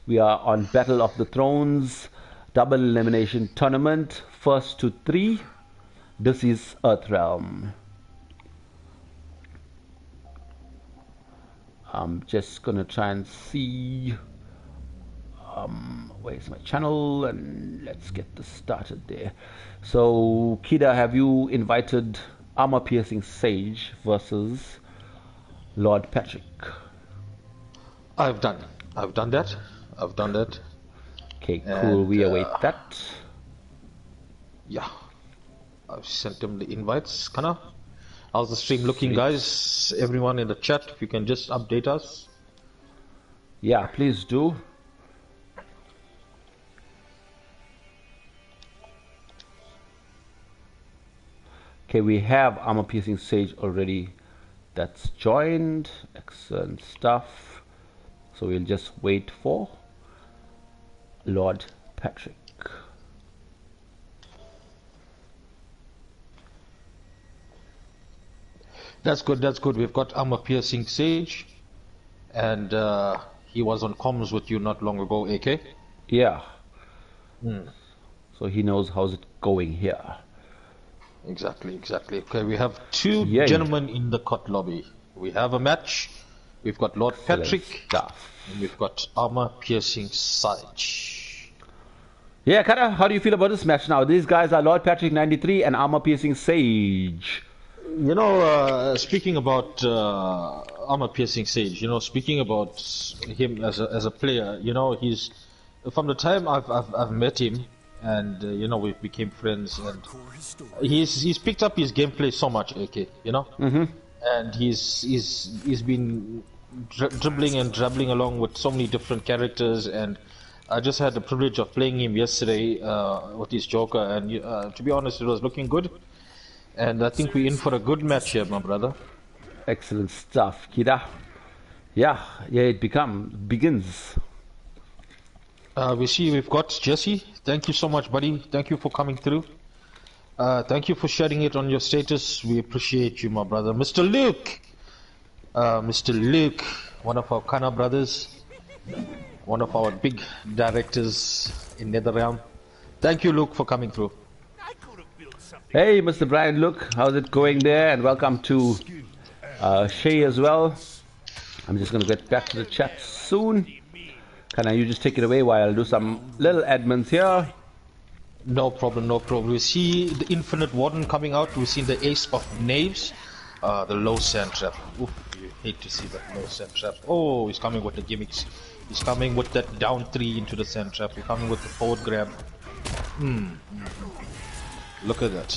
We are on Battle of the Thrones, double elimination tournament, first to 3. This is Earthream. I'm just gonna try and see where's my channel, and let's get this started there. So Kida, have you invited ArmorPiercinSage versus Lord Patrick? I've done that. Okay, cool. We await that. Yeah, I've sent him the invites. Kana, how's the stream looking, guys? Everyone in the chat, if you can just update us. Yeah, please do. Okay, we have ArmorPiercinSage already. That's joined. Excellent stuff. So we'll just wait for Lord Patrick. That's good. We've got ArmorPiercinSage, and he was on comms with you not long ago, AK. Yeah. So he knows how's it going here. Exactly. Okay, we have two gentlemen in the COT lobby. We have a match. We've got Lord Patrick, and we've got ArmorPiercinSage. Yeah, Kara, how do you feel about this match now? These guys are Lord Patrick 93 and ArmorPiercinSage. You know, speaking about ArmorPiercinSage, you know, speaking about him as a player, you know, he's from the time I've met him, and you know, we became friends, and he's picked up his gameplay so much, AK, you know, and he's been dribbling and drabbling along with so many different characters, and I just had the privilege of playing him yesterday with his Joker, and to be honest, it was looking good, and I think we're in for a good match here, my brother. Excellent stuff, Kida. Yeah, it begins. We see we've got Jesse. Thank you so much, buddy. Thank you for coming through. Thank you for sharing it on your status. We appreciate you, my brother. Mr. Luke, one of our Kana brothers, one of our big directors in NetherRealm. Thank you, Luke, for coming through. Hey, Mr. Brian, look, how's it going there? And welcome to Shay as well. I'm just going to get back to the chat soon. Can you just take it away while I do some little admins here? No problem. We see the Infinite Warden coming out. We've seen the Ace of Knaves, the low sand trap. Oof, you hate to see that low sand trap. Oh, he's coming with the gimmicks. He's coming with that down 3 into the sand trap. He's coming with the forward grab. Look at that.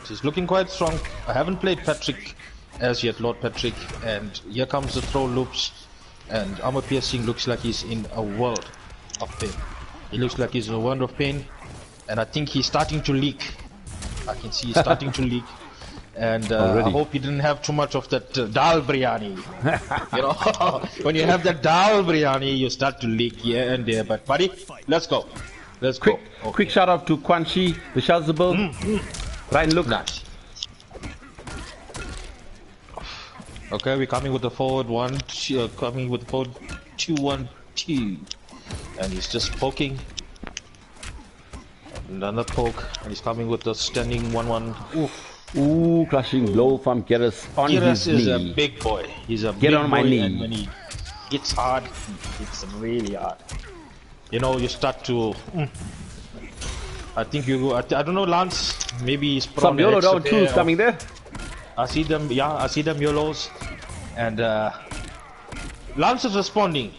He's looking quite strong. I haven't played Patrick as yet, Lord Patrick, and here comes the throw loops, and ArmorPiercing looks like he's in a world of pain. He looks like he's in a world of pain, and I think he's starting to leak. I can see he's starting to leak, and I hope he didn't have too much of that dal biryani. You know, when you have that dal biryani, you start to leak here and there. But buddy, let's go. Quick shout out to Quanchi, TheSheldzable. Ryan, look. Nice. Okay, we're coming with the forward 1, coming with the forward 2-1-2, and he's just poking. Another poke, and he's coming with the standing 1-1. Ooh, crushing blow from Geras on his knee. Geras is a big boy. He's a big on my boy, knee. And when he hits hard, it's really hard. You know, you start to. I think you go. I don't know, Lance. Maybe he's some YOLO down tools coming there. I see them. Yeah, I see them YOLOs, and Lance is responding.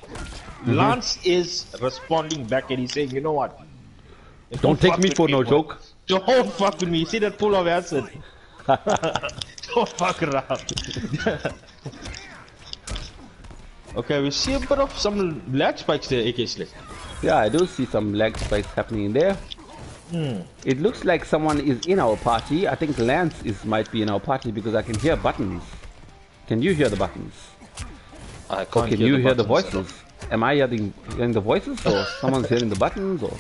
Lance is responding back, and he's saying, "You know what? Don't take me for no joke. Don't fuck with me. See that pool of acid? Don't fuck around." Okay, we see a bit of some lag spikes there, AK Slick. Yeah, I do see some lag spikes happening in there. It looks like someone is in our party. I think Lance might be in our party because I can hear buttons. Can you hear the buttons? I can't can you hear the voices? Am I hearing the voices, or someone's hearing the buttons, or?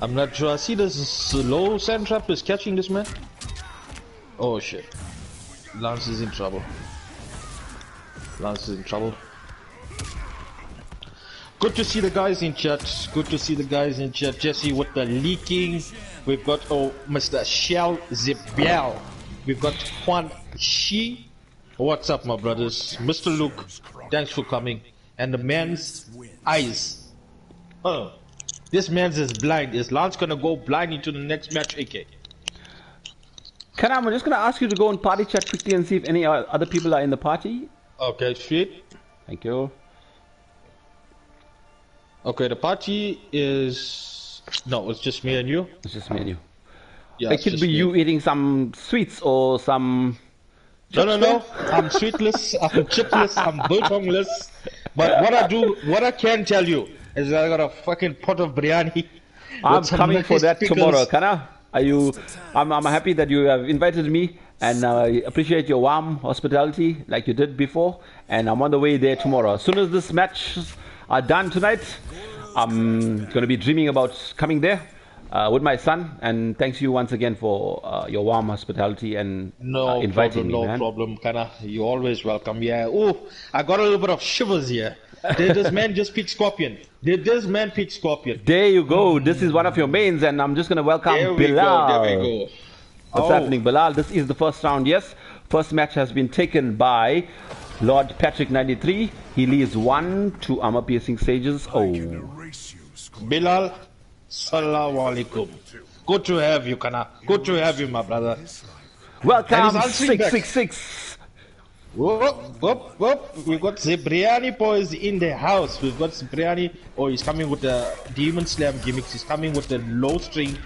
I'm not sure. I see this low sand trap is catching this man. Oh shit. Lance is in trouble. Good to see the guys in chat. Good to see the guys in chat. Jesse with the leaking. We've got Mr. TheSheldzable. We've got Quan Shi. What's up, my brothers? Mr. Luke, thanks for coming. And the man's eyes. Oh, this man's is blind. Is Lance gonna go blind into the next match, AK? I'm just gonna ask you to go and party chat quickly and see if any other people are in the party. Okay, sweet. Thank you. Okay, the party is... No, it's just me and you. It's just me and you. Yeah, it could be you eating some sweets or some... No. I'm sweetless, I'm chipless, I'm biltongless. But what I can tell you is that I got a fucking pot of biryani. I'm coming for that tomorrow, Kana. I'm happy that you have invited me, and I appreciate your warm hospitality like you did before, and I'm on the way there tomorrow. As soon as this match are done tonight, I'm going to be dreaming about coming there with my son, and thanks you once again for your warm hospitality and inviting me, man. No problem, Kana. You're always welcome. Yeah. Oh, I got a little bit of shivers here. Did this man just pick Scorpion? Did this man pick Scorpion? There you go. This is one of your mains, and I'm just going to welcome Bilal. There we go. What's happening, Bilal? This is the first round, yes. First match has been taken by Lord Patrick 93. He leaves 1 to ArmorPiercinSage's. Bilal, Assalamu alaikum. Good to have you, Kana. Good to have you, my brother. Welcome, 666. Whoop. We've got Zebriani boys in the house. We've got Zebriani. Oh, he's coming with the Demon Slam gimmicks. He's coming with the low string.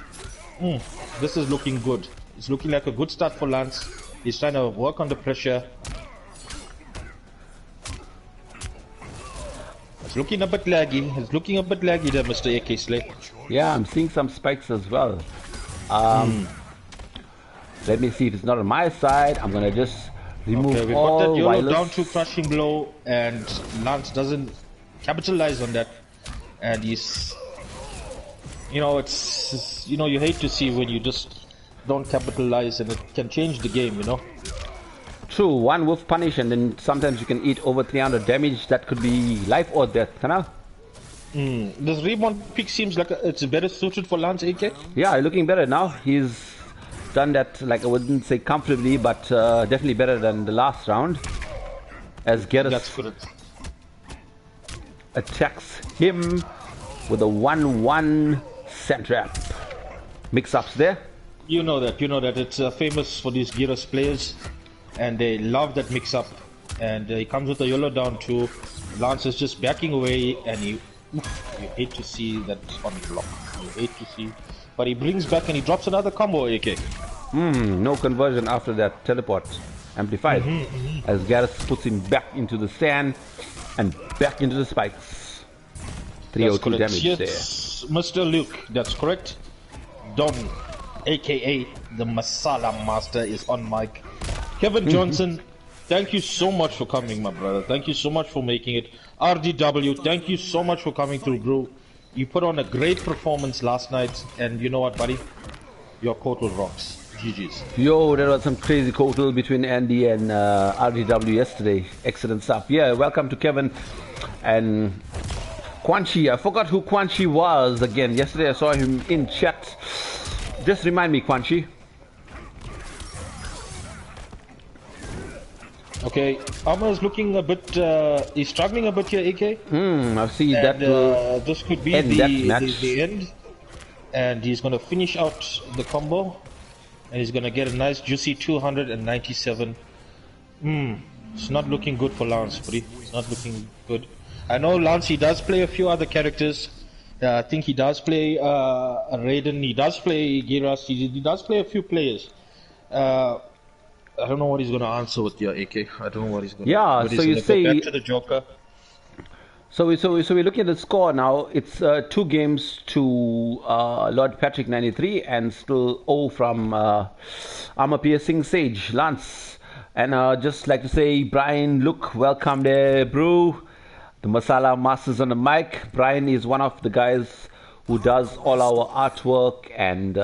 This is looking good. It's looking like a good start for Lance. He's trying to work on the pressure. It's looking a bit laggy. It's looking a bit laggy there, Mr. AK Slay. Yeah, I'm seeing some spikes as well. Let me see if it's not on my side. I'm going to just... remove we've got that YOLO down to crushing blow, and Lance doesn't capitalize on that, and he's, it's, you hate to see when you just don't capitalize, and it can change the game, True, one wolf punish, and then sometimes you can eat over 300 damage. That could be life or death, Kana. This rebound pick seems like it's better suited for Lance, AK? Yeah, looking better now. He's done that, like, I wouldn't say comfortably, but definitely better than the last round, as Garrus attacks him with a 1-1 sand trap. Mix-ups there. You know that it's famous for these Garrus players, and they love that mix-up, and he comes with a YOLO down too. Lance is just backing away, and you hate to see that on block. You hate to see, but he brings back and he drops another combo, AK. No conversion after that teleport amplified, as Garrus puts him back into the sand and back into the spikes. 302 damage there. Mr. Luke, that's correct. Don, aka the Masala Master, is on mic. Kevin Johnson, thank you so much for coming, my brother. Thank you so much for making it. RDW, thank you so much for coming through, bro. You put on a great performance last night, and you know what, buddy? Your Kotal rocks. GG's. Yo, there was some crazy Kotal between Andy and RDW yesterday. Excellent stuff. Yeah, welcome to Kevin and Quan Chi. I forgot who Quan Chi was again. Yesterday I saw him in chat. Just remind me, Quan Chi. Okay, Armor is looking a bit, he's struggling a bit here, AK. I see that. This could be the end. And he's going to finish out the combo. And he's going to get a nice juicy 297. It's not looking good for Lance, buddy. It's not looking good. I know Lance, he does play a few other characters. I think he does play Raiden. He does play Gyras. He does play a few players. I don't know what he's going to answer with your AK. I don't know what he's going to. Yeah, so you say go back to the Joker. So we're looking at the score now. It's 2 games to Lord Patrick 93 and still 0 from ArmorPiercinSage, Lance. And just like to say, Brian, look, welcome there, bro. The Masala Masters on the mic. Brian is one of the guys who does all our artwork and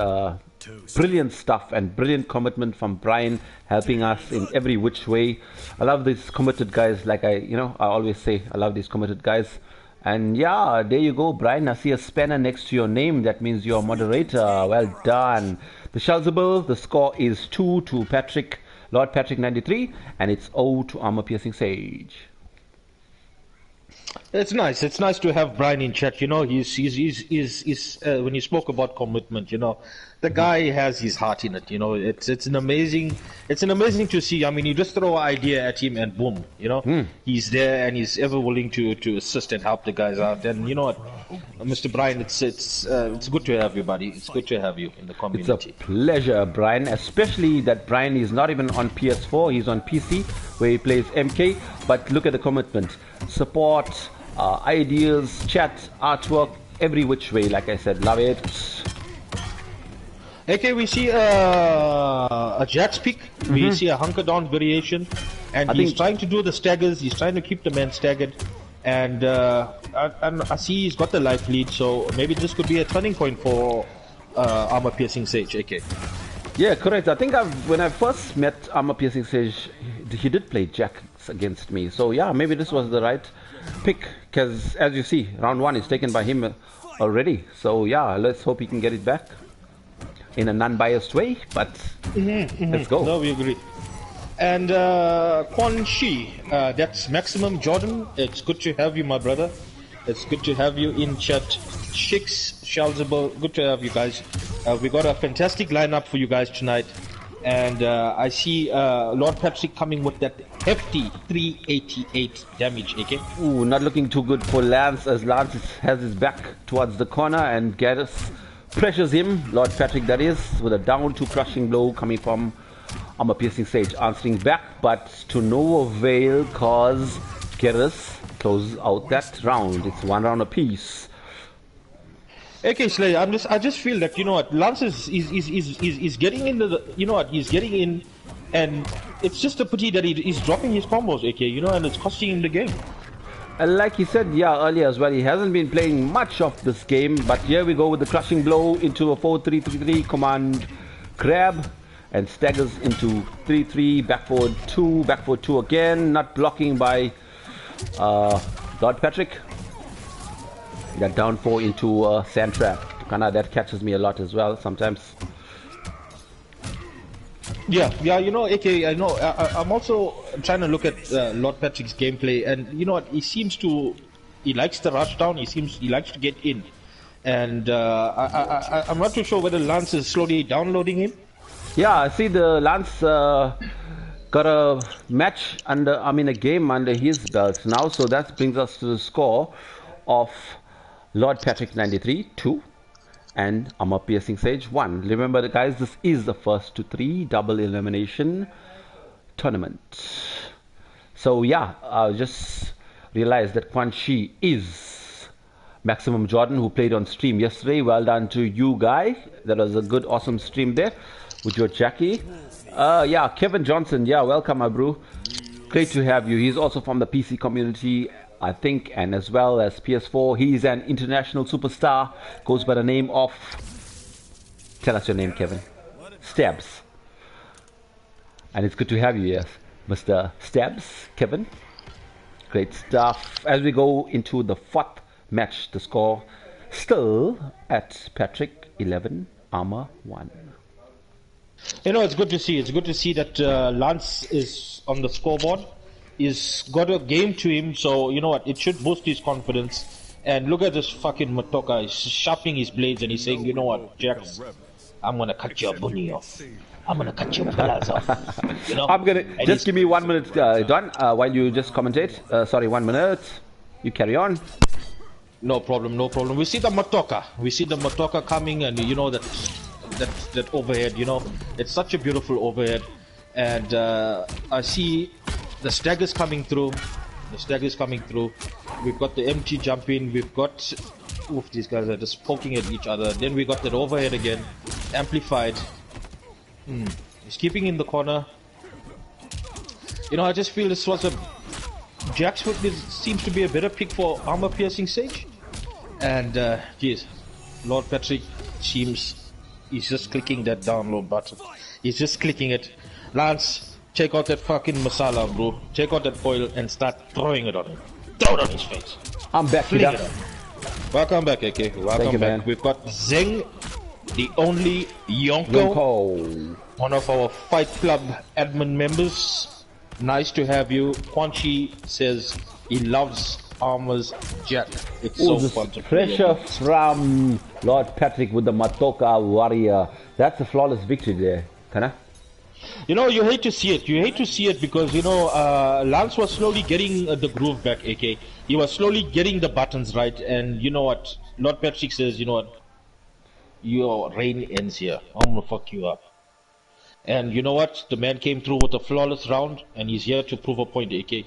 brilliant stuff and brilliant commitment from Brian, helping us in every which way. I love these committed guys. Like I always say, I love these committed guys, And yeah, there you go, Brian. I see a spanner next to your name. That means you're a moderator. Well done. TheSheldzable, the score is 2 to Patrick, Lord Patrick 93, and it's 0 to ArmorPiercinSage. It's nice. It's nice to have Brian in chat. You know, he's when you spoke about commitment, you know, the guy has his heart in it. You know, it's an amazing to see. I mean, you just throw an idea at him and boom, you know, he's there and he's ever willing to assist and help the guys out. And you know what, Mr. Brian, it's good to have you, buddy. It's good to have you in the community. It's a pleasure, Brian. Especially that Brian is not even on PS4. He's on PC where he plays MK. But look at the commitment, support. Ideas, chat, artwork, every which way. Like I said, love it. Okay, we see a Jack's pick. We see a hunker down variation, and he's trying to do the staggers. He's trying to keep the man staggered, and I see he's got the life lead. So maybe this could be a turning point for ArmorPiercinSage. Okay. Yeah, correct. I think when I first met ArmorPiercinSage, he did play Jacks against me. So yeah, maybe this was the right pick, because as you see, round 1 is taken by him already. So yeah, let's hope he can get it back in a non-biased way, but let's go. No, we agree. And Quan Shi, that's Maximum Jordan. It's good to have you, my brother. It's good to have you in chat. Shix, TheSheldzable, good to have you guys. We got a fantastic lineup for you guys tonight. And I see Lord Patrick coming with that hefty 388 damage, okay? Ooh, not looking too good for Lance, as Lance has his back towards the corner and Garrus pressures him, Lord Patrick that is, with a down to crushing blow coming from ArmorPiercinSage, answering back, but to no avail, cause Garrus closes out that round. It's 1 round apiece. Okay, Slayer, I just feel that, you know what, Lance is getting into the, you know what, he's getting in, and it's just a pity that he's dropping his combos, okay, you know, and it's costing him the game. And like he said, yeah, earlier as well, he hasn't been playing much of this game, but here we go with the crushing blow into a 4-3-3-3 command grab, and staggers into 3-3, back forward 2 again, not blocking by Lord Patrick. That down 4 into sand trap. Kinda that catches me a lot as well sometimes. Yeah, you know, AK, I know. I'm also trying to look at Lord Patrick's gameplay, and you know what? He likes the rush down. He likes to get in, and I'm not too sure whether Lance is slowly downloading him. Yeah, I see the Lance got a match a game under his belt now, so that brings us to the score of Lord Patrick 93 2 and ArmorPiercinSage 1. Remember, guys, this is the first to 3 double elimination tournament. So yeah, just realized that Quan Shi is Maximum Jordan, who played on stream yesterday. Well done to you, guy. That was a good, awesome stream there with your Jackie. Yeah, Kevin Johnson. Yeah, welcome, my bro. Great to have you. He's also from the PC community, I think, and as well as PS4. He's an international superstar. Goes by the name of... Tell us your name, Kevin. Stabs. And it's good to have you, yes, Mr. Stabs, Kevin. Great stuff. As we go into the 4th match, the score still at Patrick 11, Armor 1. You know, it's good to see. It's good to see that Lance is on the scoreboard. He's got a game to him, so you know what? It should boost his confidence. And look at this fucking Matoka. He's sharpening his blades and he's saying, you know what, Jax, I'm gonna cut your bunny off. I'm gonna cut your pillars off. You know? I'm gonna just give me 1 minute, Don, while you just commentate. Sorry, 1 minute. You carry on. No problem, no problem. We see the Matoka. We see the Matoka coming, and you know that overhead. You know, it's such a beautiful overhead. And I see the staggers coming through. The staggers coming through. We've got the MT jump in. We've got... Oof, these guys are just poking at each other. Then we got that overhead again. Amplified. He's keeping in the corner. You know, I just feel this was a... Jax seems to be a better pick for ArmorPiercinSage. And, geez, Lord Patrick seems... He's just clicking that download button. He's just clicking it. Lance, check out that fucking masala, bro. Check out that oil and start throwing it on him. Throw it on his face. I'm back, Fling Kida. it up. Welcome back, AK. Welcome you, back. man. We've got Zeng, the only Yonko, Yonko. one of our Fight Club admin members. Nice to have you. Quanchi says he loves Armor's Jack. It's so fun to play. Pressure from Lord Patrick with the Matoka Warrior. That's a flawless victory there, Kana. You know, you hate to see it. You hate to see it because, you know, Lance was slowly getting the groove back, AK. He was slowly getting the buttons right. And you know what? Lord Patrick says, you know what? Your reign ends here. I'm going to fuck you up. And you know what? The man came through with a flawless round. And he's here to prove a point, AK.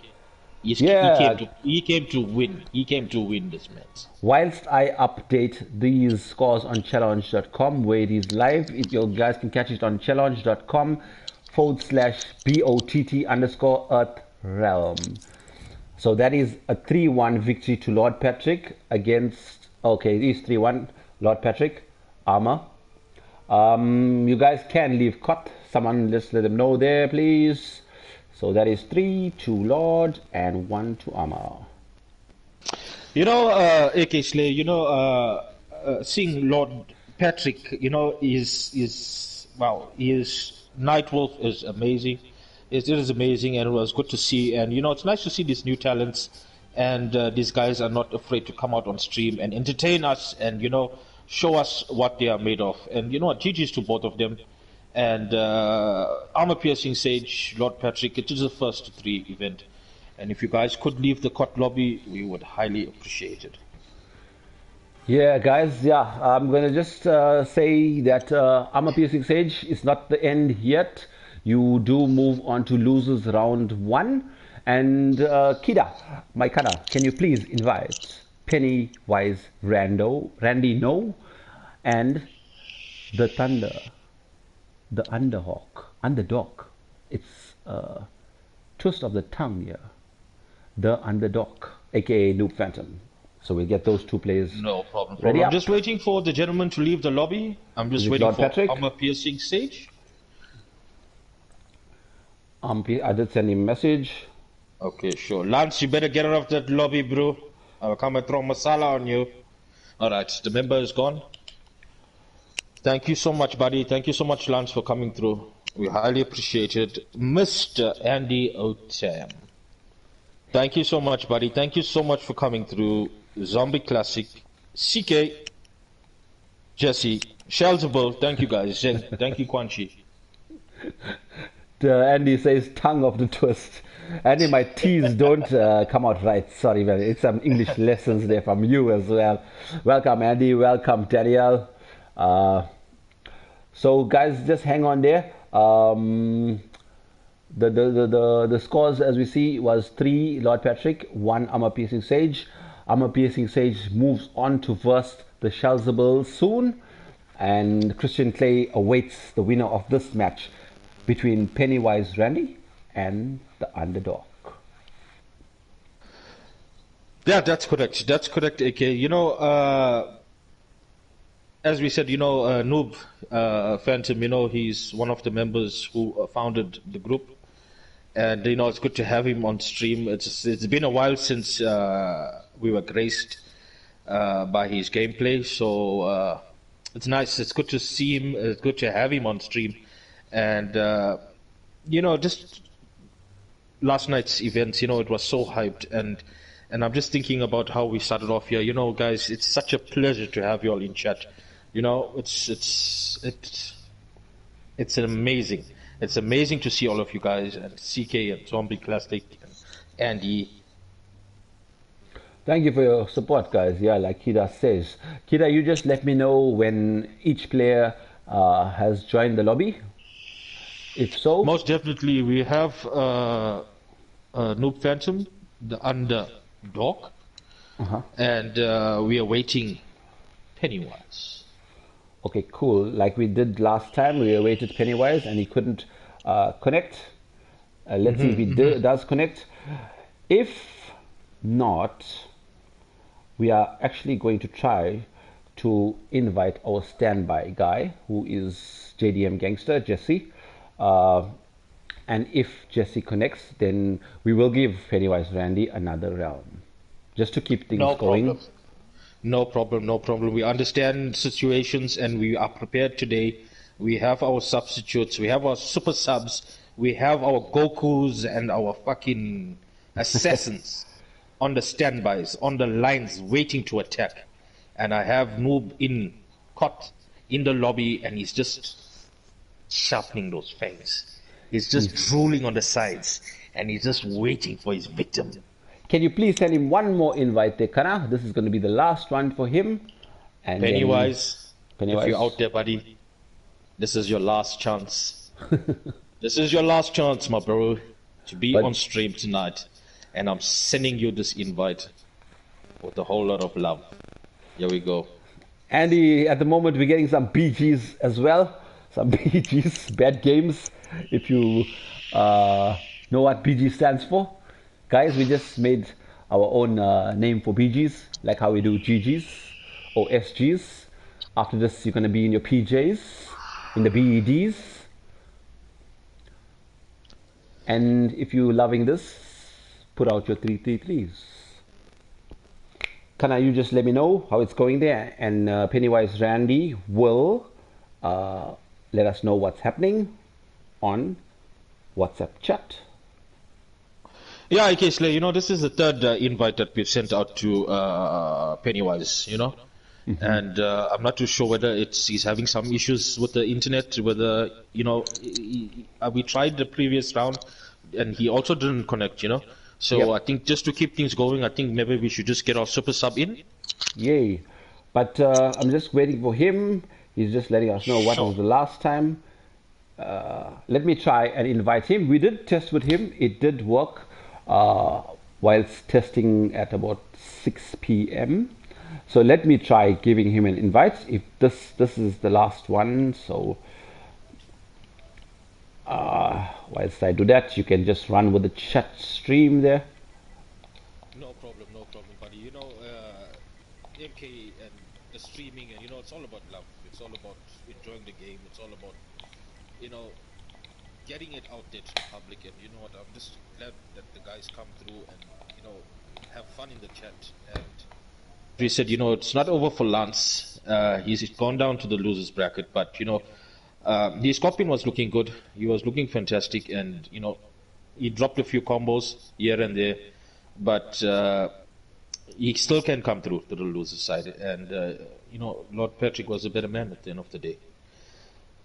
He came to win. He came to win this match. Whilst I update these scores on challenge.com where it is live, you guys can catch it on challenge.com/BOTT_Earthrealm. So that is a 3-1 victory to Lord Patrick against, okay, it is 3-1 Lord Patrick, Armor. You guys can leave cut. Someone just let them know there, please. So that is 3 to Lord and 1 to Armor. You know, AK Slay, you know, seeing Lord Patrick, you know, his Nightwolf is amazing. It is amazing, and it was good to see. And, you know, it's nice to see these new talents, and these guys are not afraid to come out on stream and entertain us and, you know, show us what they are made of. And, you know what, GG's to both of them. And ArmorPiercinSage, Lord Patrick, it is the first 3 event. And if you guys could leave the COT lobby, we would highly appreciate it. Yeah, guys, yeah, I'm going to just say that ArmorPiercinSage is not the end yet. You do move on to losers round 1. And Kida, my Kana, can you please invite Pennywise Randy No, and the Thunder, the Underdog. It's twist of the tongue here. The Underdog, aka Noob Phantom. So we'll get those 2 players. No problem. Ready I'm up. just waiting for the gentleman to leave the lobby. I'm just waiting Lord for Patrick? ArmorPiercinSage. I did send him a message. Okay, sure. Lance, you better get out of that lobby, bro. I'll come and throw masala on you. Alright, the member is gone. Thank you so much, buddy. Thank you so much, Lance, for coming through. We highly appreciate it. Mr. Andy Otam. Thank you so much, buddy. Thank you so much for coming through. Zombie Classic, CK, Jesse, TheSheldzable. Thank you, guys. Thank you, Quanchi. Andy says tongue of the twist. Andy, my T's don't come out right. Sorry, man. It's some English lessons there from you as well. Welcome, Andy. Welcome, Danielle. So, guys, just hang on there. The scores, as we see, was 3 Lord Patrick, 1 ArmorPiercinSage. ArmorPiercinSage moves on to verse TheSheldzable soon, and Christian Clay awaits the winner of this match between Pennywise Randy and the Underdog. Yeah, that's correct. That's correct, AK. You know, as we said, you know, Noob Phantom, you know, he's one of the members who founded the group. And, you know, it's good to have him on stream. It's been a while since we were graced by his gameplay. So it's nice. It's good to see him. It's good to have him on stream. And, you know, just last night's events, you know, it was so hyped. And I'm just thinking about how we started off here. You know, guys, it's such a pleasure to have you all in chat. You know, it's amazing. It's amazing to see all of you guys, and CK and Zombie Classic and Andy. Thank you for your support, guys. Yeah, like Kida says. Kida, you just let me know when each player has joined the lobby. If so, most definitely we have Noob Phantom, the Underdog, and we are waiting Pennywise. Okay, cool. Like we did last time, we awaited Pennywise and he couldn't connect. Let's see if he does connect. If not, we are actually going to try to invite our standby guy, who is JDM Gangster, Jesse. And if Jesse connects, then we will give Pennywise Randy another realm. just to keep things No going. problem. No problem, no problem. We understand situations and we are prepared today. We have our substitutes, we have our super subs, we have our Gokus and our fucking assassins on the standbys, on the lines, waiting to attack. And I have Noob caught in the lobby and he's just sharpening those fangs. He's just drooling on the sides and he's just waiting for his victim. Can you please send him one more invite there, Kana? This is going to be the last one for him. And Pennywise, Pennywise, if you're out there, buddy, this is your last chance. This is your last chance, my bro, to be on stream tonight. And I'm sending you this invite with a whole lot of love. Here we go. Andy, at the moment we're getting some BGs as well. Some BGs, bad games. If you know what BG stands for. Guys, we just made our own name for BGs, like how we do GGs or SGs. After this, you're going to be in your PJs, in the BEDs. And if you're loving this, put out your 333s. Kana, you just let me know how it's going there. And Pennywise Randy will let us know what's happening on WhatsApp chat. Yeah, okay, Slay, you know, this is the third invite that we've sent out to Pennywise, you know. And I'm not too sure whether he's having some issues with the internet, whether, you know, we tried the previous round and he also didn't connect, you know. So I think just to keep things going, I think maybe we should just get our super sub in. Yay. But I'm just waiting for him. He's just letting us know what was the last time. Let me try and invite him. We did test with him. It did work whilst testing at about 6 p.m. So let me try giving him an invite. If this is the last one, so whilst I do that, you can just run with the chat stream there. No problem, buddy. You know, MK and the streaming, and you know, it's all about love. It's all about enjoying the game. It's all about, you know, getting it out there to the public. And you know what, I'm just glad that the guys come through and, you know, have fun in the chat. And he said, you know, it's not over for Lance. He's gone down to the losers bracket, but you know, his Scorpion was looking good. He was looking fantastic, and you know, he dropped a few combos here and there, but he still can come through to the loser side. And you know, Lord Patrick was a better man at the end of the day.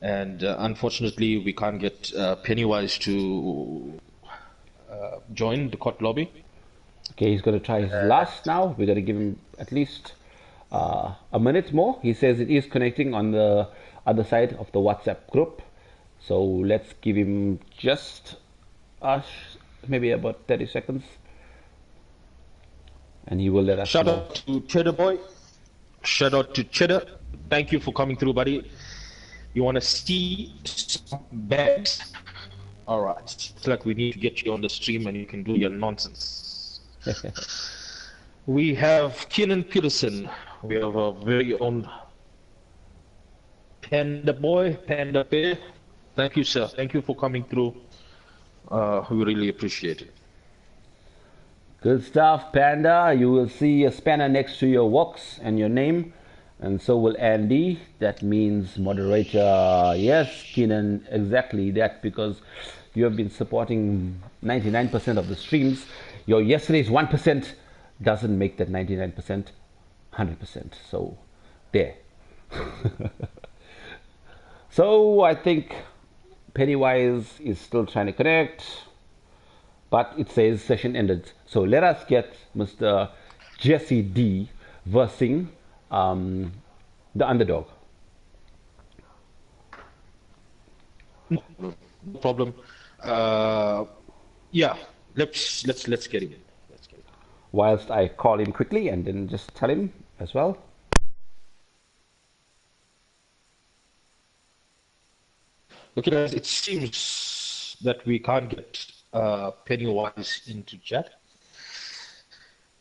And unfortunately, we can't get Pennywise to join the court lobby. Okay, he's going to try his last now. We're going to give him at least a minute more. He says it is connecting on the other side of the WhatsApp group. So let's give him just maybe about 30 seconds. And he will let us know. Shout out to Cheddar Boy. Shout out to Cheddar. Thank you for coming through, buddy. You want to see some bags? Alright. It's like we need to get you on the stream and you can do your nonsense. We have Keenan Peterson. We have our very own Panda Boy, Panda Bear. Thank you, sir. Thank you for coming through. We really appreciate it. Good stuff, Panda. You will see a spanner next to your walks and your name. And so will Andy. That means moderator. Yes, Keenan, exactly that, because you have been supporting 99% of the streams. Your yesterday's 1% doesn't make that 99% 100%. So, there. So, I think Pennywise is still trying to connect, but it says session ended. So, let us get Mr. Jesse D versing the underdog. No problem. Yeah, let's get him. Whilst I call him quickly and then just tell him as well. Okay, guys, it seems that we can't get Pennywise into chat.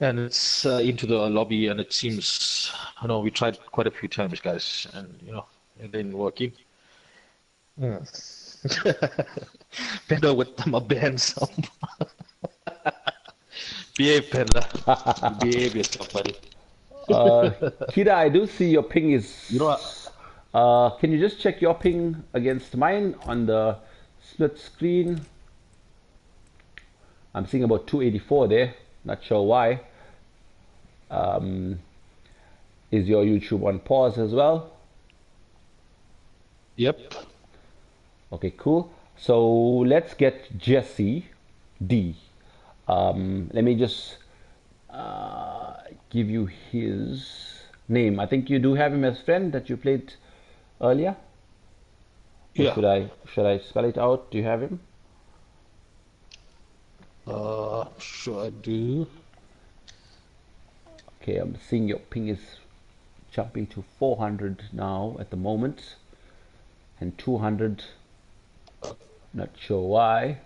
And it's into the lobby, and it seems, you know, we tried quite a few times, guys, and, you know, it didn't working. Better with my bands. Behave, Panda. Behave yourself, buddy. Kida, I do see your ping is... You know what? Can you just check your ping against mine on the split screen? I'm seeing about 284 there. Not sure why. Is your YouTube on pause as well? Yep. Okay, cool. So let's get Jesse D. Let me just give you his name. I think you do have him as friend that you played earlier. Yeah. Should I spell it out? Do you have him? Sure I do. Okay, I'm seeing your ping is jumping to 400 now at the moment, and 200. Not sure why.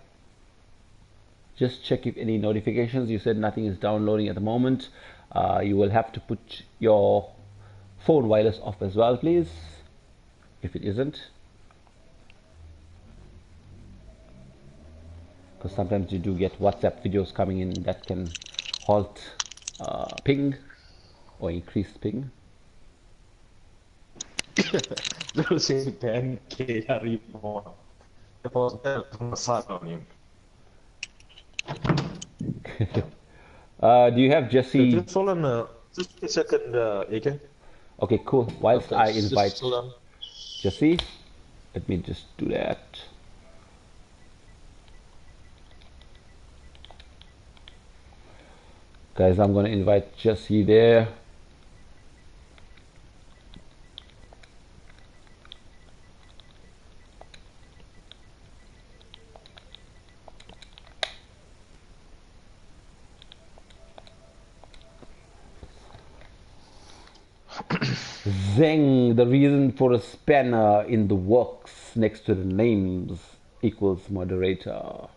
Just check if any notifications. You said nothing is downloading at the moment. You will have to put your phone wireless off as well, please, if it isn't, because sometimes you do get WhatsApp videos coming in that can halt ping or increase ping. Those say 10K reborn. Do you have Jesse? Just hold on just a second, AK. Okay, cool. Whilst Okay, I invite hold on. Jesse, let me just do that. Guys, I'm going to invite Jesse there. Zeng, the reason for a spanner in the works next to the names equals moderator.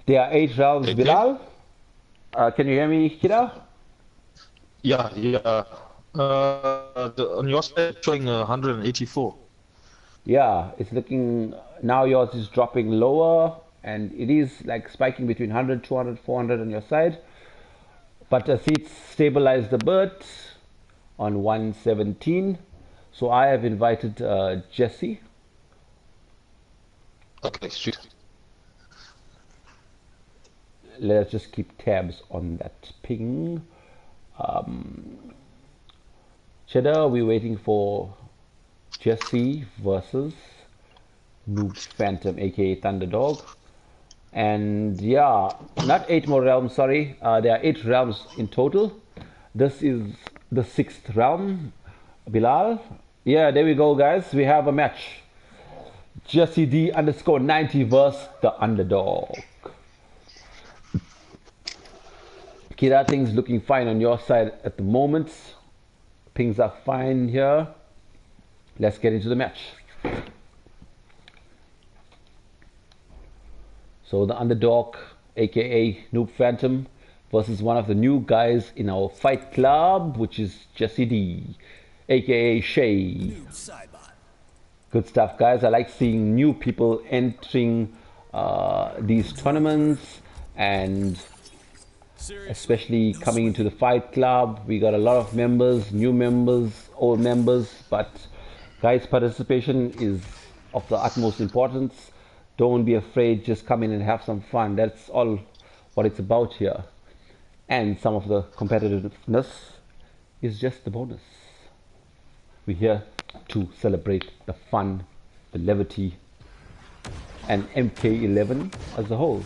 There are 8 rounds, Okay. Bilal. Can you hear me, Kira? Yeah. On your side, showing 184. Yeah, it's looking, now yours is dropping lower, and it is like spiking between 100, 200, 400 on your side. But I see it's stabilized a bit on 117. So I have invited Jesse. Okay, shoot. Let's just keep tabs on that ping. Cheddar, we're waiting for Jesse versus Noob Phantom, aka Thunderdog. And yeah, not 8 more realms, sorry. There are 8 realms in total. This is the 6th realm. Bilal. Yeah, there we go, guys. We have a match. Jesse D underscore 90 versus the underdog. Kira, things looking fine on your side at the moment. Pings are fine here. Let's get into the match. So the underdog, aka Noob Phantom, versus one of the new guys in our fight club, which is Jesse D, aka Shay. Good stuff, guys. I like seeing new people entering these tournaments, and especially coming into the fight club. We got a lot of members, new members, old members, but guys, participation is of the utmost importance. Don't be afraid, just come in and have some fun. That's all what it's about here. And some of the competitiveness is just the bonus. We're here to celebrate the fun, the levity, and MK11 as a whole.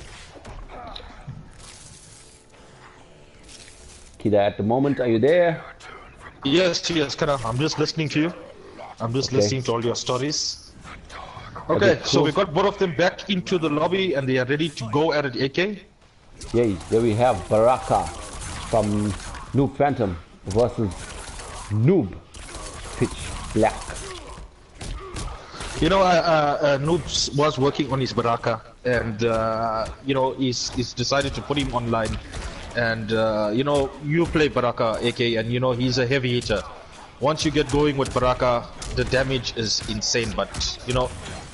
Kida, at the moment, are you there? Yes, Kana. I'm just listening to you. I'm just listening to all your stories. Okay, cool. So we got both of them back into the lobby and they are ready to go at it, AK. Yay, there we have Baraka from Noob Phantom versus Noob Pitch Black. You know, Noobs was working on his Baraka, and you know, he's decided to put him online. And you know, you play Baraka, AK, and you know he's a heavy hitter. Once you get going with Baraka, the damage is insane. But you know,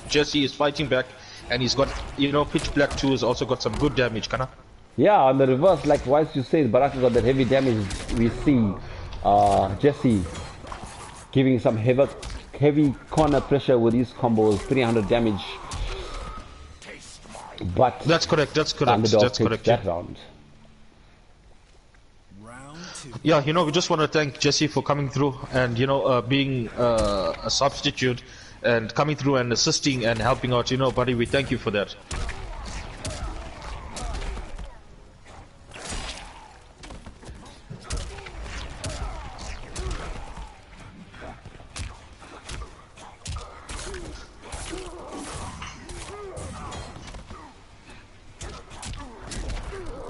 Jesse is fighting back. and he's got, you know, Pitch Black 2 has also got some good damage, kinda. Yeah, on the reverse, like once you say Baraka got that heavy damage, we see Jesse giving some heavy corner pressure with his combos, 300 damage. But that's correct. That's correct. Underdog that's takes correct. That round. Yeah, you know, we just want to thank Jesse for coming through and, you know, being a substitute and coming through and assisting and helping out. You know, buddy, we thank you for that.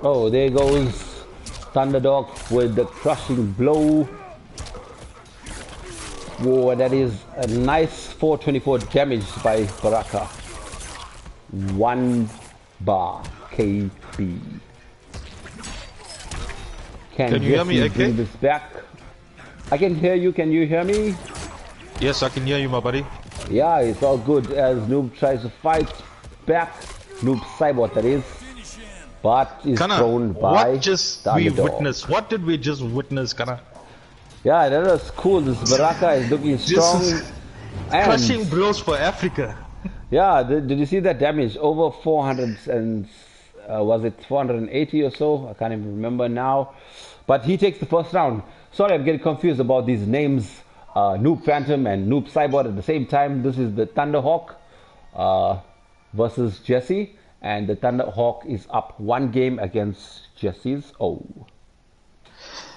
Oh, there goes Thunderdog with the crushing blow. Whoa, that is a nice 424 damage by Baraka. 1 bar KB. Can you hear me, AK? Bring this back? I can hear you. Can you hear me? Yes, I can hear you, my buddy. Yeah, it's all good as Noob tries to fight back. Noob Cybot, that is. But is thrown by what just the we underdog. witnessed? What did we just witness, Kana? Yeah, that was cool. This Baraka is looking strong. And crushing blows for Africa. Yeah, did you see that damage? Over 400 and was it 480 or so? I can't even remember now. But he takes the first round. Sorry, I'm getting confused about these names. Noob Phantom and Noob Cybot at the same time. This is the Thunderhawk versus Jesse. And the Thunderhawk is up 1 game against Jesse's O.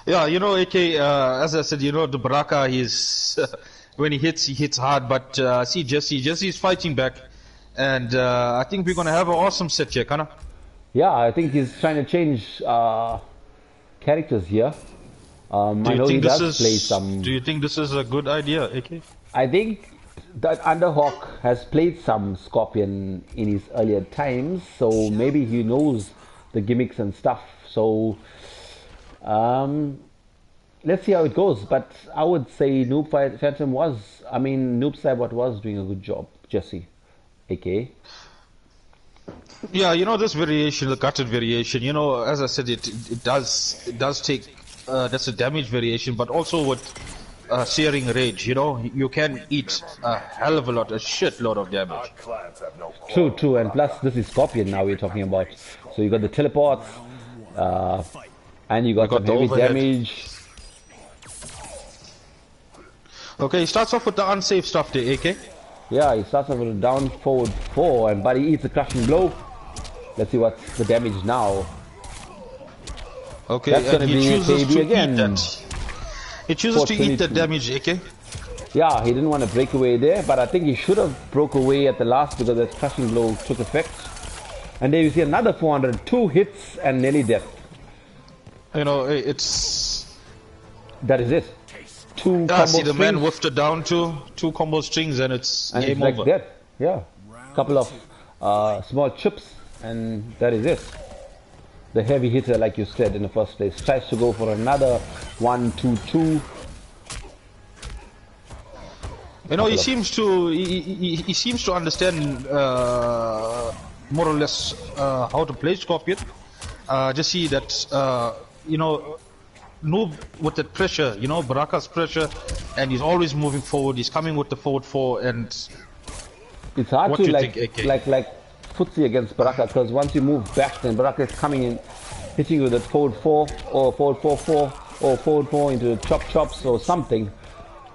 Yeah, you know, AK, as I said, you know, the Baraka, he's, when he hits hard. But see Jesse's fighting back. And I think we're going to have an awesome set here, Kana. Yeah, I think he's trying to change characters here. I know he does play some... Do you think this is a good idea, AK? I think that Underhawk has played some Scorpion in his earlier times, so maybe he knows the gimmicks and stuff. So let's see how it goes. But I would say Noob Phantom Noob Cybot was doing a good job. Jesse, AK. Yeah, you know, this variation, the gutted variation, you know, as I said, it does take that's a damage variation, but also with searing rage, you know, you can eat a hell of a lot, a shitload of damage. True, and plus this is Scorpion now we're talking about. So you got the teleports, and you got some heavy damage. Okay, he starts off with the unsafe stuff there, AK. Yeah, he starts off with a down forward 4, and Buddy eats a crushing blow. Let's see what's the damage now. Okay, that's and he chooses to again. Eat that. He chooses to eat that damage, AK. Yeah, he didn't want to break away there, but I think he should have broke away at the last because that crushing blow took effect. And there you see another 400, 2 hits and nearly death. You know, it's... That is it. 2 combo see, the strings. man whiffed it down to 2 combo strings and it's game like over. Death. Yeah. Couple of small chips and that is it. The heavy hitter, like you said in the first place, tries to go for another 1-2-2. You know, he seems to understand more or less how to play Scorpion. Just see that you know, Noob with that pressure, you know, Baraka's pressure, and he's always moving forward. He's coming with the forward 4, and it's hard what to do you like footsie against Baraka, because once you move back, then Baraka is coming in, hitting you with a forward 4 or forward 4-4 or forward 4 into chops or something.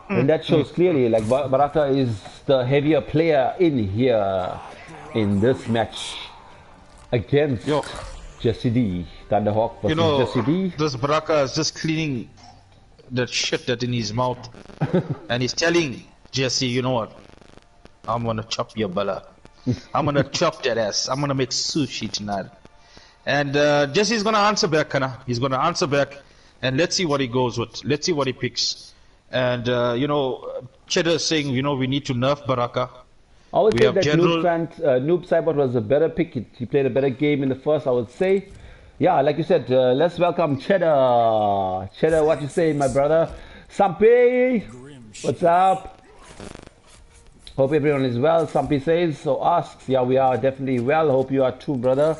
And that shows clearly like Baraka is the heavier player in here in this match against Jesse D. Thunderhawk versus Jesse D. This Baraka is just cleaning that shit that in his mouth and he's telling Jesse, you know what, I'm gonna chop your bala. I'm gonna chop that ass. I'm gonna make sushi tonight. And Jesse's gonna answer back, Kana. He's gonna answer back, and let's see what he goes with. Let's see what he picks. And you know, Cheddar is saying, you know, we need to nerf Baraka. I would say that Noob Cybot was a better pick. He played a better game in the first, I would say. Yeah, like you said, let's welcome Cheddar. Cheddar, what you say, my brother? Sampy, what's up? Hope everyone is well. Sampi says, so asks, yeah, we are definitely well. Hope you are too, brother.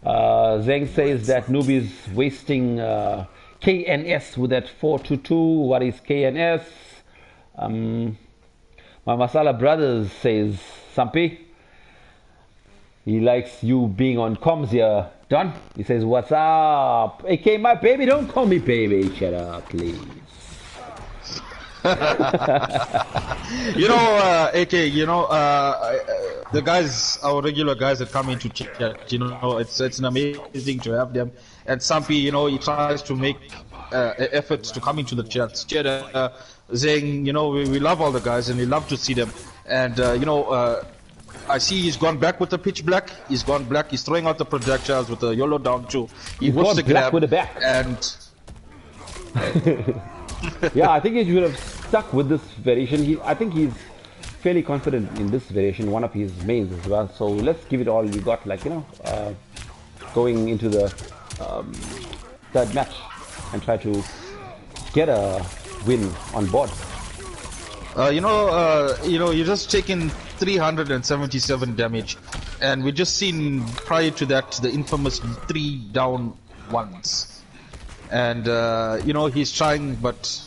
Zeng says that Noob is wasting KNS with that 422. What is KNS? My Masala Brothers says, Sampi, he likes you being on comms here. Don, he says, what's up? AK, my baby, don't call me baby. Shut up, please. AK, the guys, our regular guys that come into chat, it's an amazing to have them. And Sampi, he tries to make efforts to come into the chats. Saying, we love all the guys and we love to see them. And, I see he's gone back with the pitch black. He's gone black. He's throwing out the projectiles with the YOLO down too. He's gone the black grab with the back. And yeah, I think he should have stuck with this variation. I think he's fairly confident in this variation, one of his mains as well. So let's give it all we got, going into the third match and try to get a win on board. You're just taking 377 damage, and we just seen prior to that the infamous 3 down ones, and he's trying, but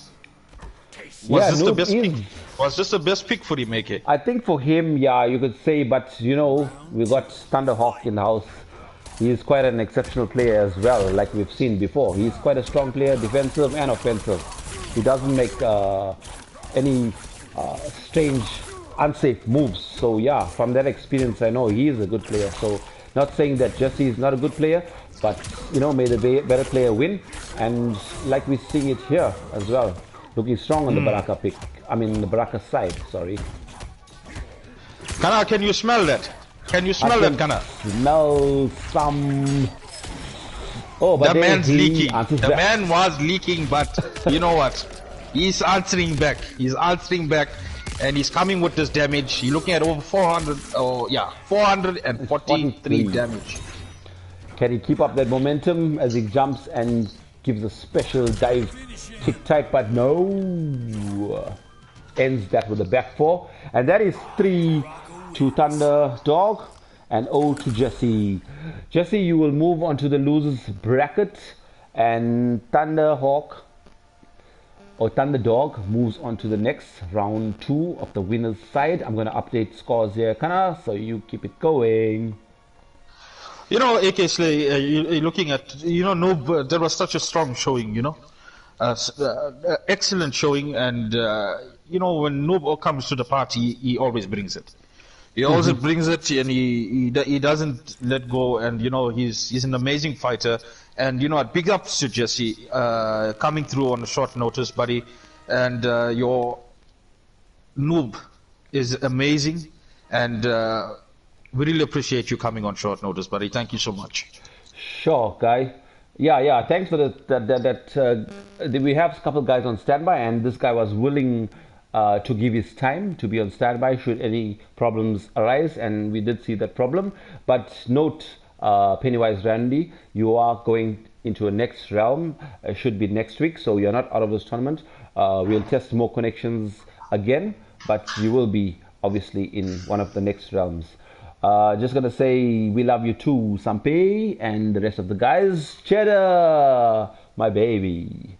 was this the best pick? Was this the best pick for him, AK? I think for him, yeah, you could say, but we got Thunderhawk in the house. He's quite an exceptional player as well, like we've seen before. He's quite a strong player, defensive and offensive. He doesn't make any strange, unsafe moves. So yeah, from that experience, I know he is a good player. So not saying that Jesse is not a good player, but may the better player win. And like we're seeing it here as well, looking strong on the Baraka pick. I mean the Baraka side. Sorry. Kana, can you smell that? Can you smell that, Kana? Smell some. Oh, but the man's leaking. The back. Man was leaking, but you know what? He's answering back. He's answering back, and he's coming with this damage. You're looking at over 443 damage. Can he keep up that momentum as he jumps and gives a special dive kick type? But no. Ends that with a back 4. And that is 3 to Thunder Dog and 0 to Jesse. Jesse, you will move on to the losers bracket, and Thunderhawk or Thunderdog moves on to the next round 2 of the winner's side. I'm going to update scores here, Kana, so you keep it going. AK Slay, you're looking at, Noob, there was such a strong showing, excellent showing, and, when Noob comes to the party, he always brings it. He always brings it, and he doesn't let go, and, he's an amazing fighter. And, big ups to Jesse, coming through on a short notice, buddy. And your Noob is amazing, and we really appreciate you coming on short notice, buddy. Thank you so much. Sure, guy. Yeah. Thanks for we have a couple of guys on standby, and this guy was willing to give his time to be on standby should any problems arise, and we did see that problem. But note, Pennywise Randy, you are going into a next realm. Should be next week, so you're not out of this tournament. We'll test more connections again, but you will be obviously in one of the next realms. Just gonna say we love you too, Sampe, and the rest of the guys. Cheddar, my baby.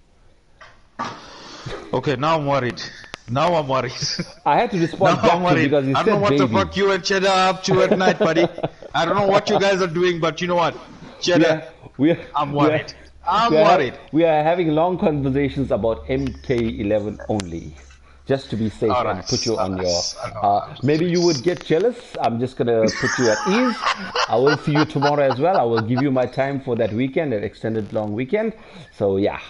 Okay, now I'm worried. I had to respond back to because you said baby. I don't know what the fuck you and Cheddar are up to at night, buddy. I don't know what you guys are doing, but you know what, Cheddar, I'm worried. We are having long conversations about MK11 only, just to be safe and put you on your. Maybe you would get jealous. I'm just gonna put you at ease. I will see you tomorrow as well. I will give you my time for that weekend, that extended long weekend. So yeah,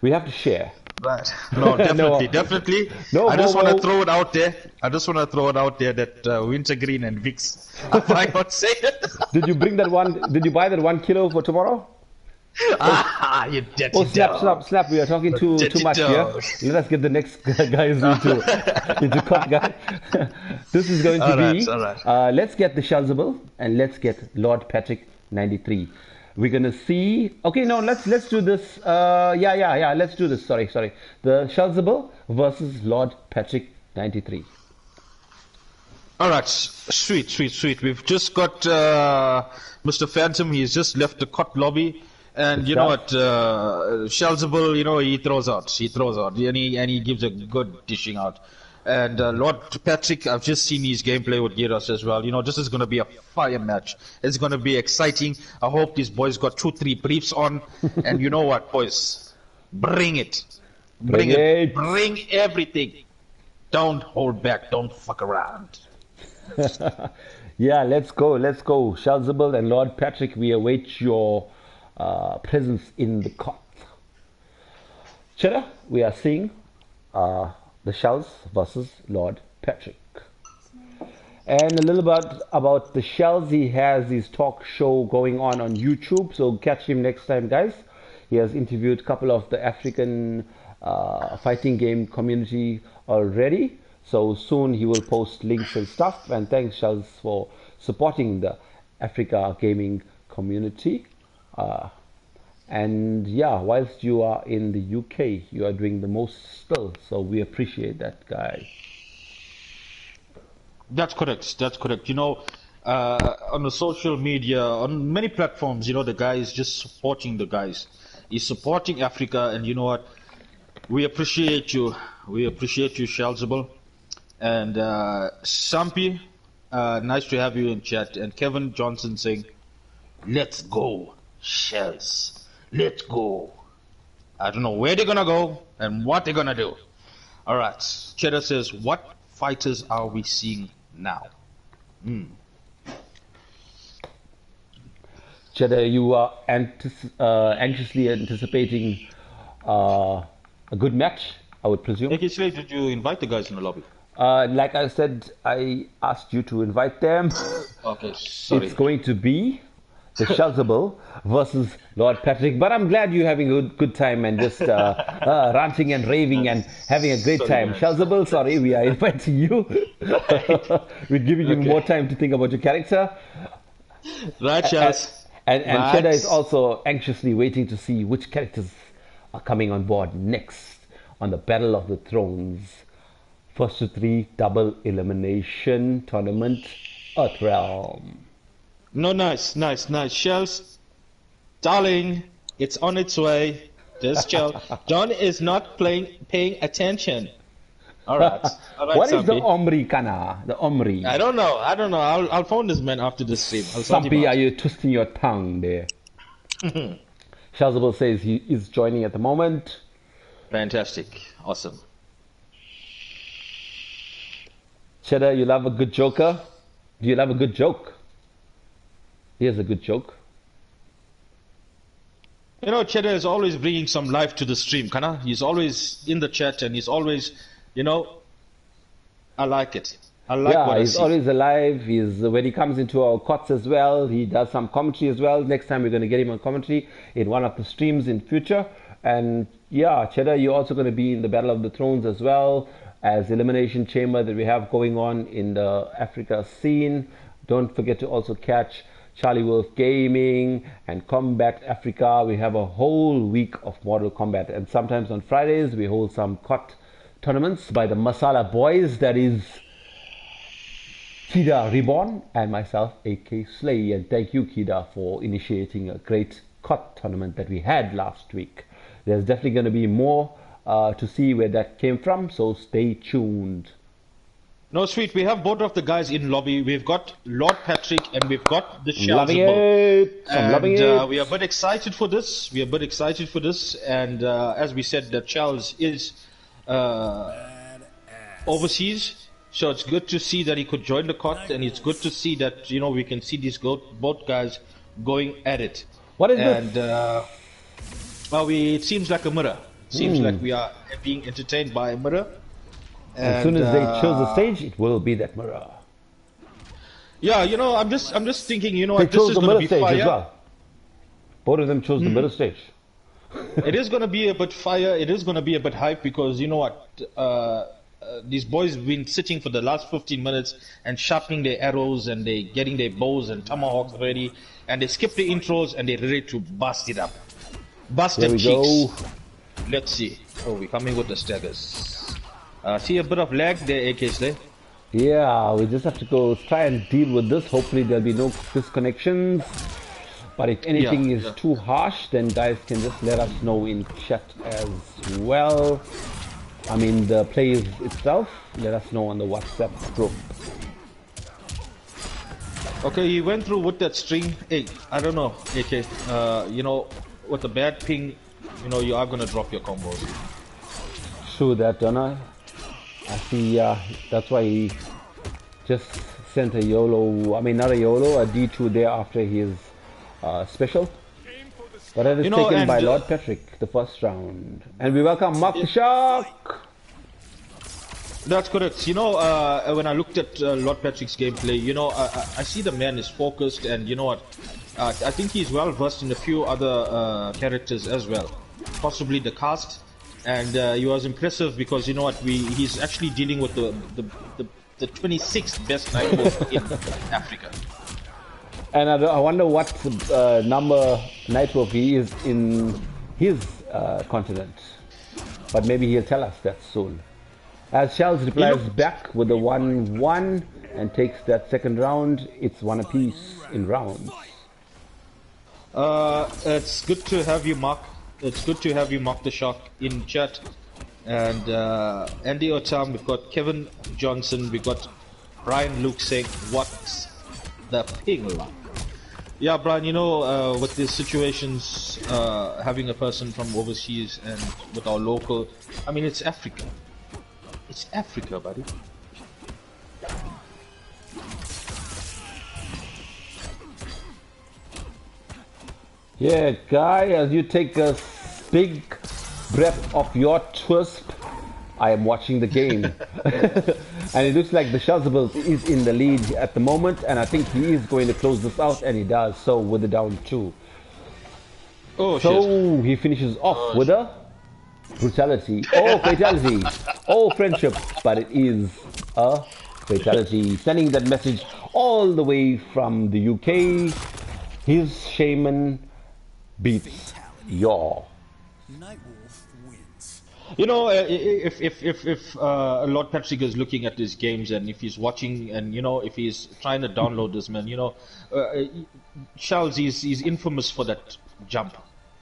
we have to share. Right. No, definitely. No, I just want to throw it out there. That Wintergreen and Vix. I not say it. Did you bring that one? Did you buy that 1 kilo for tomorrow? You dirty dog. Snap. We are talking too much here. Let us get the next guys into cut, guys. This is going to be. Let's get TheSheldzable and let's get Lord Patrick 93. We're gonna see. Okay, no, let's do this. Let's do this. Sorry. TheSheldzable versus Lord Patrick 93. All right, sweet. We've just got Mr. Phantom. He's just left the COT lobby, and you know what? TheSheldzable, you know, he throws out, and he gives a good dishing out. And Lord Patrick, I've just seen his gameplay with Gyros as well. You know, this is going to be a fire match. It's going to be exciting. I hope these boys got 2-3 briefs on. And you know what, boys? Bring it. Bring everything. Don't hold back. Don't fuck around. Yeah, let's go. TheSheldzable and Lord Patrick, we await your presence in the COT. Cheddar, we are seeing the Shells versus Lord Patrick. And a little bit about the Shells, he has his talk show going on YouTube, so catch him next time, guys. He has interviewed a couple of the African fighting game community already, so soon he will post links and stuff. And thanks, Shells, for supporting the Africa gaming community. And yeah, whilst you are in the UK, you are doing the most still, so we appreciate that, guy. That's correct. You know, on the social media, on many platforms, you know, the guy is just supporting the guys. He's supporting Africa, and you know what? We appreciate you. We appreciate you, TheSheldzable. And Sampi, nice to have you in chat. And Kevin Johnson saying, "Let's go, Shells. Let's go." I don't know where they're gonna go and what they're gonna do. All right. Cheddar says, "What fighters are we seeing now?" Cheddar, you are anxiously anticipating a good match, I would presume. Hey, did you invite the guys in the lobby? Like I said, I asked you to invite them. Okay, sorry. It's going to be TheSheldzable versus Lord Patrick, but I'm glad you're having a good time and just ranting and raving and having a great time. TheSheldzable, sorry, we are inviting you. We're giving you more time to think about your character. Right, Charles. And Cheddar is also anxiously waiting to see which characters are coming on board next on the Battle of the Thrones first to 3 double elimination tournament Earthream. No, nice. Shells, darling, it's on its way. Just chill. John is not paying attention. All right. What is the Omri, Kana? The Omri. I don't know. I'll phone this man after the stream. Sampi, are you twisting your tongue there? TheSheldzable says he is joining at the moment. Fantastic. Awesome. Cheddar, you love a good joker? Do you love a good joke? Here's a good joke. You know, Cheddar is always bringing some life to the stream, Kana. He's always in the chat and he's always, you know, I like it. I like what I see. He's always alive. When he comes into our COTs as well, he does some commentary as well. Next time we're going to get him on commentary in one of the streams in future. And yeah, Cheddar, you're also going to be in the Battle of the Thrones as well as Elimination Chamber that we have going on in the Africa scene. Don't forget to also catch Charlie Wolf Gaming and Kombat Africa. We have a whole week of Mortal Kombat, and sometimes on Fridays we hold some COT tournaments by the Masala Boys, that is Kida Reborn and myself, AK Slay. And thank you, Kida, for initiating a great COT tournament that we had last week. There's definitely going to be more to see where that came from, so stay tuned. No, sweet. We have both of the guys in lobby. We've got Lord Patrick and we've got TheSheldzable. Loving it. We are a bit excited for this. And as we said, the Charles is overseas. So it's good to see that he could join the COT, and it's good to see that, you know, we can see these both guys going at it. What is this? And it seems like a mirror. Seems like we are being entertained by a mirror. As soon as they choose the stage, it will be that mirror. Yeah, you know, I'm just thinking, you know, they this is going to be fire. As well. Both of them chose the mirror stage. It is going to be a bit fire. It is going to be a bit hype because, you know what, these boys have been sitting for the last 15 minutes and sharpening their arrows and they getting their bows and tomahawks ready, and they skip the intros and they're ready to bust it up. Bust them cheeks. Let's see. Oh, we're coming with the staggers. See a bit of lag there, AK Slay. Yeah, we just have to go try and deal with this. Hopefully there'll be no disconnections. But if anything is too harsh, then guys can just let us know in chat as well. I mean the plays itself, let us know on the WhatsApp group. Okay, you went through with that string. Hey, I don't know, AK. You know, with the bad ping, you know, you are gonna drop your combos. True that, Donna. I see, that's why he just sent a YOLO, I mean not a YOLO, a D2 there after his special. But it is taken by Lord Patrick, the first round. And we welcome Mark the Shark! That's correct. You know, when I looked at Lord Patrick's gameplay, you know, I see the man is focused, and you know what, I think he's well versed in a few other characters as well. Possibly the cast. And he was impressive because, you know what, he's actually dealing with the 26th best night wolf in Africa. And I wonder what number night wolf he is in his continent. But maybe he'll tell us that soon. As Shells replies back with the 1-1 and takes that second round, it's one apiece in rounds. It's good to have you, Mark. It's good to have you, Mark the Shark, in chat. And Andy Otam, we've got Kevin Johnson, we've got Brian Luke saying, what's the ping like? Yeah, Brian, you know, with these situations, having a person from overseas and with our local, I mean, it's Africa. It's Africa, buddy. Yeah, Guy, as you take a big breath of your twist, I am watching the game. And it looks like TheSheldzable is in the lead at the moment, and I think he is going to close this out, and he does so with the down 2. Oh, so shit. He finishes off with a brutality. Oh, fatality. Oh, friendship. But it is a fatality. Sending that message all the way from the UK. His shaman beats your. Nightwolf wins. You know, if Lord Patrick is looking at these games, and if he's watching, and you know, if he's trying to download this, man, you know, Charles is infamous for that jump,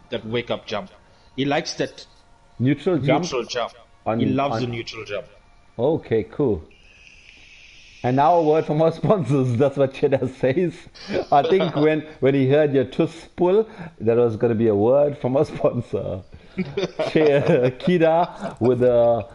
that wake up jump. He likes that neutral jump. He loves the neutral jump. Okay, cool. And now a word from our sponsors. That's what Cheddar says. I think when he heard your tuss pull, that was going to be a word from our sponsor. Kida with a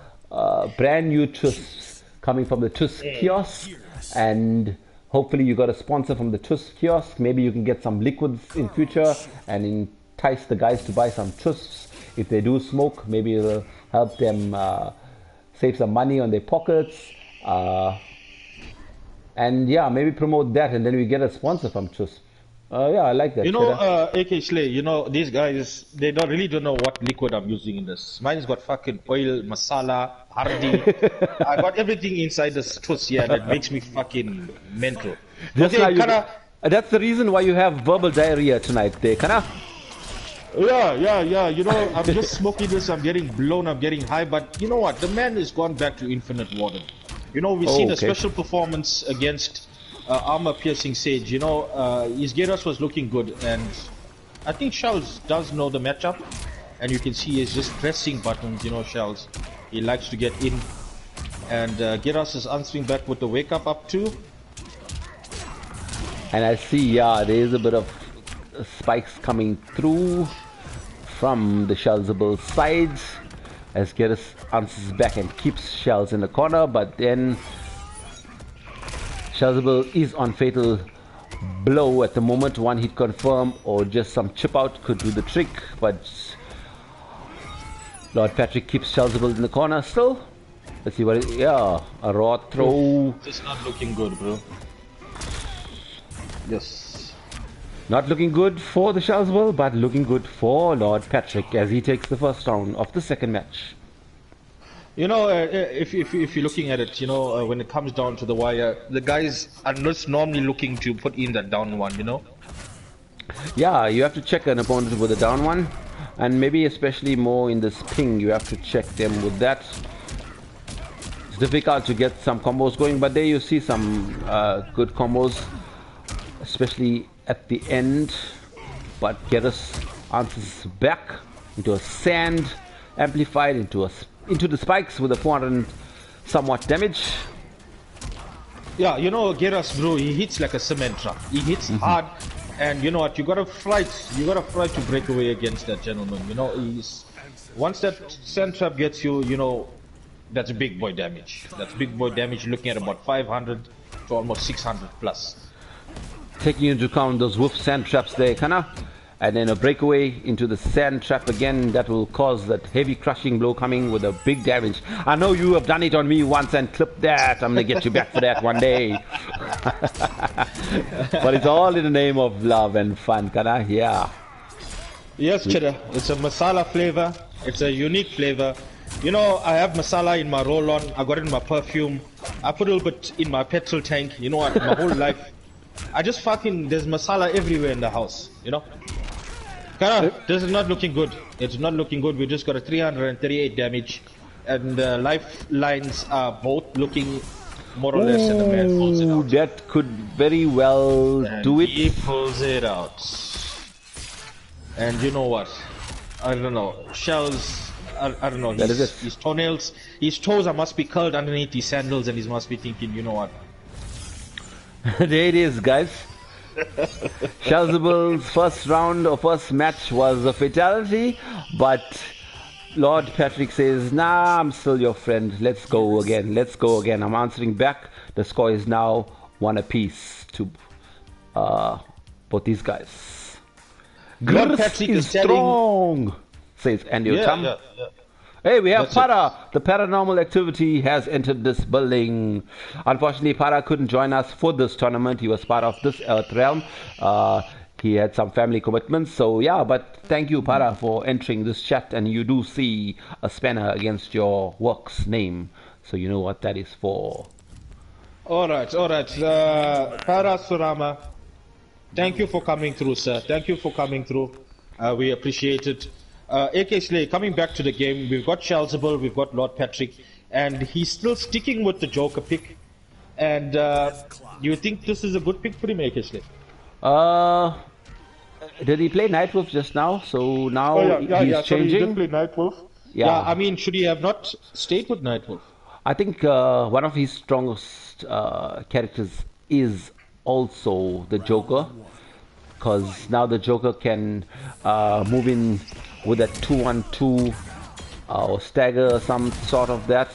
brand new tuss coming from the tuss kiosk, and hopefully you got a sponsor from the tuss kiosk. Maybe you can get some liquids in future and entice the guys to buy some tuss. If they do smoke, maybe it'll help them save some money on their pockets. And yeah, maybe promote that, and then we get a sponsor from TUS. Yeah, I like that. You know, AK Slay, you know, these guys, they really don't know what liquid I'm using in this. Mine's got fucking oil, masala, hardi. I got everything inside this TUS here that makes me fucking mental. Okay, that's the reason why you have verbal diarrhea tonight, Kana. Yeah. You know, I'm just smoking this, I'm getting blown, I'm getting high, but you know what? The man has gone back to Infinite Warden. You know, we've seen a special performance against ArmorPiercinSage. You know, his Gyros was looking good, and I think Shells does know the matchup, and you can see he's just pressing buttons. You know, Shells, he likes to get in, and Gyros is answering back with the wake up too. And I see, yeah, there is a bit of spikes coming through from the TheSheldzable side. As Gerris answers back and keeps Shells in the corner, but then TheSheldzable is on fatal blow at the moment. One hit confirm or just some chip out could do the trick, but Lord Patrick keeps TheSheldzable in the corner still. Let's see what it, yeah, a raw throw. It's not looking good, bro. Yes. Not looking good for the TheSheldzable, but looking good for Lord Patrick as he takes the first round of the second match. You know, if you're looking at it, you know, when it comes down to the wire, the guys are not normally looking to put in that down one, you know? Yeah, you have to check an opponent with a down one, and maybe especially more in this ping, you have to check them with that. It's difficult to get some combos going, but there you see some good combos, especially at the end. But Gerus answers back into a sand amplified into the spikes with a 400 and somewhat damage. Yeah, you know, Gerus, bro, he hits like a cement truck. He hits hard, and you know what? You gotta fight to break away against that gentleman. You know, once that sand trap gets you, you know, that's big boy damage. That's big boy damage. Looking at about 500 to almost 600 plus. Taking into account those wolf sand traps there, Kana, and then a breakaway into the sand trap again, that will cause that heavy crushing blow coming with a big damage. I know you have done it on me once and clipped that. I'm gonna get you back for that one day. But it's all in the name of love and fun, Kana. Yeah. Yes, Cheddar. It's a masala flavor. It's a unique flavor. You know, I have masala in my roll-on. I got it in my perfume. I put a little bit in my petrol tank. You know what? My whole life, there's masala everywhere in the house. You know. Kana, this is not looking good. It's not looking good. We just got a 338 damage, and the lifelines are both looking more or less. And the man pulls it out. That could very well do it. He pulls it out. And you know what? I don't know. Shells. I don't know. His toenails, his toes must be curled underneath his sandals, and he must be thinking, you know what? There it is, guys. TheSheldzable's first round or first match was a fatality, but Lord Patrick says, nah, I'm still your friend. Let's go again. Let's go again. I'm answering back. The score is now 1 apiece to both these guys. Lord Patrick is strong, says Andy Otam. Hey, we have Para. The paranormal activity has entered this building. Unfortunately, Para couldn't join us for this tournament. He was part of this Earthream. He had some family commitments. So, yeah, but thank you, Para, for entering this chat. And you do see a spanner against your work's name. So you know what that is for. All right. Para Surama, thank you for coming through, sir. Thank you for coming through. We appreciate it. AK Slay, coming back to the game, we've got TheSheldzable, we've got Lord Patrick, and he's still sticking with the Joker pick. And you think this is a good pick for him, AK Slay? Did he play Nightwolf just now? So now he's changing? So he did play Nightwolf. Yeah, I mean, should he have not stayed with Nightwolf? I think one of his strongest characters is also the Joker, because now the Joker can move in with a 2-1-2 or stagger or some sort of that,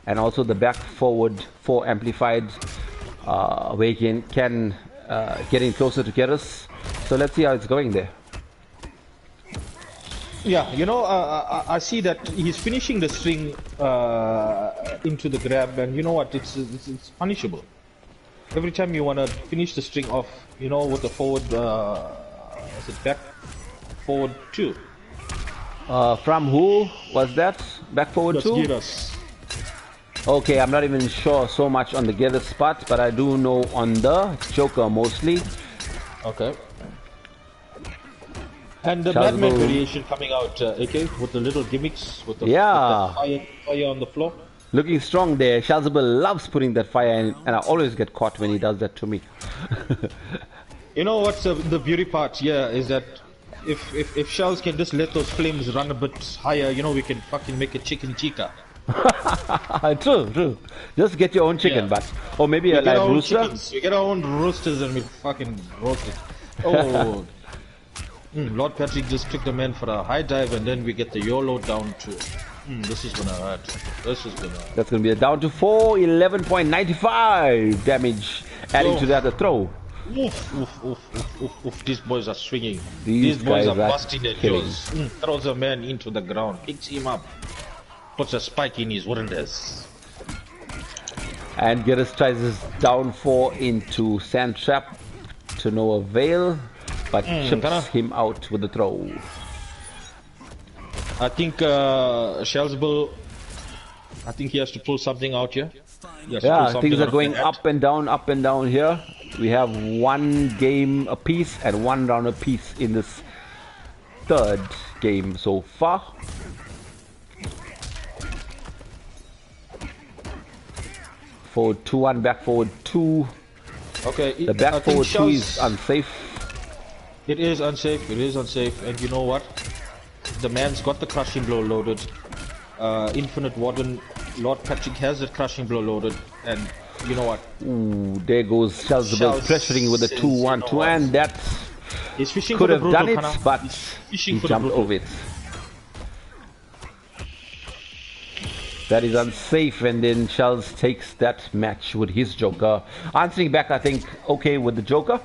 and also the back forward 4 amplified where he can get in closer to Gerus. So let's see how it's going there. Yeah, you know, I see that he's finishing the string into the grab, and you know what, it's punishable. Every time you want to finish the string off, you know, with the forward, is it back forward 2? From who was that? Back forward 2? Gerus. Okay, I'm not even sure so much on the Gerus spot, but I do know on the Joker mostly. Okay. And the Madman variation coming out, AK, with the little gimmicks, with the, with the fire on the floor. Looking strong there. TheSheldzable loves putting that fire in, and I always get caught when he does that to me. You know what's the beauty part here is that if Shells can just let those flames run a bit higher, you know, we can fucking make a chicken tikka. True. Just get your own chicken, but or maybe a live rooster. We get our own roosters and we fucking roast it. Oh, Lord Patrick just took the man for a high dive, and then we get the YOLO down to. This is gonna hurt. That's gonna be a down to 411.95 damage, adding to that a throw. Oof. These boys are swinging. These boys are busting their jaws. Throws a man into the ground, picks him up, puts a spike in his wonders. And Gerus tries his down 4 into Sand Trap to no avail, but chips him out with the throw. I think TheSheldzable, I think he has to pull something out here. Yeah, things are going up and down here. We have 1 game apiece and 1 round apiece in this 3rd game so far. forward 2-1, back forward 2. Okay, The back forward 2 is Shells, unsafe. it is unsafe. It is unsafe, and you know what? The man's got the crushing blow loaded. Infinite Warden, Lord Patrick has the crushing blow loaded, and you know what? Ooh, there goes TheSheldzable pressuring with a 2-1-2, and that He's fishing could for have the done brutal, it, Kana. but He's he fishing for the jumped brutal. over it. That is unsafe, and then Shells takes that match with his Joker. Answering back, I think, okay with the Joker.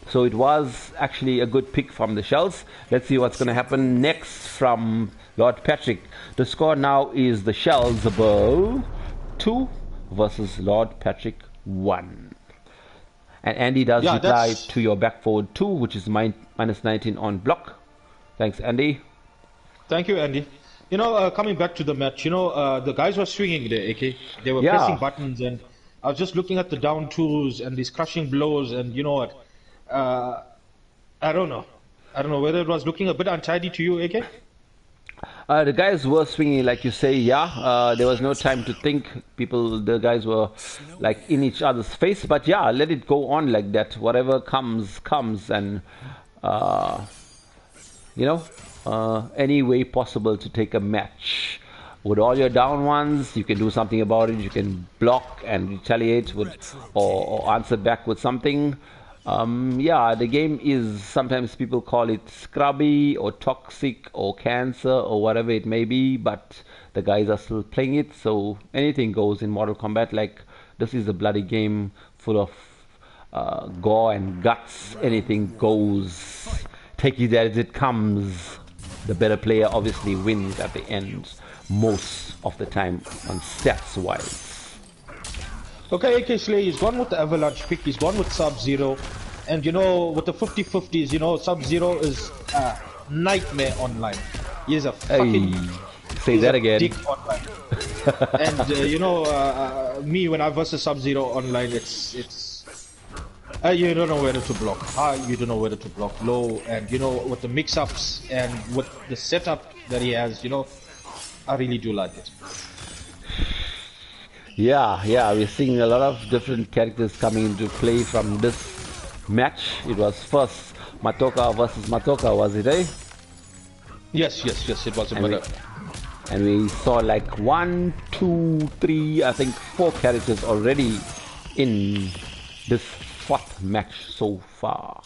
So it was actually a good pick from the Shells. Let's see what's going to happen next from Lord Patrick. The score now is the TheSheldzable 2 versus Lord Patrick 1. And Andy does reply to your back forward 2, which is minus 19 on block. Thanks, Andy. Thank you, Andy. You know, coming back to the match, you know, the guys were swinging there, okay? They were pressing buttons, and I was just looking at the down twos and these crushing blows, and you know what? I don't know. I don't know whether it was looking a bit untidy to you, AK? The guys were swinging, like you say, yeah. There was no time to think. The guys were like in each other's face, but yeah, let it go on like that. Whatever comes, comes, and you know, any way possible to take a match. With all your down ones, you can do something about it. You can block and retaliate with, or answer back with something. Yeah, the game is, sometimes people call it scrubby or toxic or cancer or whatever it may be, but the guys are still playing it, so anything goes in Mortal Kombat. Like, this is a bloody game full of gore and guts. Anything goes. Take it as it comes. The better player obviously wins at the end, most of the time on stats wise. Okay, AK Slay, he's gone with the Avalanche pick, he's gone with Sub-Zero, and you know, with the 50-50s, you know, Sub-Zero is a nightmare online. He is a fucking... Say that again. Dick online. And you know, me, when I versus Sub-Zero online, it's you don't know whether to block high, you don't know whether to block low, and you know, with the mix-ups and with the setup that he has, you know, I really do like it. Yeah, we're seeing a lot of different characters coming into play from this match. It was first Matoka versus Matoka, was it, eh? Yes, it was a better. And we saw like 1, 2, 3, I think 4 characters already in this 4th match so far.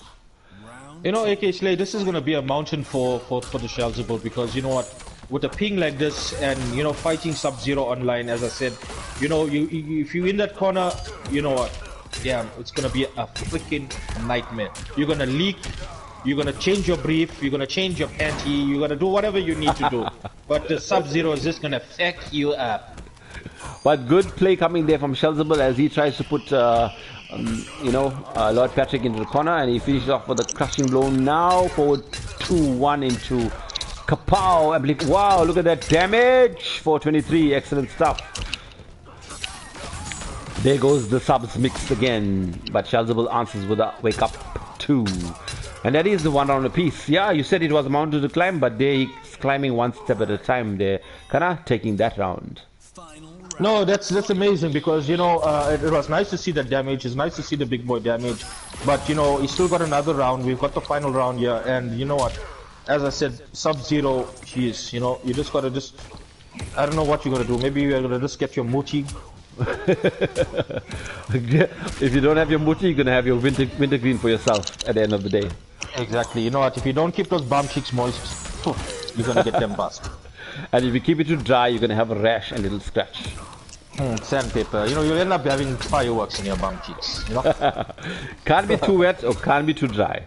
You know, AK Slay, this is going to be a mountain for the TheSheldzable, because you know what? With a ping like this, and you know, fighting Sub-Zero online, as I said, you know, if you're in that corner, you know what? Damn, it's gonna be a freaking nightmare. You're gonna leak, you're gonna change your brief, you're gonna change your panty, you're gonna do whatever you need to do. But the Sub-Zero is just gonna fuck you up. But good play coming there from TheSheldzable as he tries to put, you know, Lord Patrick into the corner, and he finishes off with a crushing blow now. Forward 2-1 into Kapow, I believe. Wow, look at that damage. 423, excellent stuff. There goes the subs mixed again, but TheSheldzable answers with a wake up 2. And that is the 1 round apiece. Yeah, you said it was a mountain to climb, but there he's climbing 1 step at a time there. Kana taking that round. No, that's amazing, because you know, it was nice to see the damage. It's nice to see the big boy damage, but you know, he's still got another round. We've got the final round here, and you know what? As I said, Sub-Zero, you know, you just gotta I don't know what you're gonna do. Maybe you're gonna just get your Muti. If you don't have your Muti, you're gonna have your wintergreen for yourself at the end of the day. Exactly. You know what? If you don't keep those bum cheeks moist, you're gonna get them bust. And if you keep it too dry, you're gonna have a rash and it'll scratch. Sandpaper. You know, you'll end up having fireworks in your bum cheeks. You know? Can't be too wet or can't be too dry.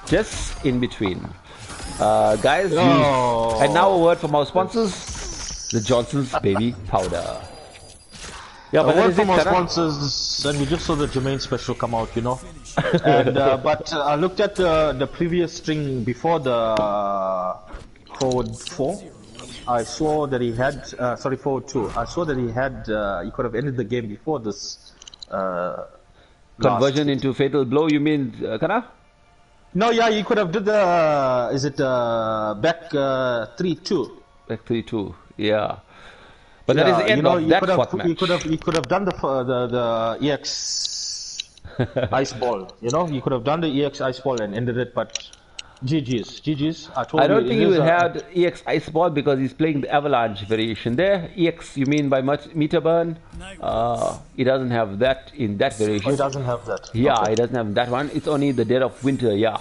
Just in between. Guys, and now a word from our sponsors, the Johnson's Baby Powder. Yeah, but a word from our sponsors, and we just saw the Jermaine special come out, you know. And but I looked at the previous string before the forward 4. I saw that he had forward 2. I saw that he had he could have ended the game before this conversion into fatal blow. You mean Kana? No, yeah, you could have did the, back 3-2. Back 3-2, yeah. But that is the end of that fourth match. You could have done the EX ice ball. You know, you could have done the EX ice ball and ended it, but GG's. I don't think he will have EX ice ball because he's playing the avalanche variation there. EX, you mean by meter burn? He doesn't have that in that variation. Oh, he doesn't have that. Yeah, okay. He doesn't have that one. It's only the Dead of Winter, yeah.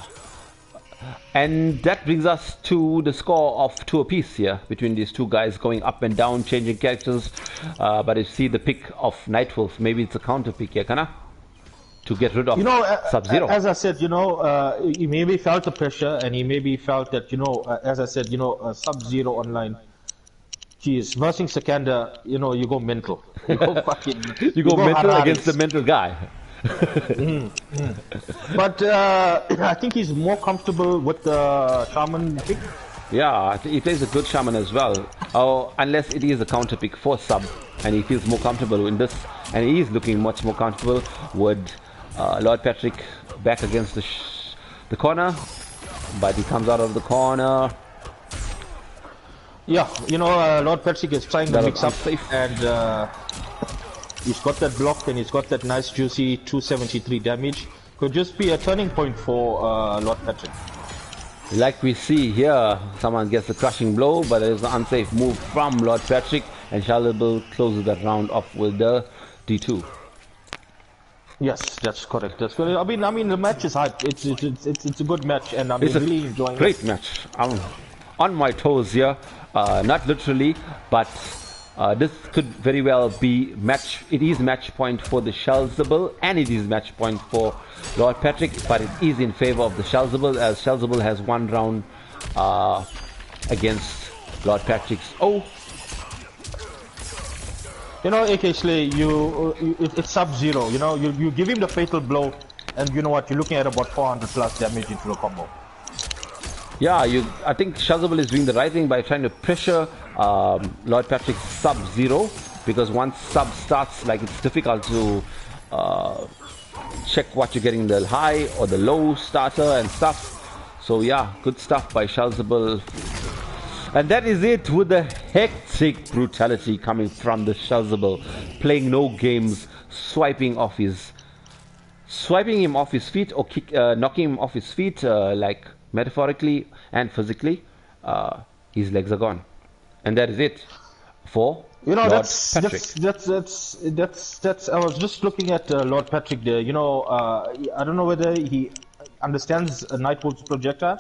And that brings us to the score of 2 apiece here between these two guys, going up and down, changing characters. But you see the pick of Nightwolf. Maybe it's a counter pick here, Kana, to get rid of Sub-Zero. As I said, he maybe felt the pressure, and he maybe felt that, as I said, Sub-Zero online. Geez, versing Sikander, you go mental. You go fucking. you go mental against the mental guy. But I think he's more comfortable with the Shaman pick. Yeah, he plays a good Shaman as well. Unless it is a counter pick for Sub, and he feels more comfortable in this. And he is looking much more comfortable with Lord Patrick back against the corner. But he comes out of the corner. Yeah, Lord Patrick is trying to mix up, and he's got that block, and he's got that nice juicy 273 damage. Could just be a turning point for Lord Patrick. Like we see here, someone gets a crushing blow, but there is an unsafe move from Lord Patrick, and TheSheldzable closes that round off with the D2. Yes, that's correct. That's correct. I mean, the match is hype. It's a good match, and I'm really enjoying it. Great match. I'm on my toes here, not literally, but this could very well be match. It is match point for the TheSheldzable, and it is match point for Lord Patrick, but it is in favor of the TheSheldzable, as TheSheldzable has one round against Lord Patrick's. AK Slay, it's Sub-Zero. You give him the fatal blow, and you know what? You're looking at about 400 plus damage into the combo. Yeah, I think TheSheldzable is doing the right thing by trying to pressure Lord Patrick's Sub-Zero, because once Sub starts, it's difficult to check what you're getting, the high or the low starter and stuff. So yeah, good stuff by TheSheldzable. And that is it, with the hectic brutality coming from the TheSheldzable, playing no games, swiping him off his feet, or knocking him off his feet, metaphorically and physically. His legs are gone, and that is it for Lord Patrick. That's. I was just looking at Lord Patrick there. I don't know whether he understands a Nightwolf's projectile.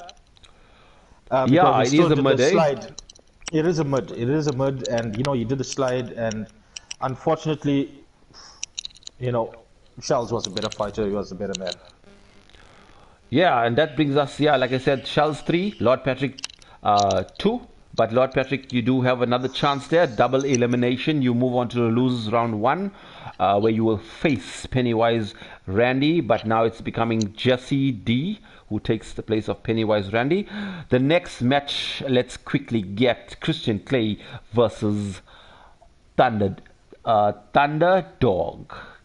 Yeah, it is a mud. It is a mud, and you did the slide, and unfortunately, Shells was a better fighter. He was a better man. Yeah, and that brings us, like I said, Shells 3, Lord Patrick 2. But Lord Patrick, you do have another chance there, double elimination. You move on to the losers round 1, where you will face Pennywise Randy, but now it's becoming Jesse D, who takes the place of Pennywise Randy. The next match, let's quickly get Christian Clay versus Thunderdog.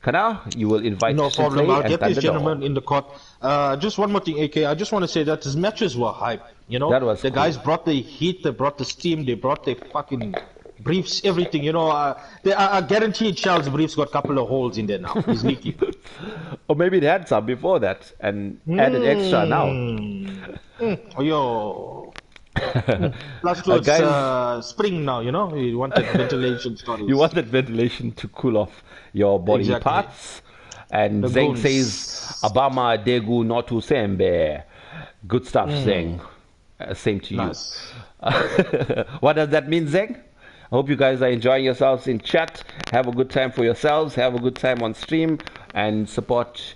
Kana, you will invite no Christian problem. Clay I'll and get these Thunderdog. gentlemen in the court. Just one more thing, AK. I just want to say that his matches were hype. That was the cool. guys brought the heat, they brought the steam, they brought their fucking briefs, everything. I guarantee Charles' briefs got a couple of holes in there now. He's leaking. Or maybe it had some before that and added extra now. Yo. Plus it's spring now, you want that ventilation stories. You want that ventilation to cool off your body parts. And The Zeng bones. says, Abama Degu Notu Sembe. Good stuff, Zeng. Same to Nice. you. What does that mean, Zeng? I hope you guys are enjoying yourselves in chat. Have a good time for yourselves. Have a good time on stream. And support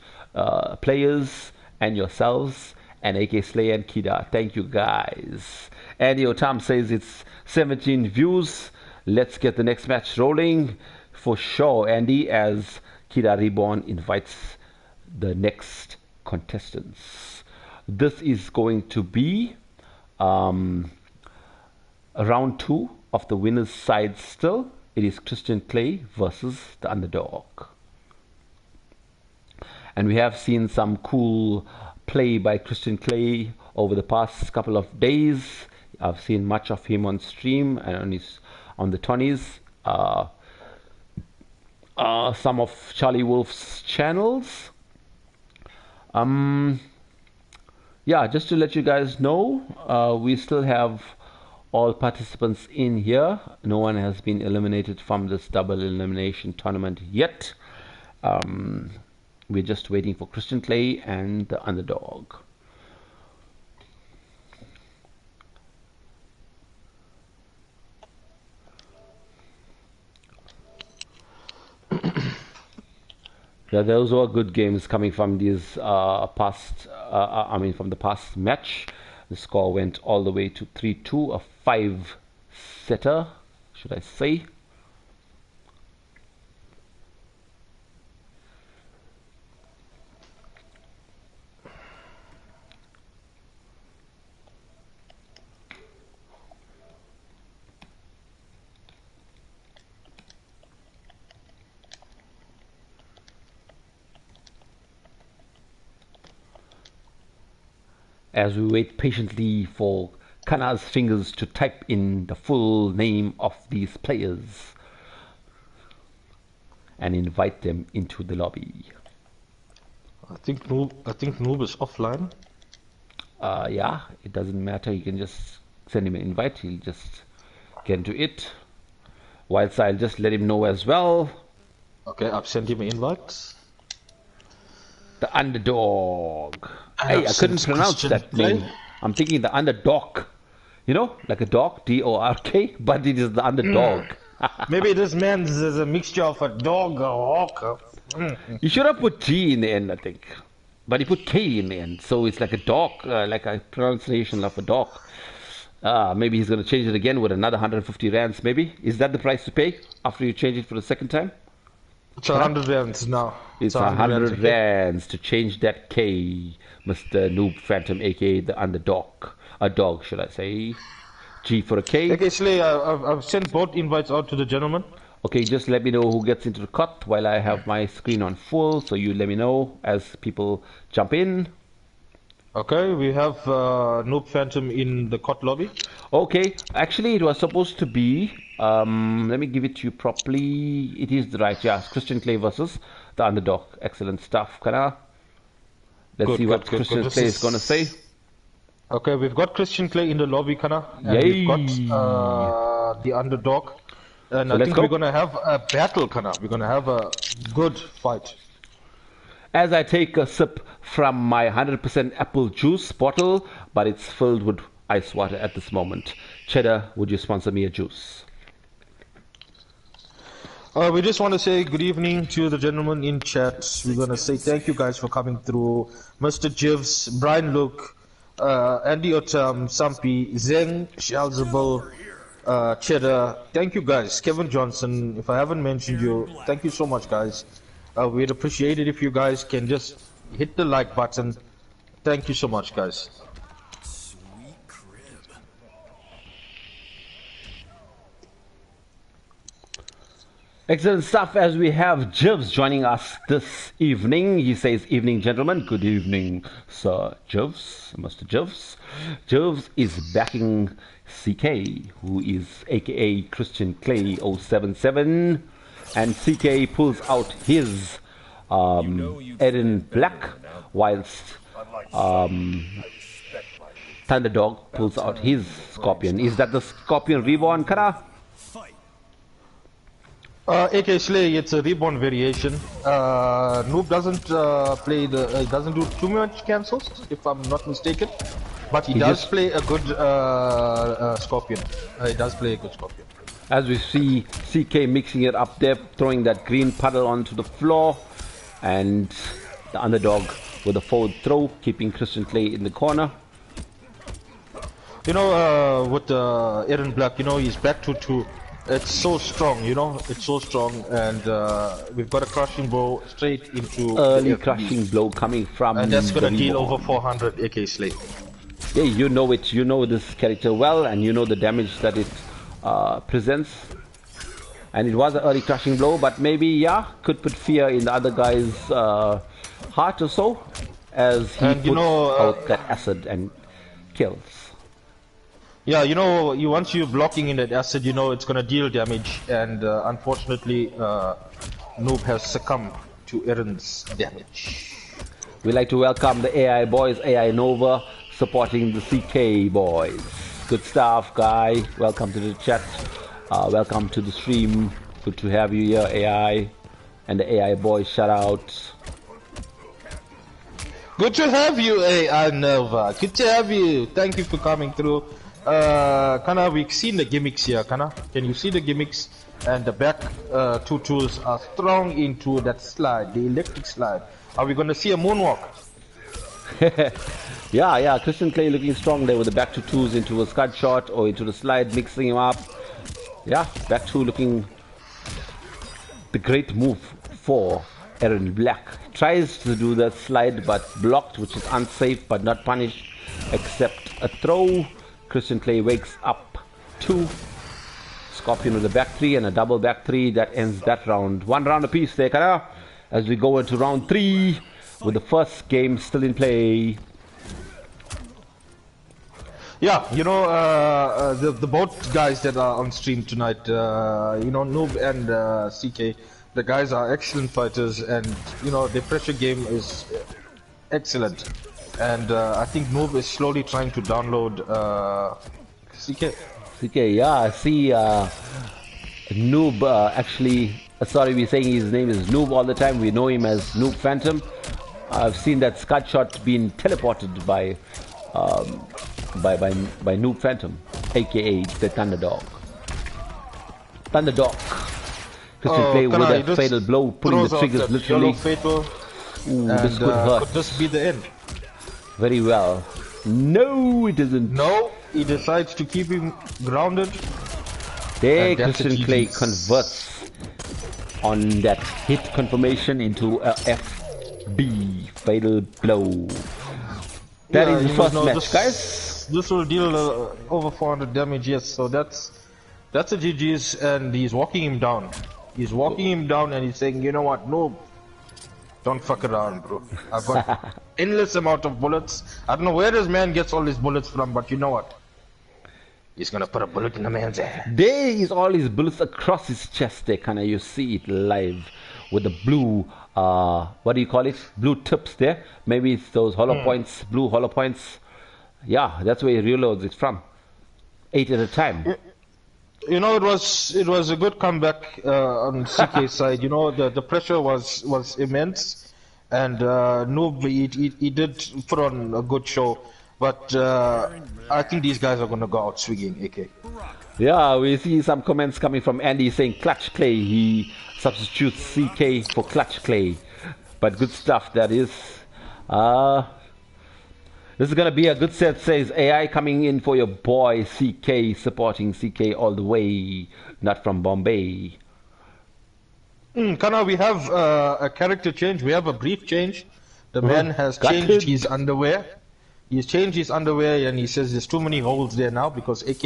players and yourselves. And AK Slay and Kida. Thank you, guys. Andy Otam says it's 17 views. Let's get the next match rolling. For sure, Andy, as Kida Reborn invites the next contestants. This is going to be round 2 of the winner's side still. It is Christian Clay versus the underdog. And we have seen some cool play by Christian Clay over the past couple of days. I've seen much of him on stream and on the tourneys. some of Charlie Wolf's channels. Yeah, just to let you guys know, we still have all participants in here. No one has been eliminated from this double elimination tournament yet. We're just waiting for Christian Clay and the underdog. Yeah, those were good games coming from these past. I mean, from the past match, the score went all the way to 3-2, a 5-setter, should I say? As we wait patiently for Kana's fingers to type in the full name of these players and invite them into the lobby. I think Noob is offline. Yeah, it doesn't matter. You can just send him an invite. He'll just get into it. Whilst I'll just let him know as well. Okay, I've sent him an invite. The underdog. Hey, I couldn't pronounce that name. I'm thinking the underdog. You know, like a dog, D-O-R-K, but it is the underdog. Maybe this man is a mixture of a dog or a hawk. You should have put G in the end, I think. But he put K in the end, so it's like a dog, like a pronunciation of a dog. Maybe he's going to change it again with another 150 rands, maybe. Is that the price to pay after you change it for the second time? It's 100 rands now. It's 100 rands to change that K, Mr. Noob Phantom, aka the underdog. A dog, should I say. G for a K. Okay, Slay, I've sent both invites out to the gentleman. Okay, just let me know who gets into the cut while I have my screen on full, so you let me know as people jump in. Okay, we have Noob Phantom in the cut lobby. Okay, actually it was supposed to be, let me give it to you properly. It is the right, yeah, Christian Clay versus the underdog. Excellent stuff, Kana. Let's see what Christian Clay is going to say. Okay, we've got Christian Clay in the lobby, Kana. And Yay! we've got the underdog. And so I think we're going to have a battle, Kana. We're going to have a good fight. As I take a sip from my 100% apple juice bottle, but it's filled with ice water at this moment. Cheddar, would you sponsor me a juice? We just want to say good evening to the gentlemen in chat. We're going to say thank you guys for coming through. Mr. Jivs, Brian Luke, Andy Otam, Sampi, Zeng, TheSheldzable, Cheddar. Thank you guys. Kevin Johnson, if I haven't mentioned you, thank you so much, guys. We'd appreciate it if you guys can just hit the like button. Thank you so much, guys. Sweet crib. Excellent stuff as we have Jivs joining us this evening. He says, evening gentlemen. Good evening, Sir Jivs, Mr. Jivs. Jivs is backing CK, who is aka Christian Clay 077. And CK pulls out his Eden Black, whilst Thunderdog pulls out his Scorpion. Is that the Scorpion Reborn, Kara? AK Slay, it's a Reborn variation. Noob doesn't play doesn't do too much cancels, if I'm not mistaken. But he does play a good Scorpion. He does play a good Scorpion. As we see CK mixing it up there, throwing that green puddle onto the floor, and the underdog with a forward throw, keeping Christian Clay in the corner. You know, with Eren Black, you know, he's back to 2. It's so strong, you know, it's so strong, and we've got a crushing blow straight into early crushing blow coming from, and that's gonna deal over 400 AK Slay. Yeah, you know it, you know this character well, and you know the damage that it presents. And it was an early crushing blow, but maybe, yeah, could put fear in the other guy's heart or so, as he puts out that acid and kills. Yeah, once you're blocking in that acid, it's gonna deal damage, and unfortunately, Noob has succumbed to Aaron's damage. We'd like to welcome the AI boys, AI Nova, supporting the CK boys. Good stuff, guy. Welcome to the chat. Welcome to the stream. Good to have you here, AI. And the AI boys, shout out. Good to have you, AI Nova. Good to have you. Thank you for coming through. Kana, we've seen the gimmicks here, Kana. Can you see the gimmicks? And the back two tools are strong into that slide, the electric slide. Are we going to see a moonwalk? yeah, Christian Clay looking strong there with the back two twos into a scud shot or into the slide, mixing him up. Yeah, back two looking the great move for Aaron Black. Tries to do that slide but blocked, which is unsafe but not punished, except a throw. Christian Clay wakes up 2. Scorpion with a back 3 and a double back 3. That ends that round. 1 round apiece there, Kana, as we go into round 3 with the first game still in play. Yeah, the both guys that are on stream tonight, Noob and CK, the guys are excellent fighters, and their pressure game is excellent. And I think Noob is slowly trying to download CK. CK, yeah, I see Noob actually, sorry, we're saying his name is Noob all the time. We know him as Noob Phantom. I've seen that scud shot being teleported by Noob Phantom, aka the Thunderdog. Thunderdog. Christian Clay with that fatal blow, pulling the triggers literally. Fatal, ooh, this could hurt. Could this be the end? Very well. No, it isn't. No, he decides to keep him grounded. There, Christian Clay converts on that hit confirmation into a FB, fatal blow. That is the first match, guys. This will deal over 400 damage, yes. So that's a GG's, and he's walking him down. He's walking him down, and he's saying, you know what, no, don't fuck around, bro. I've got endless amount of bullets. I don't know where this man gets all his bullets from, but you know what? He's gonna put a bullet in the man's head. There is all his bullets across his chest there, Kana. You see it live with the blue, what do you call it? Blue tips there. Maybe it's those hollow points, blue hollow points. Yeah, that's where he reloads it from. 8 at a time. It was a good comeback on CK's side. The pressure was immense, and Noob he did put on a good show. But I think these guys are gonna go out swinging, AK. Yeah, we see some comments coming from Andy saying Clutch Clay. He substitutes CK for Clutch Clay. But good stuff, that is. This is going to be a good set, says AI, coming in for your boy CK, supporting CK all the way, not from Bombay. Kana, we have a character change. We have a brief change. The man has changed his underwear. He's changed his underwear, and he says there's too many holes there now because CK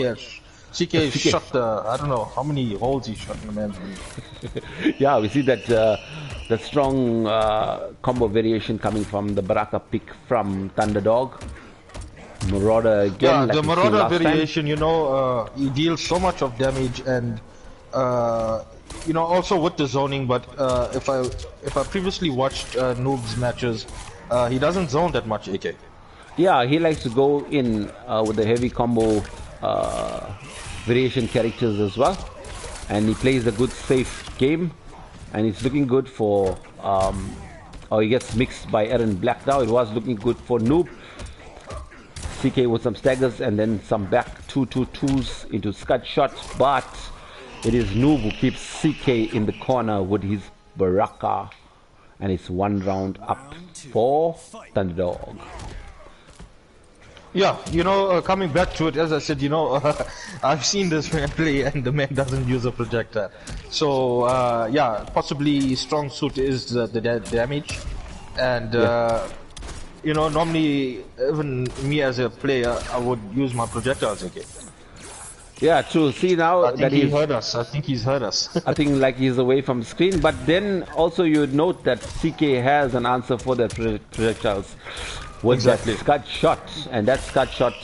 has shot I don't know how many holes he shot in the man's body. Yeah, we see that the strong combo variation coming from the Baraka pick from Thunderdog. Marauder again. Yeah, like the Marauder variation, he deals so much of damage, and also with the zoning. But if I previously watched Noob's matches, he doesn't zone that much, AK. Yeah, he likes to go in with the heavy combo variation characters as well, and he plays a good safe game, and it's looking good for he gets mixed by Aaron Black now. It was looking good for Noob. CK with some staggers and then some back 2-2-2s into scud shots, but it is Noob who keeps CK in the corner with his Baraka, and it's 1 round up for Thunderdog. Yeah, coming back to it, as I said, I've seen this man play, and the man doesn't use a projectile. So, possibly strong suit is the damage, and normally even me as a player, I would use my projectiles again. Yeah, true. See now I think he heard us. I think he's heard us. I think like he's away from the screen, but then also you would note that CK has an answer for that projectiles. With that scud shot, and that scud shot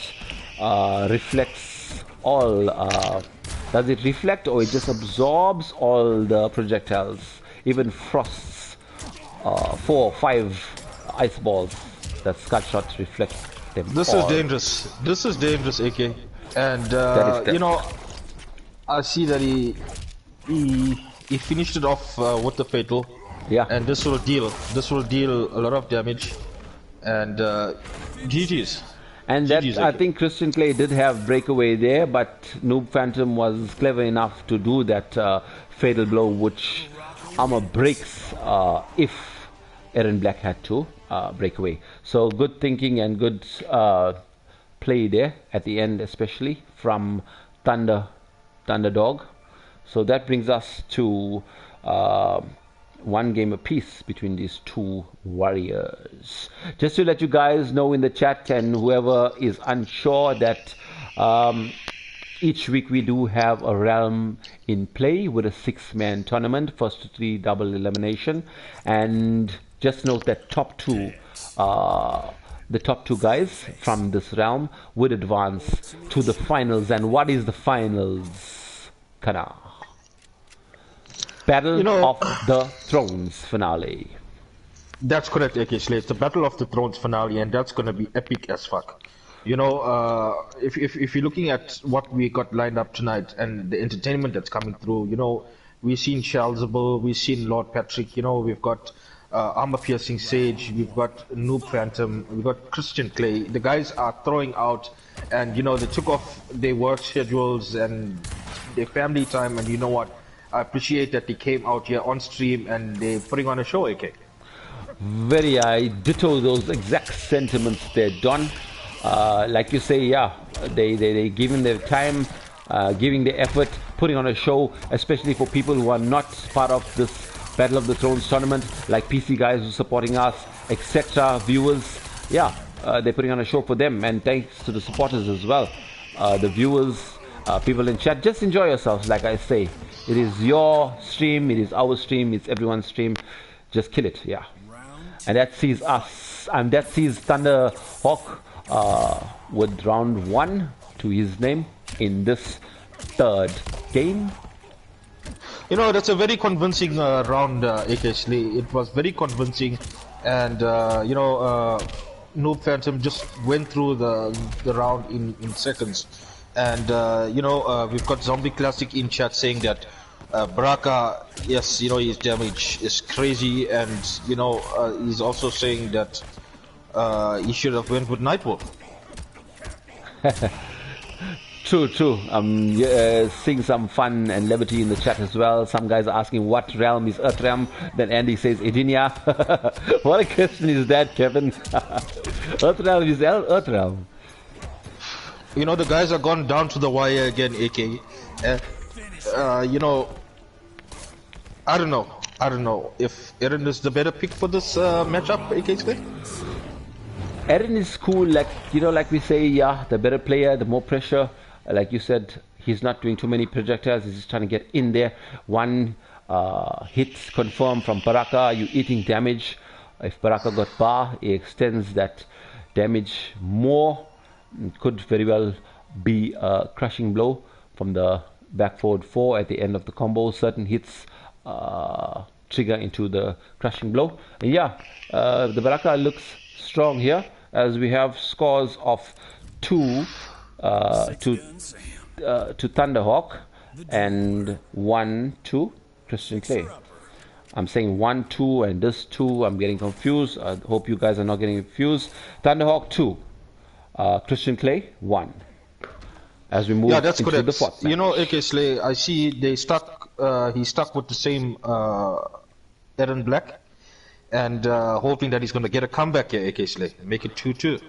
reflects all, does it reflect or it just absorbs all the projectiles? Even Frost's 4 or 5 ice balls that Scud shots reflect them. This all. is dangerous. This is dangerous, AK. And you know, I see that he finished it off with the fatal. Yeah. And this will deal a lot of damage. And GG's. And that, I think Christian Clay did have breakaway there, but Noob Phantom was clever enough to do that fatal blow, which armor breaks if Aaron Black had to break away. So good thinking and good play there at the end, especially from Thunderdog. So that brings us to 1 game apiece between these two warriors. Just to let you guys know in the chat, and whoever is unsure, that each week we do have a realm in play with a 6-man tournament, first to 3 double elimination. And just note that the top two guys from this realm would advance to the finals. And what is the finals, Kana? Battle of the Thrones finale. That's correct, AK Slay. It's the Battle of the Thrones finale, and that's gonna be epic as fuck. You know, if you're looking at what we got lined up tonight and the entertainment that's coming through, you know, we've seen TheSheldzable, we've seen Lord Patrick, you know, we've got ArmorPiercinSage, we've got Noob Phantom, we've got Christian Clay. The guys are throwing out, and you know, they took off their work schedules and their family time, and you know what? I appreciate that they came out here on stream and they're putting on a show, AK. I ditto those exact sentiments there, Don. Like you say, yeah, they giving their time, giving their effort, putting on a show, especially for people who are not part of this Battle of the Thrones tournament, like PC guys who are supporting us, etc., viewers. Yeah, they're putting on a show for them, and thanks to the supporters as well. The viewers, people in chat, just enjoy yourselves, like I say. It is your stream, it is our stream, it's everyone's stream. Just kill it, yeah. And that sees us, and that sees Thunderhawk with round 1 to his name in this 3rd game. You know, that's a very convincing round, AK Slay. It was very convincing, and you know, Noob Phantom just went through the round in seconds. And you know, we've got Zombie Classic in chat saying that Baraka, yes, you know, his damage is crazy, and you know, he's also saying that he should have went with Nightwolf. True. Seeing some fun and levity in the chat as well. Some guys are asking what realm is Earthream. Then Andy says Edinia. What a question is that, Kevin? Earthrealm is Earthrealm. You know, the guys are gone down to the wire again, AK. You know, I don't know if Eren is the better pick for this matchup, AK Slay. Eren is cool, like, you know, like we say, yeah, the better player, the more pressure. Like you said, he's not doing too many projectiles, he's just trying to get in there. 1 hit confirmed from Baraka, you eating damage. If Baraka got bar, he extends that damage more. It could very well be a crushing blow from the back forward 4 at the end of the combo. Certain hits trigger into the crushing blow. And yeah, the Baraka looks strong here, as we have scores of 2 to Thunderhawk and 1 to Christian Clay. I'm saying 1, 2 and this 2. I'm getting confused. I hope you guys are not getting confused. Thunderhawk 2, Christian Clay 1. As we move into the 4th match. You know, AK Slay, I see they stuck. He stuck with the same Aaron Black, and hoping that he's going to get a comeback here, AK Slay, and make it 2-2.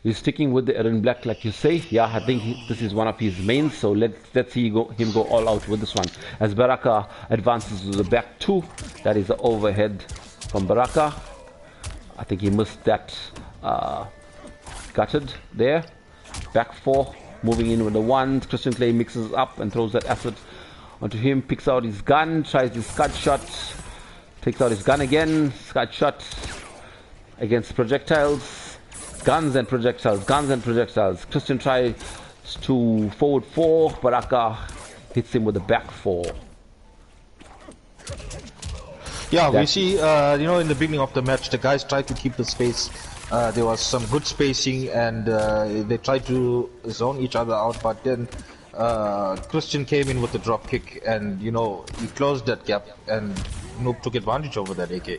He's sticking with the Aaron Black, like you say. Yeah, I think this is one of his mains, so let's see him go all out with this one. As Baraka advances to the back 2, that is the overhead from Baraka. I think he missed that gutted there. Back 4, moving in with the 1s. Christian Clay mixes up and throws that acid onto him, picks out his gun, tries his scud shot, takes out his gun again, scud shot against projectiles. Guns and projectiles. Christian tries It's to forward 4. Baraka hits him with the back 4. Yeah, we see, you know, in the beginning of the match, the guys tried to keep the space. There was some good spacing, and they tried to zone each other out, but then Christian came in with the drop kick, and, you know, he closed that gap, and Noob took advantage over that AK.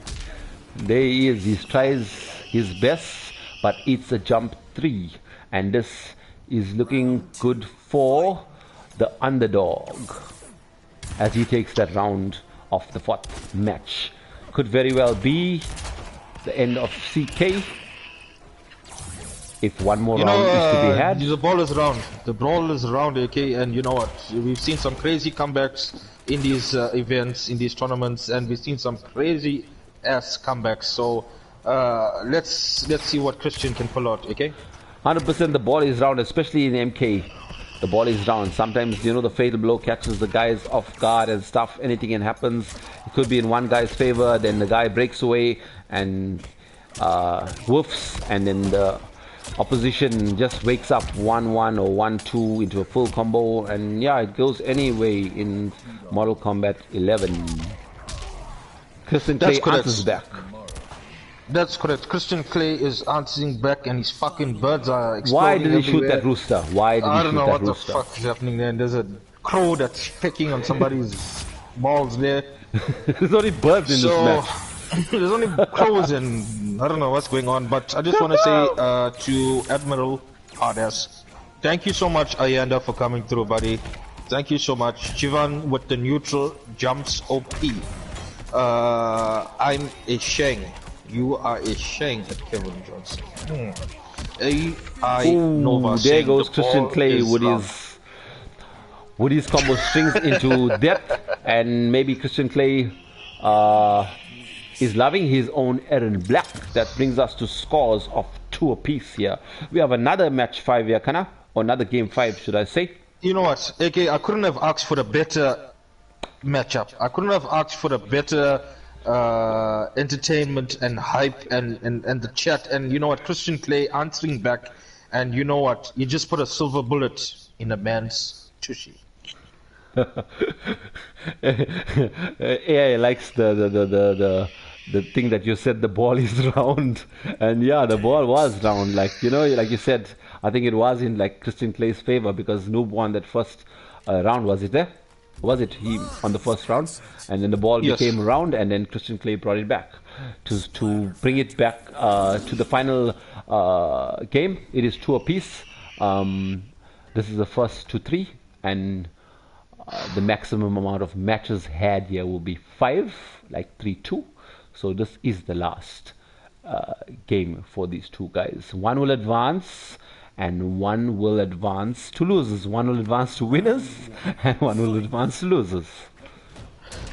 There he is. He tries his best, but eats a jump 3. And this is looking good for the underdog as he takes that round of the 4th match. Could very well be the end of CK if one more round is to be had. The ball is round. The ball is round, AK, and you know what? We've seen some crazy comebacks in these events, in these tournaments, and we've seen some crazy ass comebacks. So let's see what Christian can pull out, okay? 100% the ball is round, especially in MK. The ball is round. Sometimes, you know, the fatal blow catches the guys off guard and stuff. Anything can happen. It could be in one guy's favor, then the guy breaks away and woofs, and then the opposition just wakes up 1-1 or 1-2 into a full combo. And yeah, it goes anyway in Mortal Kombat 11. Christian Clay answers back. That's correct. Christian Clay is answering back, and his fucking birds are exploding. Why did he shoot everywhere. that rooster? Why did he shoot that rooster? I don't know what the fuck is happening there. And there's a crow that's pecking on somebody's balls there. There's only birds in this match. There's only crows, and I don't know what's going on. But I just want to say to Admiral Hardess, thank you so much, Ayanda, for coming through, buddy. Thank you so much. Chivan with the neutral jumps OP. I'm a Shang. You are a Shang at Kevin Johnson. AI Nova. There goes Christian Clay with his combo strings into depth, and maybe Christian Clay is loving his own Aaron Black. That brings us to scores of 2 apiece here. We have another match 5 here, Kana, or another game 5, should I say? You know what, AK, I couldn't have asked for a better matchup. I couldn't have asked for a better entertainment and hype and the chat. And you know what, Christian Clay answering back, and you know what, you just put a silver bullet in a man's tushy. AI likes the thing that you said, the ball is round. And yeah, the ball was round, like, you know, like you said. I think it was in like Christian Clay's favor, because Noob won that first round. Was it there? Was it he on the first round? And then the ball became round, and then Christian Clay brought it back to bring it back to the final game. It is 2 apiece. This is the first to 3, and the maximum amount of matches had here will be 5, like 3-2. So this is the last game for these two guys. One will advance, and one will advance to losers. One will advance to winners, and one will advance to losers.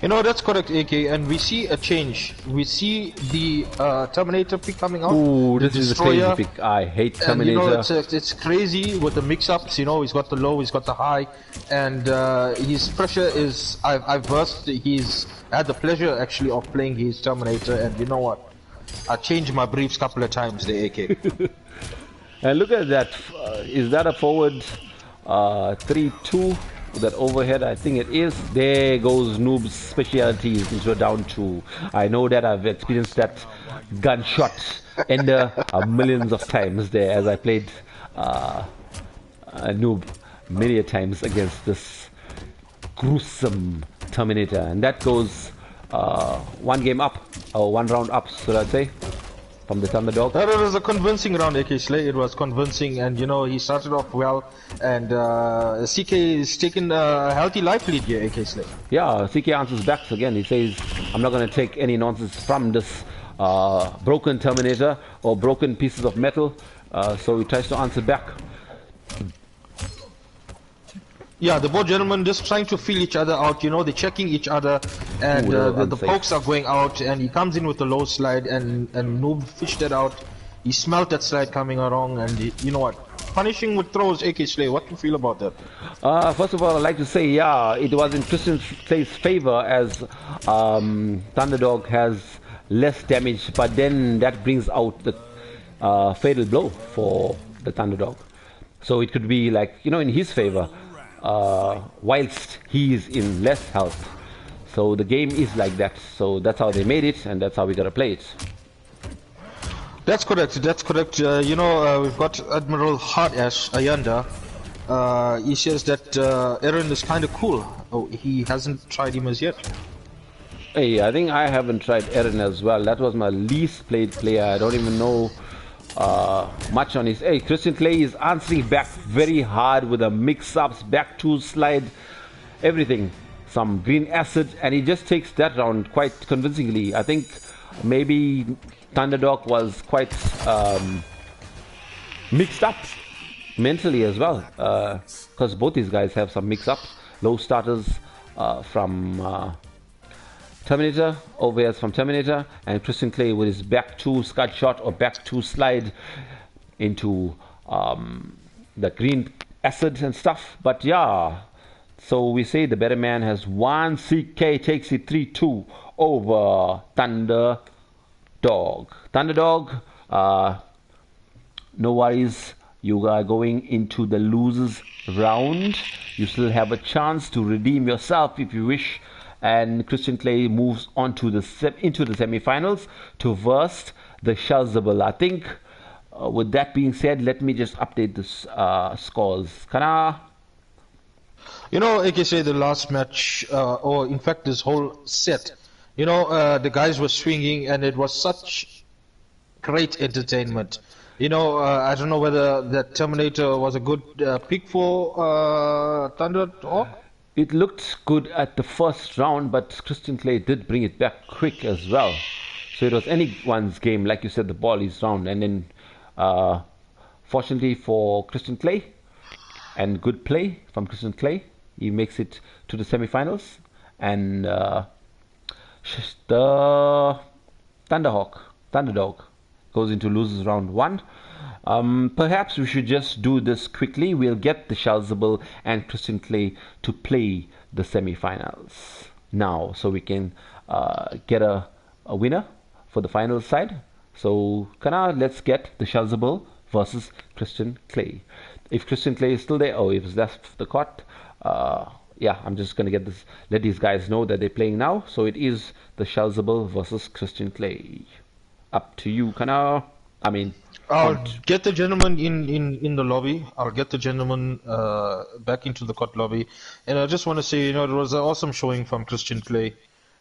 You know, that's correct, AK, and we see a change. We see the Terminator pick coming out. Ooh, this is a crazy pick. I hate Terminator. And, you know, it's crazy with the mix-ups. You know, he's got the low, he's got the high, and his pressure is... I've versed. He's had the pleasure, actually, of playing his Terminator, and you know what? I changed my briefs a couple of times, the AK. And look at that. Is that a forward 3-2? That overhead, I think it is. There goes Noob's specialties into a down 2. I know that I've experienced that gunshot ender millions of times there, as I played Noob many a times against this gruesome Terminator. And that goes 1 game up, or 1 round up, should I say, from the Thunderdog. That was a convincing round, AK Slay. It was convincing, and you know, he started off well, and CK is taking a healthy life lead here, AK Slay. Yeah, CK answers back again. He says, I'm not going to take any nonsense from this broken Terminator or broken pieces of metal. So he tries to answer back. Yeah, the both gentlemen just trying to feel each other out, you know, they're checking each other, and the pokes are going out, and he comes in with a low slide, and Noob fished that out. He smelt that slide coming along, and you know what, punishing with throws, AK Slay, what do you feel about that? First of all, I'd like to say, yeah, it was in Christian Clay's favor, as Thunderdog has less damage, but then that brings out the fatal blow for the Thunderdog. So it could be like, in his favor, whilst he is in less health. So the game is like that. So that's how they made it, and that's how we gotta play it. That's correct. That's correct. We've got Admiral Hardash Ayanda. He says that Eren is kind of cool. Oh, he hasn't tried him as yet. Hey, I think I haven't tried Eren as well. That was my least played player. I don't even know much on his. Hey, Christian Clay is answering back very hard with the mix-ups, back two slide, everything. Some green acid, and he just takes that round quite convincingly. I think maybe Thunderdog was quite mixed up mentally as well, because both these guys have some mix-ups. Low starters from Terminator, OVS from Terminator, and Christian Clay with his back two scud shot or back two slide into the green acid and stuff. But yeah, so we say the better man has won. CK takes it 3-2 over Thunderdog. Thunderdog, no worries. You are going into the losers round. You still have a chance to redeem yourself if you wish. And Christian Clay moves on to into the semi-finals to verse TheSheldzable. I think with that being said, let me just update the scores. Kana? Like I say, the last match, or in fact this whole set, the guys were swinging and it was such great entertainment. I don't know whether that Terminator was a good pick for Thunderdog. It looked good at the first round, but Christian Clay did bring it back quick as well. So it was anyone's game, like you said, the ball is round. And then, fortunately for Christian Clay, and good play from Christian Clay, he makes it to the semi-finals. And the Thunderdog, goes into losers round 1. Perhaps we should just do this quickly. We'll get TheSheldzable and Christian Clay to play the semi-finals now, so we can get a winner for the final side. So, let's get TheSheldzable versus Christian Clay. If Christian Clay is still there, or if he's left the court, yeah, I'm just gonna let these guys know that they're playing now. So it is TheSheldzable versus Christian Clay. Up to you, I'll get the gentleman in the lobby. I'll get the gentleman back into the court lobby. And I just want to say, it was an awesome showing from Christian Clay.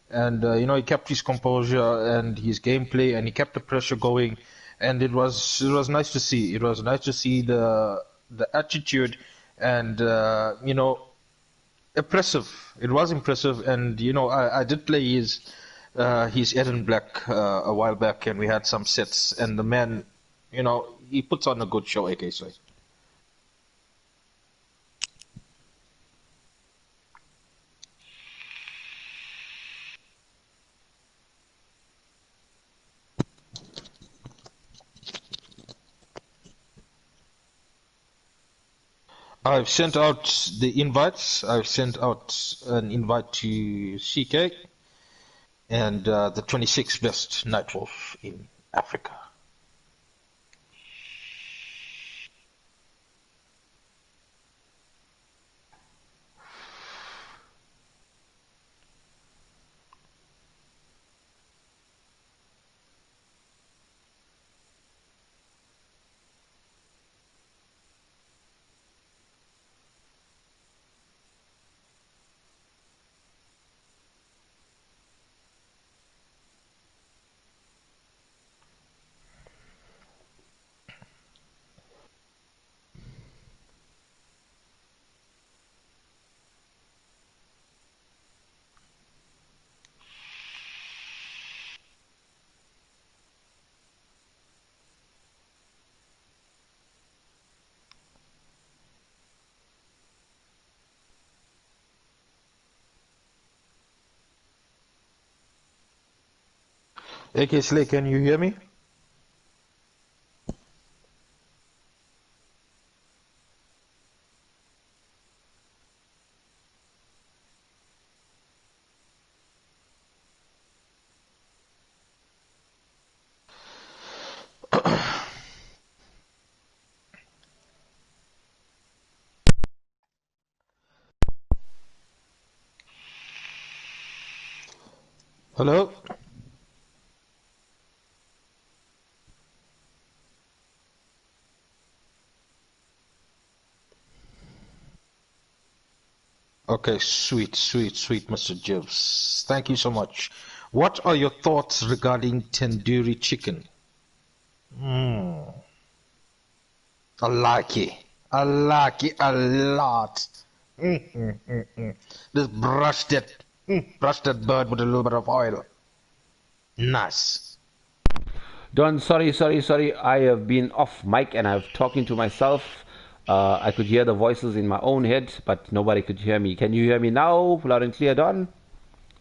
And, he kept his composure and his gameplay, and he kept the pressure going. And it was nice to see. It was nice to see the attitude and, impressive. It was impressive. And, I did play his Eren Black a while back, and we had some sets. And the man, he puts on a good show, AK. I've sent out the invites. I've sent out an invite to CK and the 26th best Nightwolf in Africa. AK Slay, can you hear me? Hello? Okay, sweet, Mr. Jibs. Thank you so much. What are your thoughts regarding tandoori chicken? I like it. I like it a lot. Just brush that bird with a little bit of oil. Nice. Don, sorry. I have been off mic and I've talking to myself. I could hear the voices in my own head, but nobody could hear me. Can you hear me now, loud and clear, Don?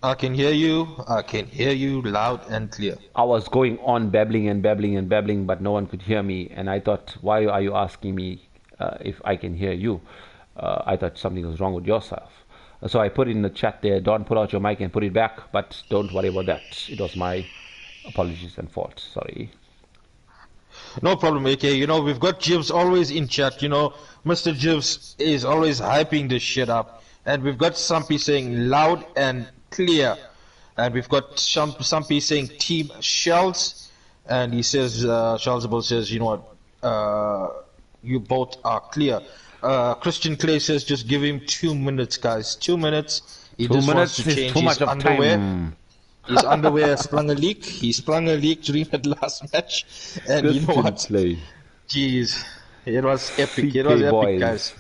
I can hear you. I can hear you loud and clear. I was going on babbling, but no one could hear me. And I thought, why are you asking me if I can hear you? I thought something was wrong with yourself. So I put in the chat there, Don, pull out your mic and put it back. But don't worry about that. It was my apologies and fault. Sorry. No problem, AK. You know, we've got Jibs always in chat. You know, Mr. Jibs is always hyping this shit up. And we've got Sumpy saying loud and clear. And we've got Sumpy saying Team Shells. And he says, Sheldzable says, you know what, you both are clear. Christian Clay says, just give him 2 minutes, guys. 2 minutes. He just wants to change his underwear. Time. His underwear sprung a leak. He sprung a leak during that last match. And you know what? Jeez. It was epic. It was epic, guys.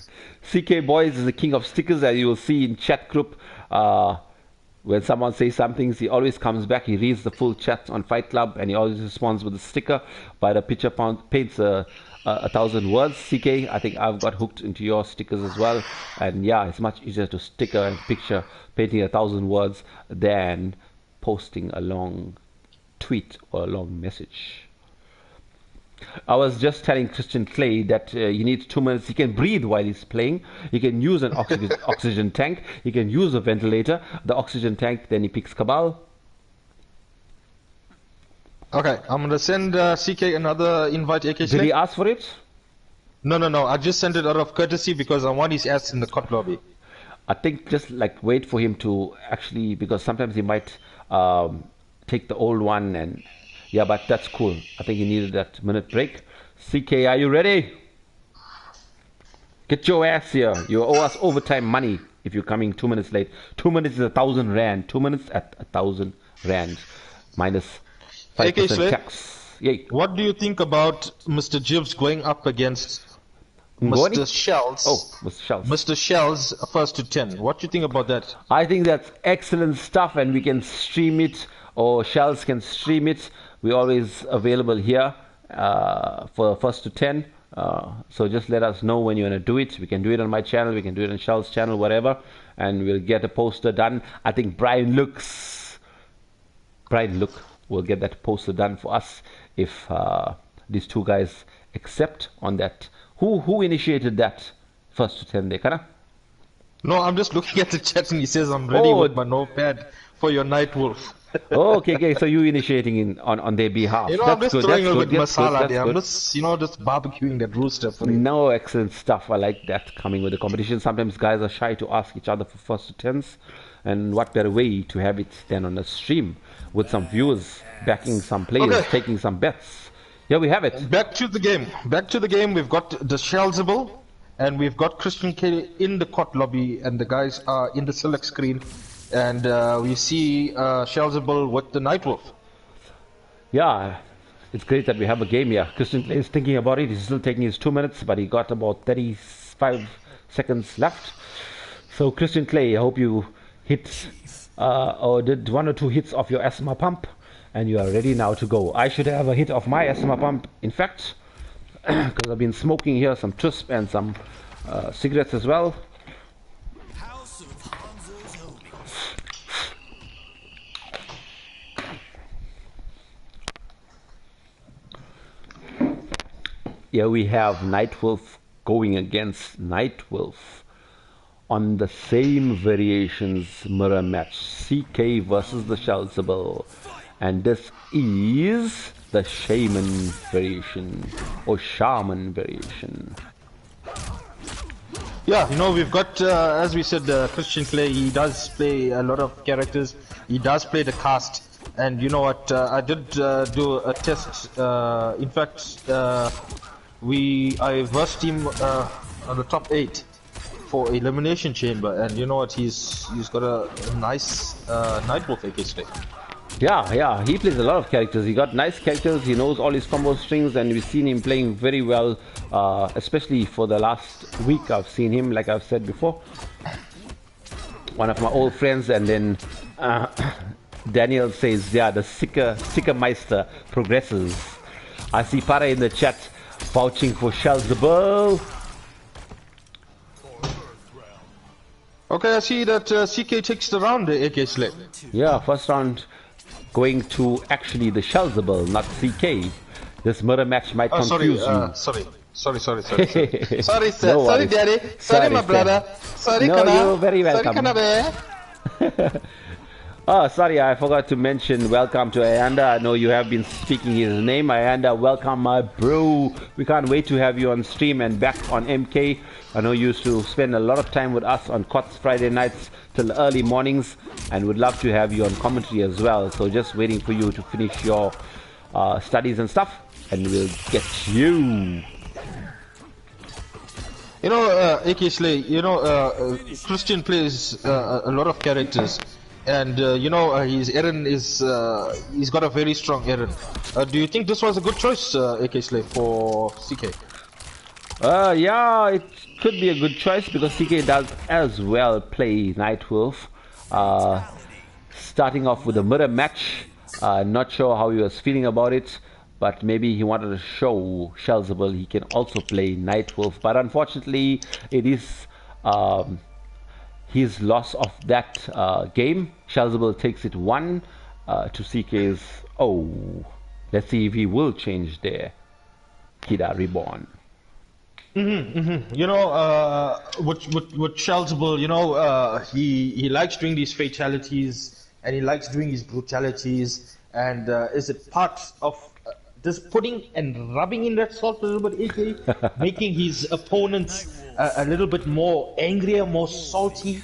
CK Boys is the king of stickers, as you will see in chat group. When someone says something, he always comes back. He reads the full chat on Fight Club, and he always responds with a sticker. But the picture paints a 1,000 words. CK, I think I've got hooked into your stickers as well. And yeah, it's much easier to sticker and picture painting 1,000 words than posting a long tweet or a long message. I was just telling Christian Clay that he needs 2 minutes. He can breathe while he's playing. He can use an oxygen tank. He can use a ventilator. The oxygen tank, then he picks Cabal. Okay, I'm going to send CK another invite, AK. Did he ask for it? No. I just sent it out of courtesy because I want his ass in the COT lobby. I think just like wait for him to actually, because sometimes he might take the old one and yeah, but that's cool. I think he needed that minute break. CK, are you ready? Get your ass here. You owe us overtime money if you're coming 2 minutes late. 2 minutes is 1,000 rand. 2 minutes at 1,000 rand minus 5% tax. Yay. What do you think about Mr. Jibs going up against Mr. Shells? Oh, Mr. Shells. Mr. Shells, 1st to 10. What do you think about that? I think that's excellent stuff, and we can stream it, or Shells can stream it. We're always available here for 1st to 10. So just let us know when you want to do it. We can do it on my channel, we can do it on Shell's channel, whatever, and we'll get a poster done. I think Brian Look will get that poster done for us if these two guys accept on that. Who initiated that 1st to 10 day, Kana? No, I'm just looking at the chat and he says I'm ready with my notepad for your Night Wolf. Okay, so you initiating on their behalf. You know, that's I'm just good. throwing That's a bit good. masala there. I'm just, just barbecuing that rooster for you. No, excellent stuff. I like that coming with the competition. Sometimes guys are shy to ask each other for 1st to 10s, and what better way to have it than on a stream with some viewers backing some players, taking some bets. Here we have it. Back to the game. We've got TheSheldzable and we've got Christian K in the COT lobby, and the guys are in the select screen. And we see Sheldzable with the Night Wolf. Yeah, it's great that we have a game here. Christian Clay is thinking about it. He's still taking his 2 minutes, but he got about 35 seconds left. So Christian Clay, I hope you hit or did 1 or 2 hits of your asthma pump, and you are ready now to go. I should have a hit of my asthma pump, in fact, because I've been smoking here some twisp and some cigarettes as well. Here we have Nightwolf going against Nightwolf on the same variations mirror match, CK versus TheSheldzable, and this is the Shaman variation or Shaman variation. Yeah, we've got, as we said, Christian Clay. He does play a lot of characters. He does play the cast. And you know what? I did do a test. In fact, I versed him on the top 8 for Elimination Chamber, and you know what? He's got a nice Nightwolf AK stick. Yeah, he plays a lot of characters. He got nice characters. He knows all his combo strings, and we've seen him playing very well, especially for the last week. I've seen him, like I've said before, one of my old friends, and then Daniel says, yeah, the Sicker Meister progresses. I see Para in the chat vouching for TheSheldzable. Okay, I see that CK takes the round, AK Slate. Yeah, first round going to actually TheSheldzable, not CK. This mirror match might confuse you. Sorry, sorry, No sir. worries. Sorry, daddy. Sorry, my brother. Sorry, No, Kana. you're very welcome. Sorry, Kana. Oh, sorry, I forgot to mention welcome to Ayanda. I know you have been speaking his name. Ayanda, welcome, my bro. We can't wait to have you on stream and back on MK. I know you used to spend a lot of time with us on COTS Friday nights till early mornings, and would love to have you on commentary as well. So just waiting for you to finish your studies and stuff, and we'll get you. You know, AK Slay, you know, Christian plays a lot of characters. And you know, his Eren is he's got a very strong Eren. Do you think this was a good choice, AK Slay, for CK? Yeah, it could be a good choice because CK does as well play Nightwolf. Starting off with a mirror match, not sure how he was feeling about it, but maybe he wanted to show TheSheldzable he can also play Nightwolf. But unfortunately, it is his loss of that game. TheSheldzable takes it 1 to CK's 0. Let's see if he will change there. Kida Reborn. You know, with TheSheldzable, you know, he likes doing these fatalities, and he likes doing his brutalities, and is it part of just putting and rubbing in that salt a little bit, AK, making his opponents a little bit more angrier, more salty?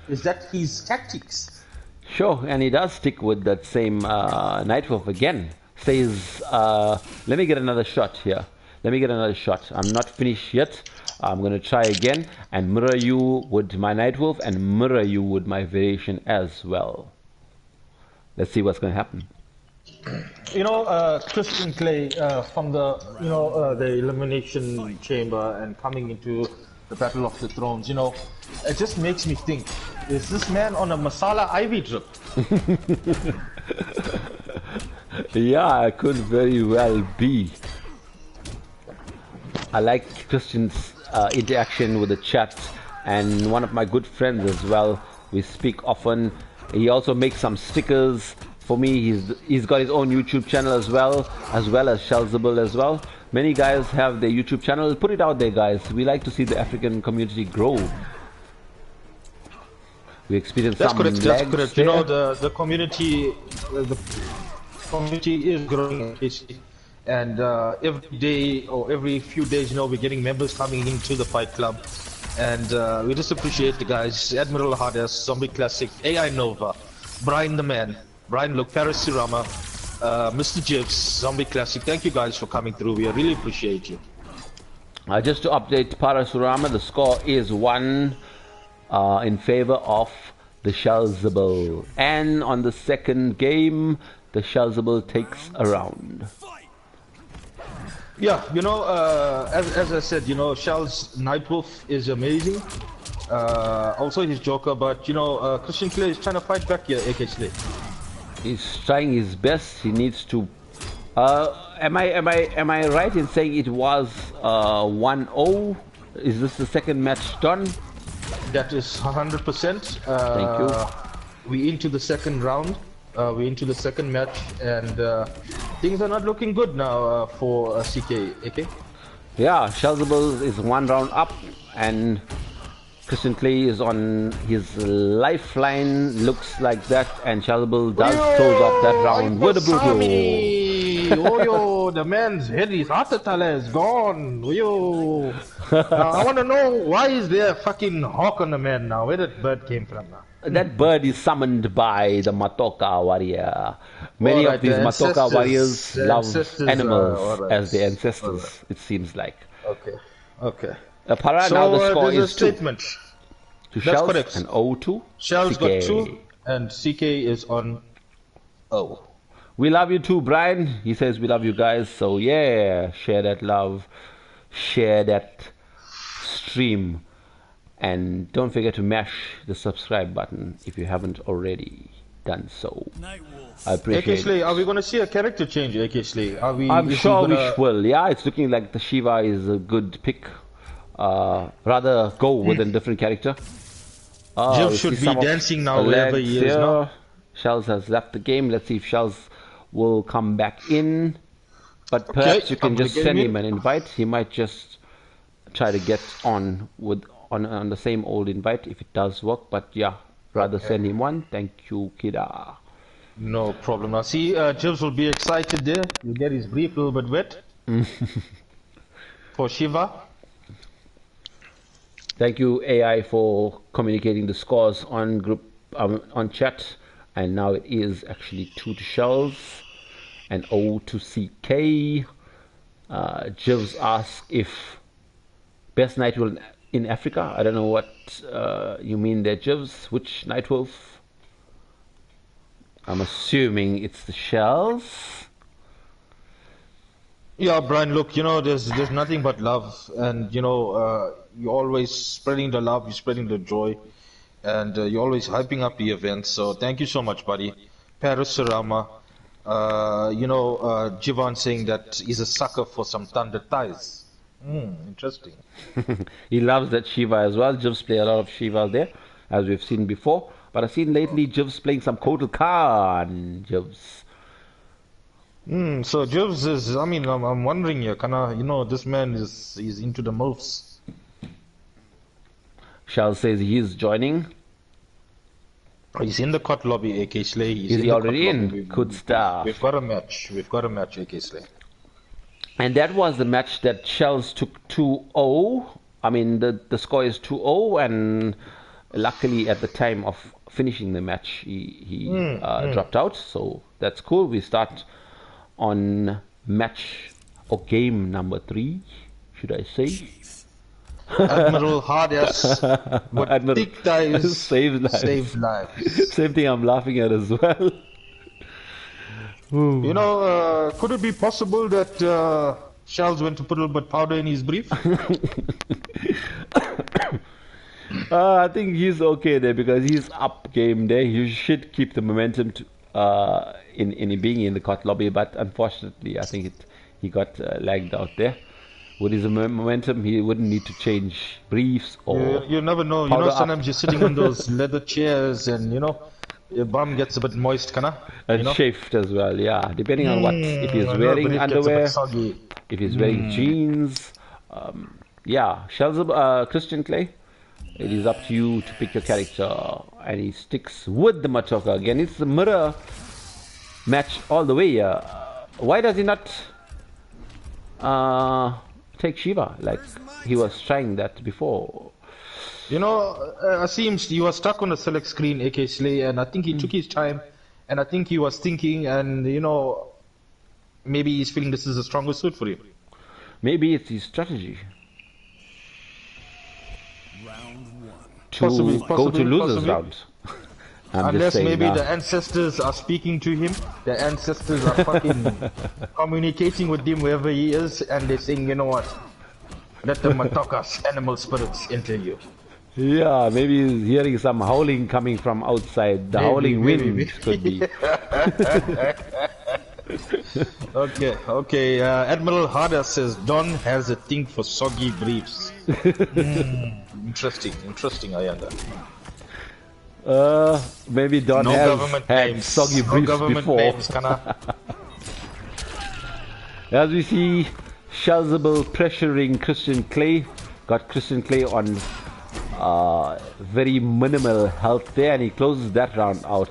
Is that his tactics? Sure, and he does stick with that same Nightwolf again. Says, let me get another shot here. Let me get another shot. I'm not finished yet. I'm going to try again and mirror you with my Nightwolf and mirror you with my variation as well. Let's see what's going to happen. You know, Christian Clay, from the, you know, the Elimination Chamber and coming into the Battle of the Thrones, you know, it just makes me think, is this man on a Masala Ivy drip? Yeah, it could very well be. I like Christian's interaction with the chat, and one of my good friends as well. We speak often. He also makes some stickers for me. He's got his own YouTube channel as well as TheSheldzable as well. Many guys have their YouTube channel. Put it out there, guys. We like to see the African community grow. We experience some lags. That's correct. There. You know, the community is growing, and every day or every few days, you know, we're getting members coming into the Fight Club, and we just appreciate the guys: Admiral Hades, Zombie Classic, AI Nova, Brian the Man, Brian Look, Paris Sirama, Mr. Jibs, Zombie Classic. Thank you guys for coming through. We really appreciate you. Just to update Parasurama, the score is 1 in favor of TheSheldzable, and on the second game, TheSheldzable takes a round. Yeah, you know, as I said, you know, Shell's Nightwolf is amazing. Also his Joker, but you know, Christian Clay is trying to fight back here, AK Slay. He's trying his best. He needs to. Am I right in saying it was 1-0? Is this the second match done? That is 100%. Thank you. We into the second round. We into the second match, and things are not looking good now for CK. AK. Yeah, TheSheldzable is 1 round up, and Christian Clay is on his lifeline. Looks like that, and TheSheldzable does close off that round with a brutal. Yo, the man's head, his heart is gone. Yo. Now, I want to know, why is there a fucking hawk on the man now? Where that bird came from now? that bird is summoned by the Matoka warrior. Many Alright, of these the Matoka ancestors- warriors the love ancestors, animals alright. as their ancestors, Alright. it seems like. Okay. Para, So now the score there's a is 2 statement. to That's Shells correct. and O to Shells CK. got 2, and CK is on O. We love you too, Brian. He says we love you guys. So yeah, share that love, share that stream, and don't forget to mash the subscribe button if you haven't already done so. I appreciate AK Slay, it. are we going to see a character change, AK Slay? I'm sure we will. Yeah, it's looking like the Shiva is a good pick. Rather go with a different character. Jill we should see be some of dancing now the wherever legs he is here. now. Shells has left the game. Let's see if Shells will come back in. But perhaps you can I'm gonna just get send him him an invite. He might just try to get on on the same old invite if it does work. But yeah, rather send him one. Thank you, Kida. No problem. Now see, Jibs will be excited there. You'll get his brief a little bit wet. For Shiva. Thank you, AI, for communicating the scores on group on chat. And now it is actually 2 to Shells and O to CK. Jivs asked if best night wolf in Africa. I don't know what you mean there, Jivs. Which night wolf? I'm assuming it's the Shells. Yeah, Brian, look, there's nothing but love, and you're always spreading the love, you're spreading the joy, and you're always hyping up the event. So thank you so much, buddy. Paris Sarama, Jivan saying that he's a sucker for some thunder ties. Interesting. He loves that Shiva as well. Jivs play a lot of Shiva there, as we've seen before. But I've seen lately Jivs playing some Kotal Khan. Jivs. So Jibs is, I'm wondering here, this man is into the MILFs. Shell says he is joining. He's in the COT lobby, AK Slay. Is he already in? Good stuff. We've got a match, AK Slay. And that was the match that Shells took 2-0. I mean, the score is 2-0, and luckily at the time of finishing the match, he dropped out. So that's cool. We start on match or game number 3, should I say? Admiral Hard-ass, what Admiral thick ties save lives. save lives. Same thing I'm laughing at as well. Could it be possible that Shells went to put a little bit powder in his brief? I think he's okay there because he's up game there. You should keep the momentum in being in the COT lobby, but unfortunately, I think he got lagged out there. With his momentum, he wouldn't need to change briefs or. You never know. Sometimes you're sitting on those leather chairs, and your bum gets a bit moist, And chafed as well, yeah. Depending on what, if he's wearing underwear, if he's wearing jeans, yeah. Shells, Christian Clay, it is up to you to pick your character, and he sticks with the Matoka again. It's the mirror match all the way. Why does he not take Shiva like he was trying that before? I see him. He was stuck on the select screen, AK Slay, and I think he took his time, and I think he was thinking, and maybe he's feeling this is a stronger suit for him. Maybe it's his strategy. Round 1. Go to losers round. Unless maybe the ancestors are speaking to him, the ancestors are fucking communicating with him wherever he is, and they're saying, you know what, let the Matoka's animal spirits enter you. Yeah, maybe he's hearing some howling coming from outside. The howling wind could be. Okay. Admiral Harder says Don has a thing for soggy briefs. Interesting, Ayanda. Maybe Don has had soggy briefs before. As we see, TheSheldzable pressuring Christian Clay. Got Christian Clay on very minimal health there, and he closes that round out.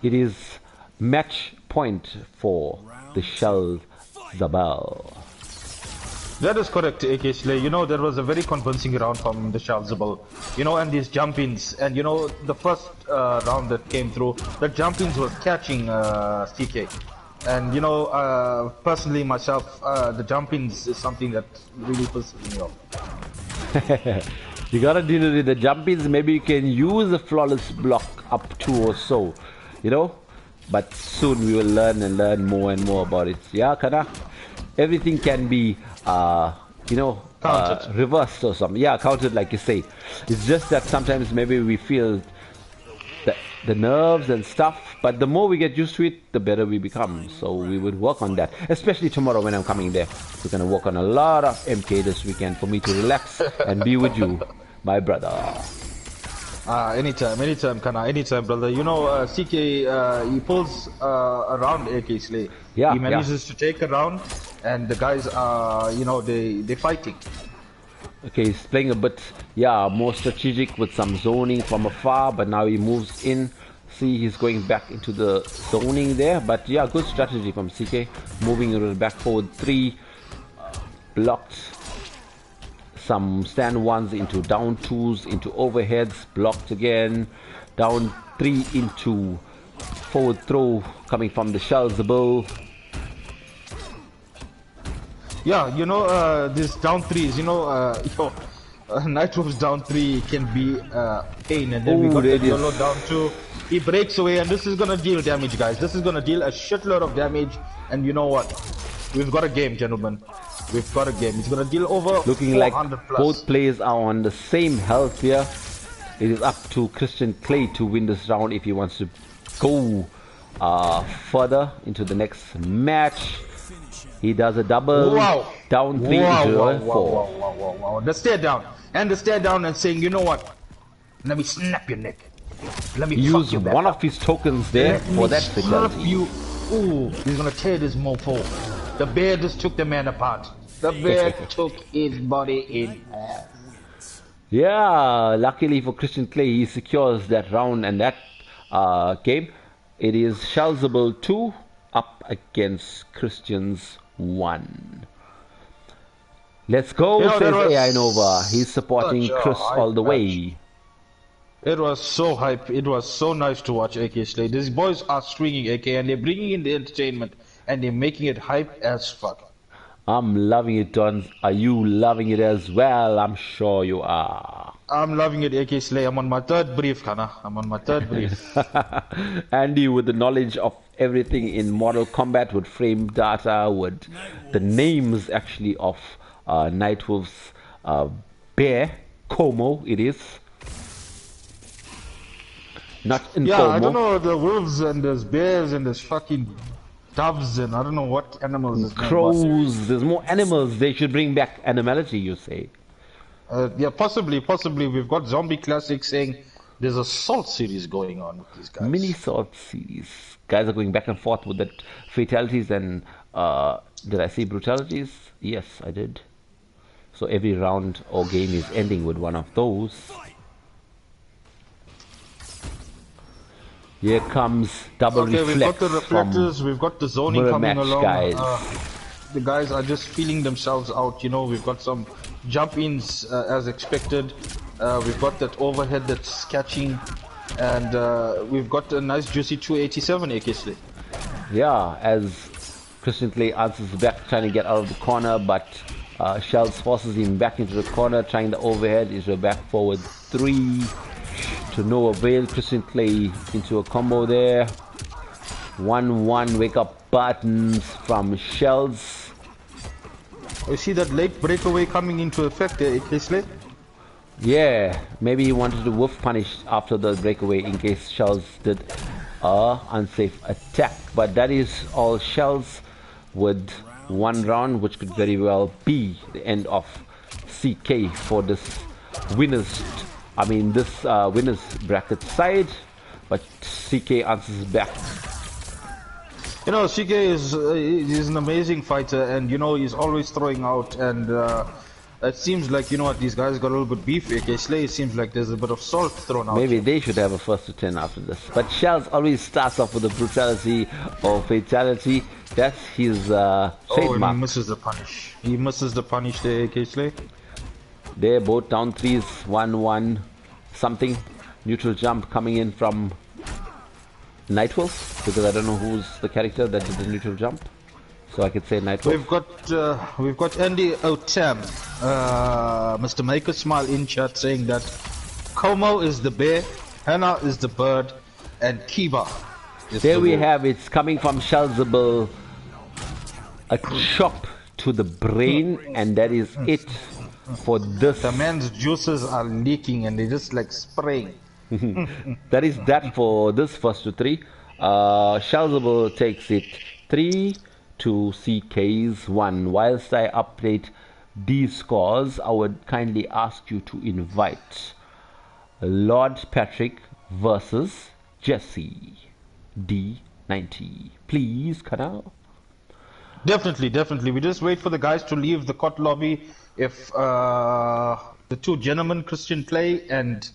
It is match point for TheSheldzable. That is correct, AK Slay. You know, there was a very convincing round from TheSheldzable. You know, and these jump-ins. And you know, the first round that came through, the jump-ins was catching CK. And you know, personally myself, the jump-ins is something that really pisses me off. You gotta deal with the jump-ins. Maybe you can use a flawless block up to or so, you know. But soon we will learn and learn more and more about it. Yeah, Kana? Everything can be, you know, reversed or something. Yeah, counted like you say. It's just that sometimes maybe we feel the nerves and stuff, but the more we get used to it, the better we become. So we would work on that, especially tomorrow when I'm coming there. We're going to work on a lot of MK this weekend for me to relax and be with you, my brother. Anytime, Kana, anytime, brother. You know, CK, he pulls around AK Slay. Yeah, he manages to take a round, and the guys are, you know, they're fighting. Okay, he's playing a bit, yeah, more strategic with some zoning from afar, but now he moves in. See, he's going back into the zoning there, but yeah, good strategy from CK. Moving it back forward 3, blocked. Some stand 1s into down 2s, into overheads, blocked again. Down 3 into forward throw coming from TheSheldzable. Yeah, you know, these down 3s, you know, Nitrov's down 3 can be pain, and then we got the YOLO down 2. He breaks away, and this is gonna deal damage, guys. This is gonna deal a shitload of damage, and you know what? We've got a game, gentlemen. We've got a game. It's gonna deal over looking like plus. Both players are on the same health here. It is up to Christian Clay to win this round if he wants to go further into the next match. He does a double down 3 into 4. Wow. The stare down. And the stare down and saying, you know what? Let me snap your neck. Let me use one of his tokens there for that fatality. You. Ooh, he's gonna tear this mofo. The bear just took the man apart. The bear took his body in half. Yeah, luckily for Christian Clay, he secures that round and that game. It is TheSheldzable 2 up against Christian's 1. Let's go, says AI Nova. He's supporting Chris all the way. It was so hype. It was so nice to watch AK Slay. These boys are stringing AK and they're bringing in the entertainment and they're making it hype as fuck. I'm loving it, Don. Are you loving it as well? I'm sure you are. I'm loving it, AK Slay. I'm on my 3rd brief, Kana. I'm on my 3rd brief. Andy, with the knowledge of everything in Mortal Kombat, with frame data, with the names actually of Nightwolf's bear, Como, it is. Not in Yeah, Como. I don't know, the wolves and there's bears and there's fucking doves and I don't know what animals. Crows, there's more animals. They should bring back animality, you say. Yeah, possibly. We've got Zombie Classic saying there's a Salt series going on with these guys. Mini Salt series. Guys are going back and forth with the fatalities and, did I say brutalities? Yes, I did. So every round or game is ending with one of those. Here comes double reflex. We've got the reflectors, we've got the zoning coming along. Guys. The guys are just feeling themselves out, you know. We've got some jump-ins as expected. We've got that overhead that's catching, and we've got a nice juicy 287 AK. Yeah, as Christian Clay answers back, trying to get out of the corner, but Shells forces him back into the corner, trying the overhead. Is a back forward 3 to no avail. Christian Clay into a combo there. 1-1 wake up buttons from Shells. You see that late breakaway coming into effect there, AK. Yeah, maybe he wanted to wolf punish after the breakaway in case Shells did a unsafe attack, but that is all Shells with one round, which could very well be the end of CK for this winners winners bracket side, but CK answers back. You know, CK is an amazing fighter, and you know he's always throwing out, and It seems like, you know what, these guys got a little bit beef. AK Slay, it seems like there's a bit of salt thrown out. Maybe they should have a first to 10 after this. But Shells always starts off with a brutality or fatality. That's his trademark. He misses the punish. He misses the punish there, AK Slay. They're both down 3s, 1-1 something. Neutral jump coming in from Nightwolf, because I don't know who's the character that did the neutral jump. So I could say Nightwolf. We've got Andy Otam, Mr. Make a Smile in chat saying that Como is the bear, Hannah is the bird, and Kiba is there the we wolf. have it's coming from TheSheldzable, a chop to the brain, and that is it for this. The man's juices are leaking and they just like spraying. That is that for this first to 3. TheSheldzable takes it 3 to CK's 1. Whilst I update these scores, I would kindly ask you to invite Lord Patrick versus Jesse D90. Please, Kana. Definitely. We just wait for the guys to leave the court lobby. If the two gentlemen, Christian Play and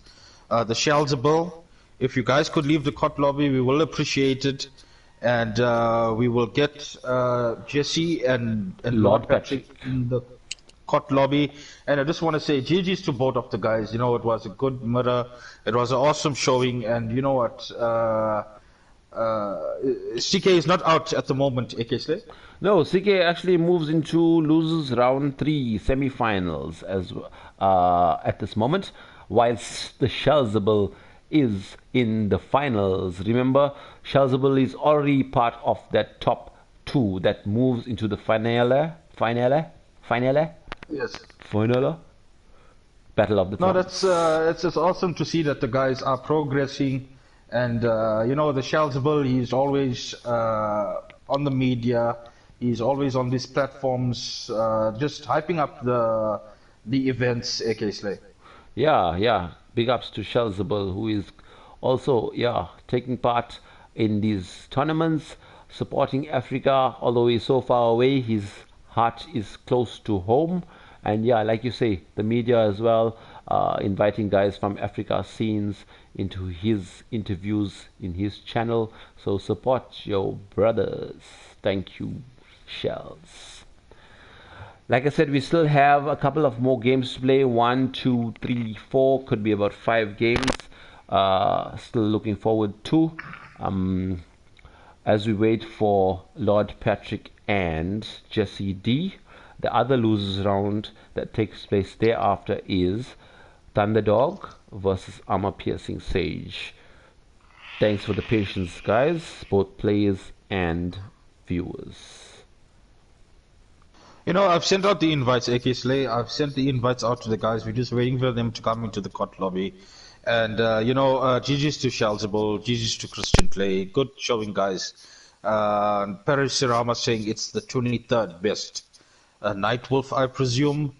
TheSheldzable, if you guys could leave the court lobby, we will appreciate it. And we will get Jesse and Lord Patrick in the court lobby. And I just want to say GG's to both of the guys. You know, it was a good mirror. It was an awesome showing. And you know what? CK is not out at the moment, AK Slay. No, CK actually moves into losers round 3 semi-finals as at this moment, whilst TheSheldzable is in the finals. Remember, TheSheldzable is already part of that top 2 that moves into the finale. Yes. Finale. Battle of the No, Thrones. it's just awesome to see that the guys are progressing, and you know, TheSheldzable, he's always on the media. He's always on these platforms, just hyping up the events. AK Slay. Yeah. Big ups to TheSheldzable, who is also taking part in these tournaments, supporting Africa. Although he's so far away, his heart is close to home. And like you say, the media as well, inviting guys from Africa scenes into his interviews in his channel. So support your brothers. Thank you, Shells. Like I said, we still have a couple of more games to play. 1, 2, 3, 4, could be about 5 games. Still looking forward to. As we wait for Lord Patrick and Jesse D. The other losers round that takes place thereafter is Thunderdog versus ArmorPiercinSage. Thanks for the patience, guys, both players and viewers. You know, I've sent out the invites, AK Slay. I've sent the invites out to the guys. We're just waiting for them to come into the court lobby. And, you know, GG's to TheSheldzable, GG's to Christian Play. Good showing, guys. Paris Sirama saying it's the 23rd best. Nightwolf, I presume.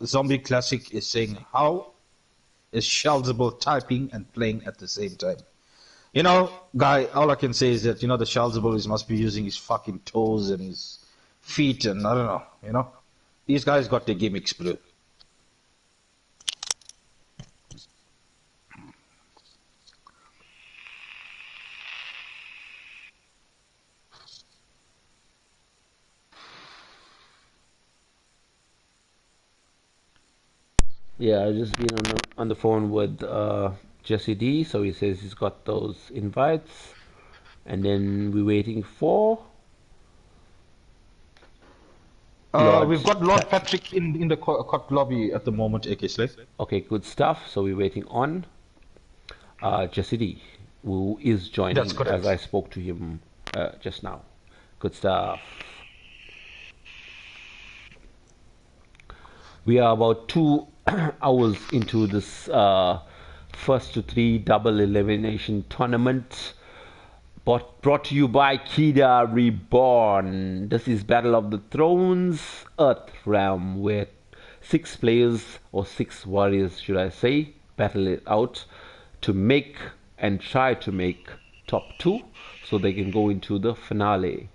Zombie Classic is saying, how is TheSheldzable typing and playing at the same time? You know, guy, all I can say is that, you know, TheSheldzable must be using his fucking toes and his feet and I don't know, you know. These guys got their gimmicks, bro. Yeah, I've just been on the phone with Jesse D, so he says he's got those invites. And then we're waiting for... we've got Lord Patrick in the court lobby at the moment, AK Slay. Okay, good stuff. So we're waiting on Jesse D, who is joining as I spoke to him just now. Good stuff. We are about 2 hours into this first to 3 double elimination tournament. Brought to you by Kida Reborn. This is Battle of the Thrones Earthream, where 6 players, or 6 warriors should I say, battle it out to make and try to make top 2 so they can go into the finale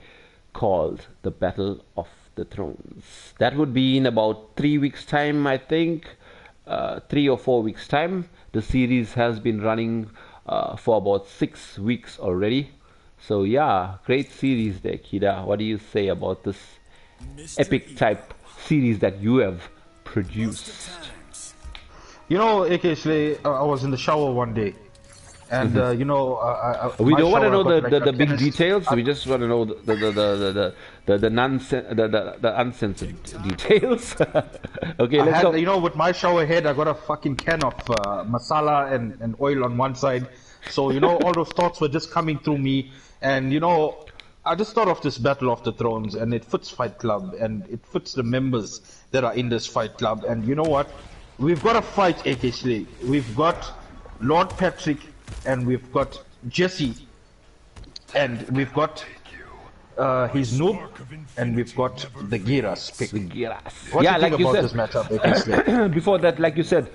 called the Battle of the Thrones. That would be in about 3 weeks time, I think. 3 or 4 weeks time. The series has been running for about 6 weeks already. So yeah, great series there, Kida. What do you say about this epic type series that you have produced? You know, AKSlay, I was in the shower one day, and you know, we don't want to know like the big details. We just want to know the uncensored details. Okay, let's go. You know, with my shower head, I got a fucking can of masala and oil on one side. So you know, all those thoughts were just coming through me, and you know, I just thought of this Battle of the Thrones, and it fits Fight Club, and it fits the members that are in this Fight Club. And you know what? We've got a fight, AKSlay. We've got Lord Patrick, and we've got Jesse, and we've got his noob, and we've got the Giras pick. The Giras. What do you like think you about said, this matchup, AKSlay? before that, like you said,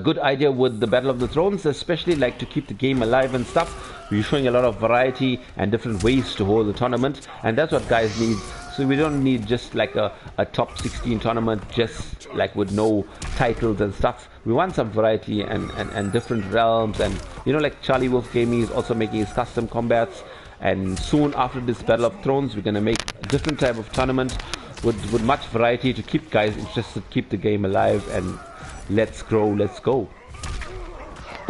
good idea with the Battle of the Thrones, especially like to keep the game alive and stuff. We're showing a lot of variety and different ways to hold the tournament, and that's what guys need. So we don't need just like a top 16 tournament just like with no titles and stuff. We want some variety and different realms, and you know, like Charlie Wolf Gaming is also making his custom combats, and soon after this Battle of Thrones we're gonna make a different type of tournament with much variety to keep guys interested, keep the game alive, and let's grow, let's go.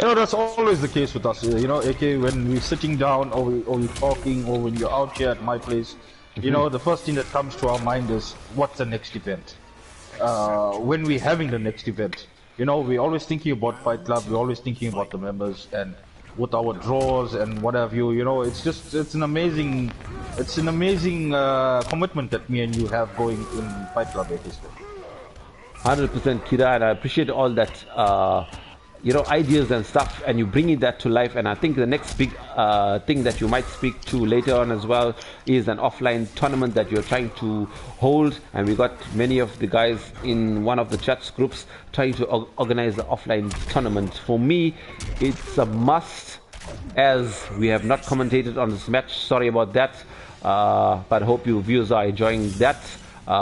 You know, that's always the case with us, you know, AK, when we're sitting down or we're talking, or when you're out here at my place, you know, the first thing that comes to our mind is, what's the next event? When we're having the next event, you know, we're always thinking about Fight Club, we're always thinking about the members, and with our draws and what have you, you know, it's an amazing commitment that me and you have going in Fight Club, AKSlay. 100% Kira, and I appreciate all that you know, ideas and stuff, and you bringing that to life. And I think the next big thing that you might speak to later on as well is an offline tournament that you're trying to hold, and we got many of the guys in one of the chats groups trying to organize the offline tournament. For me, it's a must, as we have not commentated on this match. Sorry about that, but I hope you viewers are enjoying that.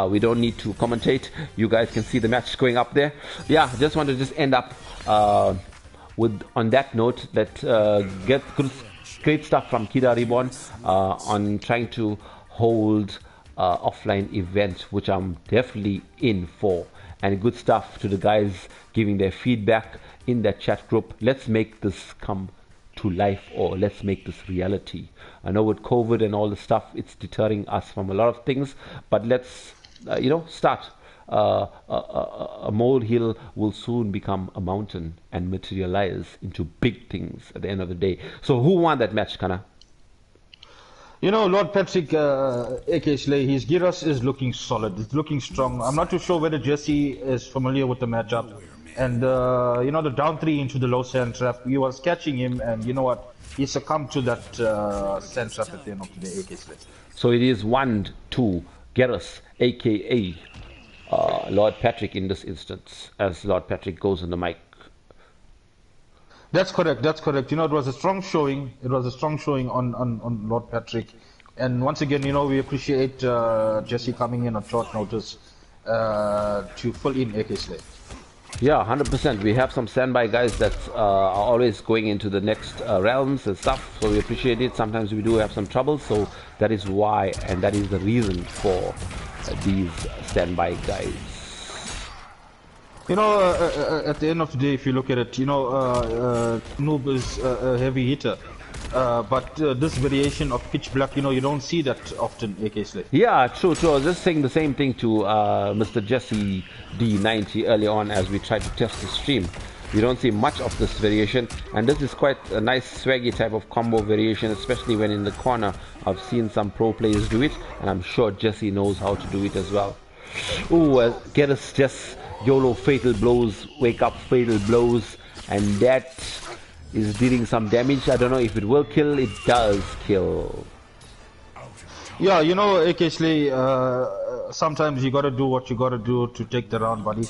We don't need to commentate. You guys can see the match going up there. Yeah, just want to just end up with on that note that get great stuff from Kida Reborn on trying to hold offline event, which I'm definitely in for, and good stuff to the guys giving their feedback in that chat group. Let's make this come to life, or let's make this reality. I know with COVID and all the stuff, it's deterring us from a lot of things, but let's you know, start. A molehill will soon become a mountain and materialize into big things at the end of the day. So who won that match, Kana? You know, Lord Patrick, AKSlay, his Giras is looking solid. It's looking strong. I'm not too sure whether Jesse is familiar with the matchup. And, you know, the down 3 into the low sand trap, he was catching him, and you know what? He succumbed to that sand trap at the end of the day, AKSlay. So it is 1-2 Garrus, aka Lord Patrick in this instance, as Lord Patrick goes on the mic. That's correct, that's correct. You know, it was a strong showing. It was a strong showing on Lord Patrick. And once again, you know, we appreciate Jesse coming in on short notice to fill in AKSlay. Yeah, 100%. We have some standby guys that are always going into the next realms and stuff, so we appreciate it. Sometimes we do have some trouble, so that is why, and that is the reason for these standby guys. You know, at the end of the day, if you look at it, you know, Noob is a heavy hitter. But this variation of pitch black, you know, you don't see that often, AKSlay. Yeah, true. I was just saying the same thing to Mr. Jesse D90 early on as we tried to test the stream. You don't see much of this variation, and this is quite a nice swaggy type of combo variation, especially when in the corner. I've seen some pro players do it, and I'm sure Jesse knows how to do it as well. Ooh, get us just YOLO fatal blows, wake up fatal blows, and that is dealing some damage. I don't know if it will kill. It does kill. Yeah, you know, AKSlay, sometimes you gotta do what you gotta do to take the round, buddy.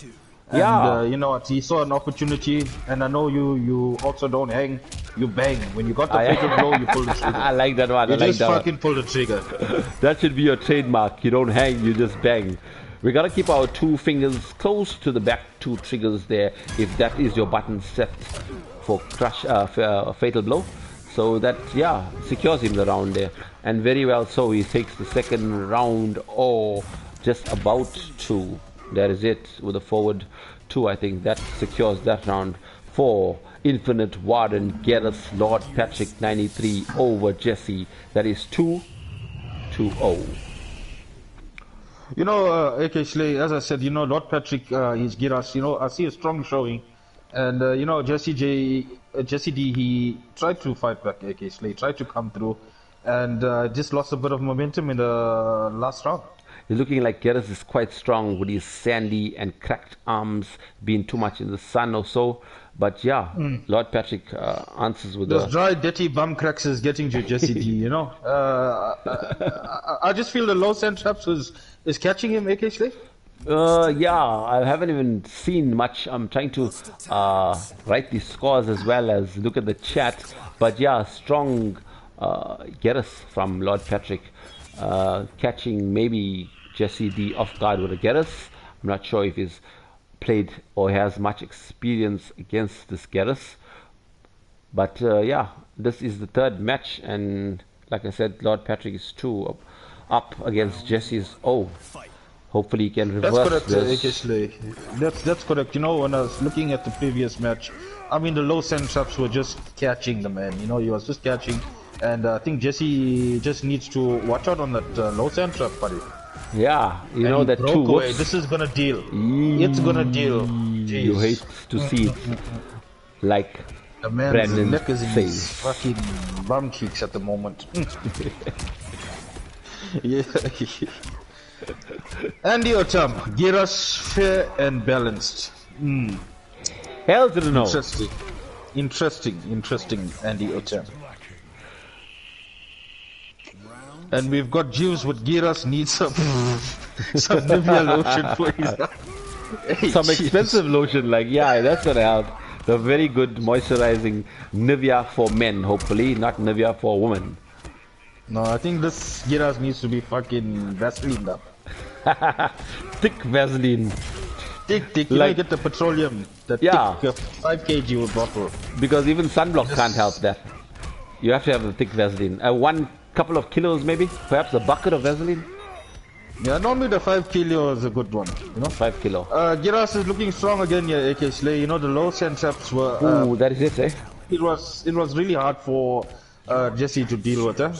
And Yeah. you know what? He saw an opportunity, and I know you also don't hang, you bang. When you got the fatal blow, you pull the trigger. I like that one. You I like just that fucking pull the trigger. That should be your trademark. You don't hang, you just bang. We gotta keep our two fingers close to the back two triggers there if that is your button set for crush, fatal blow. So that, yeah, secures him the round there. And very well so, he takes the second round or just about to. That is it, with a forward two, I think that secures that round for Infinite Warden Gareth Lord Patrick 93 over Jesse. That is 2-0. You know, AK Slay, as I said, you know, Lord Patrick, he's Giras, you know, I see a strong showing. And, you know, Jesse D, he tried to fight back AK Slay, tried to come through, and just lost a bit of momentum in the last round. He's looking like Gareth is quite strong with his sandy and cracked arms, being too much in the sun or so. But yeah, Lord Patrick answers with those dry, dirty bum cracks is getting to Jesse D, you know. I just feel the low sand traps is catching him, AK Slay. Yeah, I haven't even seen much. I'm trying to write the scores as well as look at the chat. But yeah, strong Gareth from Lord Patrick, catching maybe Jesse D off guard with a Gareth. I'm not sure if he's played or has much experience against this Gareth. But yeah, this is the third match, and like I said, Lord Patrick is 2 up against Jesse's 0. Hopefully he can reverse this. That's correct. You know, when I was looking at the previous match, I mean, the low sand traps were just catching the man. You know, he was just catching. And I think Jesse just needs to watch out on that low sand trap, buddy. Yeah, you know that too. Away. This is gonna deal. It's gonna deal. Jeez. You hate to see it. Like the man's Brandon neck is in says. his fucking bum cheeks at the moment. Yeah. Andy Otam, Giras fair and balanced. Hell to the no. Interesting, Andy Otam. And we've got Jews with Giras needs some Nivea lotion for his some expensive lotion, like, yeah, that's gonna help. The very good moisturizing Nivea for men, hopefully, not Nivea for women. No, I think this Giras needs to be fucking Vaseline up. Thick Vaseline. Thick, like, you know, you get the petroleum, the thick 5 kg bottle. Because even sunblock can't help that. You have to have the thick Vaseline. One couple of kilos maybe, perhaps a bucket of Vaseline. Yeah, normally the 5 kilo is a good one, you know. 5 kilo. Giras is looking strong again here, AK Slay. You know, the low sand traps were. Ooh, that is it, eh? It was really hard for Jesse to deal with, eh?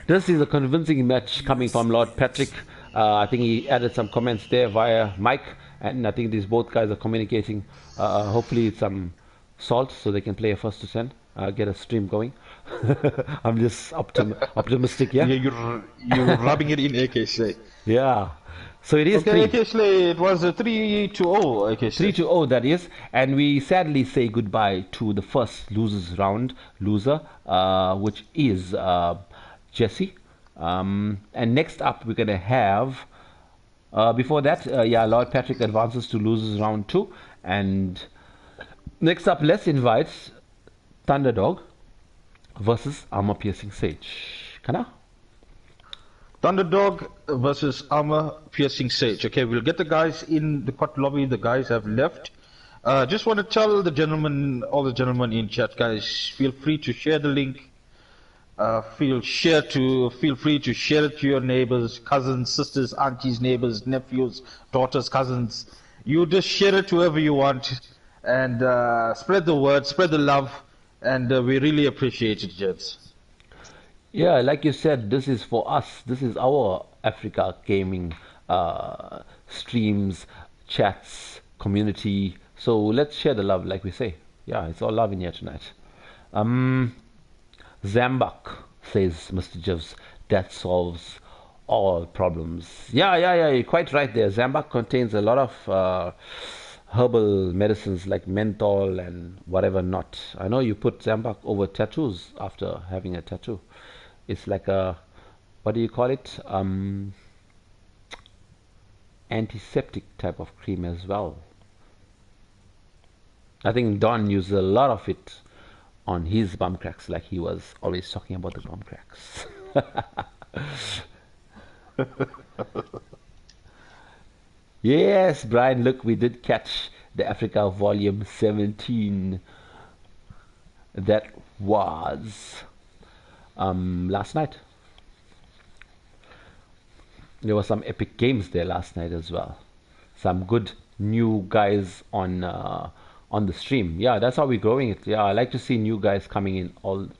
This is a convincing match coming from Lord Patrick. I think he added some comments there via mic, and I think these both guys are communicating. Hopefully, it's some salt so they can play a first to send, get a stream going. I'm just optimistic, yeah. Yeah, you're rubbing it in, AK Slay. Yeah. So it is okay, AK Slay, it was a 3-0, AK Slay. 3-0, that is. And we sadly say goodbye to the first loser, which is Jesse. And next up, we're going to have, before that, Lord Patrick advances to losers round 2. And next up, let's invite Thunderdog versus ArmorPiercinSage. Kana? Thunderdog versus ArmorPiercinSage. Okay, we'll get the guys in the court lobby. The guys have left. Just want to tell the gentlemen, all the gentlemen in chat, guys, feel free to share the link. Feel free to share it to your neighbors, cousins, sisters, aunties, neighbors, nephews, daughters, cousins. You just share it to whoever you want, and spread the word, spread the love, and we really appreciate it, gents. Yeah, like you said, this is for us. This is our Africa gaming streams, chats, community. So let's share the love, like we say. Yeah, it's all love in here tonight. Zambak, says Mr. Jivs, that solves all problems. Yeah, you're quite right there. Zambak contains a lot of herbal medicines like menthol and whatever not. I know you put Zambak over tattoos after having a tattoo. It's like a, what do you call it? Antiseptic type of cream as well. I think Don used a lot of it on his bum cracks, like he was always talking about the bum cracks. Yes, Brian, look, we did catch the Africa Volume 17. That was last night. There were some epic games there last night as well. Some good new guys on the stream. Yeah, that's how we're growing it. Yeah, I like to see new guys coming in all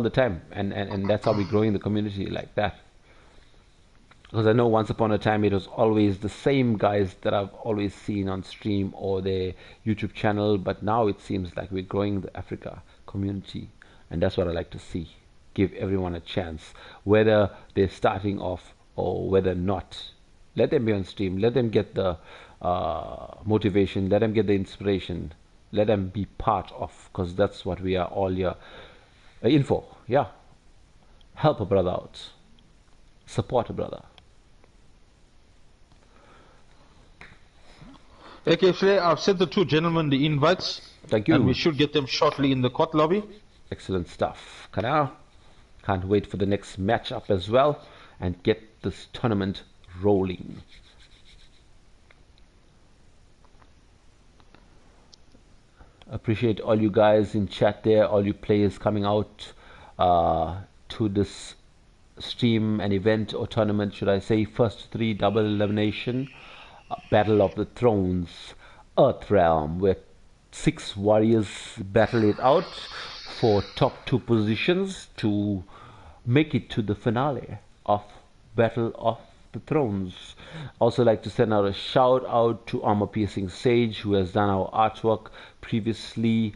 the time, and that's how we're growing the community like that. Because I know once upon a time it was always the same guys that I've always seen on stream or their YouTube channel, but now it seems like we're growing the Africa community, and that's what I like to see. Give everyone a chance, whether they're starting off or whether not. Let them be on stream. Let them get the motivation. Let them get the inspiration. Let them be part of, because that's what we are all here in for. Yeah. Help a brother out. Support a brother. Okay, Slay, I've sent the two gentlemen the invites. Thank you. And we should get them shortly in the court lobby. Excellent stuff. Can't wait for the next matchup as well and get this tournament rolling. Appreciate all you guys in chat there, all you players coming out to this stream and event or tournament, should I say. First 3 double elimination Battle of the Thrones Earthream, where 6 warriors battle it out for top 2 positions to make it to the finale of Battle of the Thrones. Also like to send out a shout out to ArmorPiercinSage, who has done our artwork previously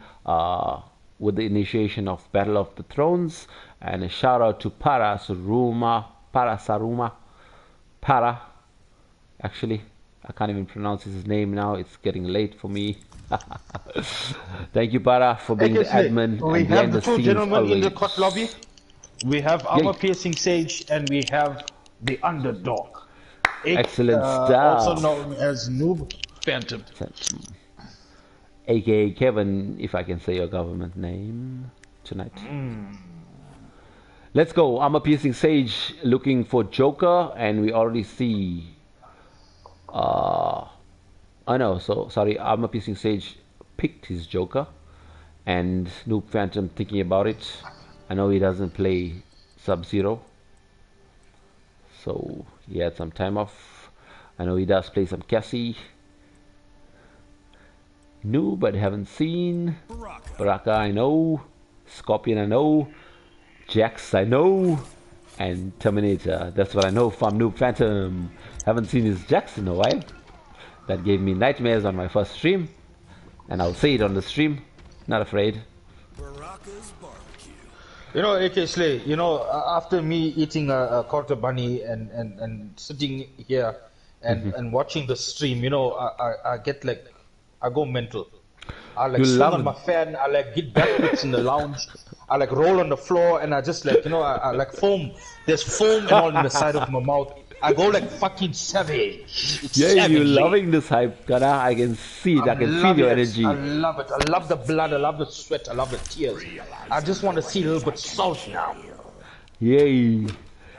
with the initiation of Battle of the Thrones, and a shout out to actually I can't even pronounce his name now, it's getting late for me. Thank you, Para, for being the admin. We have the two gentlemen in the court lobby. We have ArmorPiercinSage and we have the Underdog. Excellent stuff. Also known as Noob Phantom. AKA Kevin, if I can say your government name tonight. Let's go. ArmorPiercinSage looking for Joker, and we already see ArmorPiercinSage picked his Joker, and Noob Phantom thinking about it. I know he doesn't play Sub-Zero, so he had some time off. I know he does play some Cassie. Noob, but haven't seen. Baraka, I know. Scorpion, I know. Jax, I know. And Terminator, that's what I know from Noob Phantom. Haven't seen his Jax in a while. That gave me nightmares on my first stream, and I'll say it on the stream. Not afraid. You know, AK Slay, you know, after me eating a quarter bunny and sitting here and watching the stream, you know, I get like, I go mental. I like swing on my fan, I like get backwards in the lounge, I like roll on the floor, and I just like, you know, I like foam. There's foam and all in the side of my mouth. I go like fucking savage. It's yeah, savage. You're loving this hype, Kana. I can see it. I can feel your energy. I love it. I love the blood. I love the sweat. I love the tears. I just want to see a little bit salt now. Yay.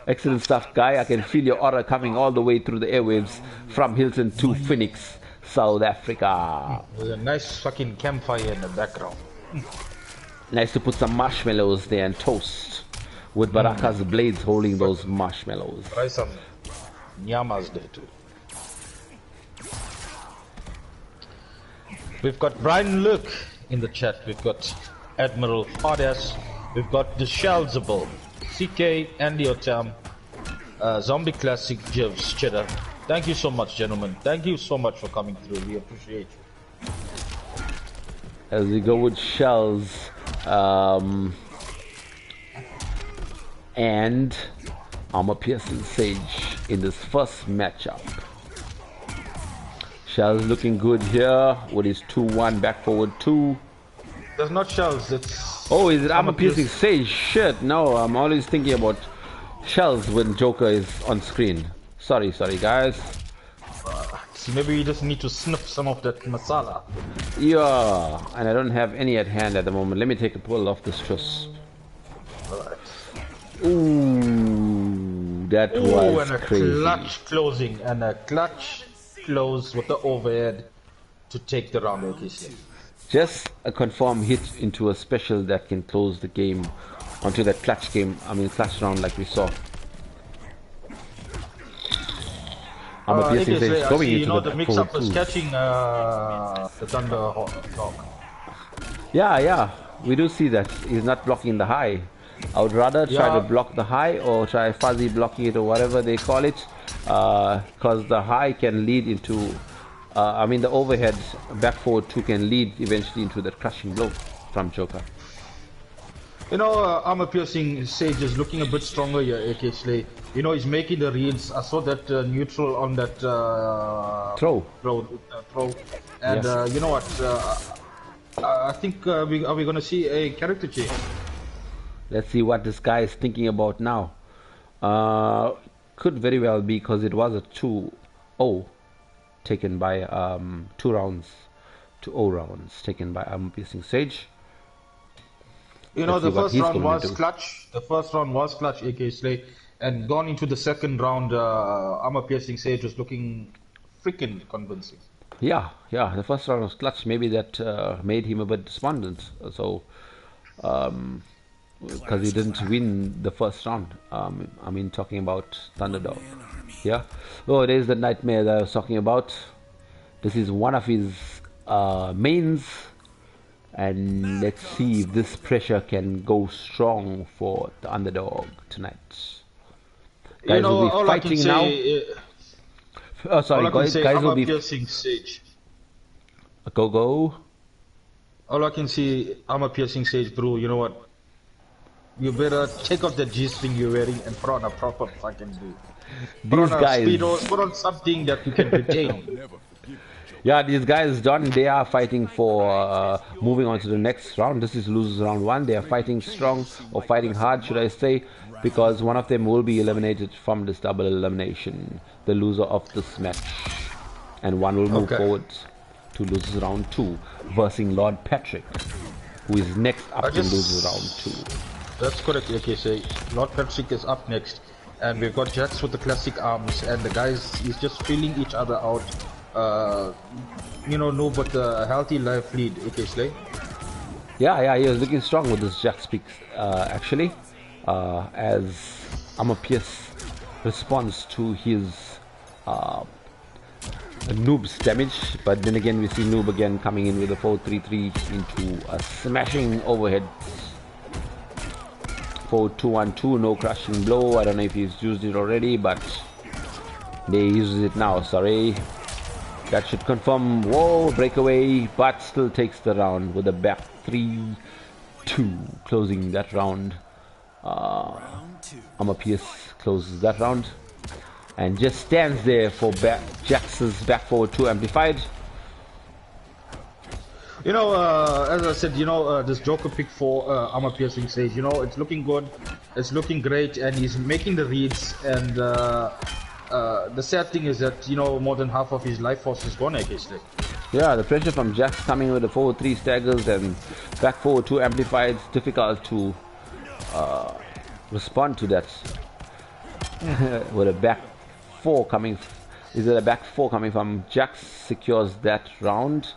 Excellent stuff, Guy. I can feel your aura coming all the way through the airwaves from Hilton to Phoenix, South Africa. There's a nice fucking campfire in the background. Nice to put some marshmallows there and toast with Baraka's blades holding those marshmallows. Try some nyamas there too. We've got Brian Luke in the chat. We've got Admiral Hodass. We've got TheSheldzable, CK, Andy Otam, Zombie Classic, Jivs, Cheddar. Thank you so much, gentlemen. Thank you so much for coming through. We appreciate you. As we go with Shells and ArmorPiercinSage in this first matchup. Shells looking good here with his 2-1 back forward 2. That's not Shells, it's... Oh, is it ArmorPiercinSage? Shit, no, I'm always thinking about Shells when Joker is on screen. Sorry guys. See, maybe you just need to sniff some of that masala. Yeah, and I don't have any at hand at the moment. Let me take a pull off this truss. Ooh, that was and a crazy. clutch closing and a clutch close with the overhead to take the round, obviously. Just a confirmed hit into a special that can close the game onto that clutch game. I mean, clutch round like we saw. ArmorPiercinSage going into the mix-up is catching the Thunderhawk. Yeah, we do see that he's not blocking the high. I would rather try to block the high or try fuzzy blocking it or whatever they call it, because the high can lead into, I mean the overhead back forward 2 can lead eventually into that crushing blow from Joker. You know, ArmorPiercinSage is looking a bit stronger here, actually. You know, he's making the reads. I saw that neutral on that throw. And yes. You know what? I think are we going to see a character change? Let's see what this guy is thinking about now. Could very well be because it was a 2-0 taken by 2 rounds to 0 rounds taken by ArmorPiercinSage. You know, the first round was clutch. The first round was clutch, AK Slay. And gone into the second round, ArmorPiercinSage was looking freaking convincing. Yeah, the first round was clutch. Maybe that made him a bit despondent. So, because he didn't win the first round. I mean, talking about Thunderdog. Yeah. Oh, there's the nightmare that I was talking about. This is one of his mains. And let's see if this pressure can go strong for the underdog tonight. Guys, you know, will be fighting now. Oh, sorry, guys will be ArmorPiercinSage. Go. All I can see, ArmorPiercinSage, bro. You know what? You better take off the G-string you're wearing and put on a proper fucking dude. These guys, speedos, put on something that you can retain. Yeah, these guys, John, they are fighting for moving on to the next round. This is losers round 1. They are fighting strong, or fighting hard, should I say, because one of them will be eliminated from this double elimination, the loser of this match. And one will move forward to losers round 2, versus Lord Patrick, who is next up in losers round 2. That's correct, okay, say Lord Patrick is up next. And we've got Jax with the classic arms, and the guys, he's just feeling each other out. You know, no, but a healthy life lead, okay, Slay? Yeah, he was looking strong with this Jax pick, actually, as ArmorPierce responds to his Noob's damage, but then again we see Noob again coming in with a 4-3-3 into a smashing overhead. 4-2-1-2, no crushing blow. I don't know if he's used it already, but they use it now, sorry. That should confirm, whoa, breakaway, but still takes the round with a back 3-2, closing that round. ArmorPierce closes that round and just stands there for Jax's back forward 2 amplified. You know, as I said, you know, this Joker pick for ArmorPiercinSage, you know, it's looking good, it's looking great, and he's making the reads, and the sad thing is that, you know, more than half of his life force is gone, I guess. Yeah, the pressure from Jax coming with the 4-3 staggers and back forward 2 amplified, it's difficult to respond to that. With a back 4 coming, is it a back 4 coming from Jax secures that round.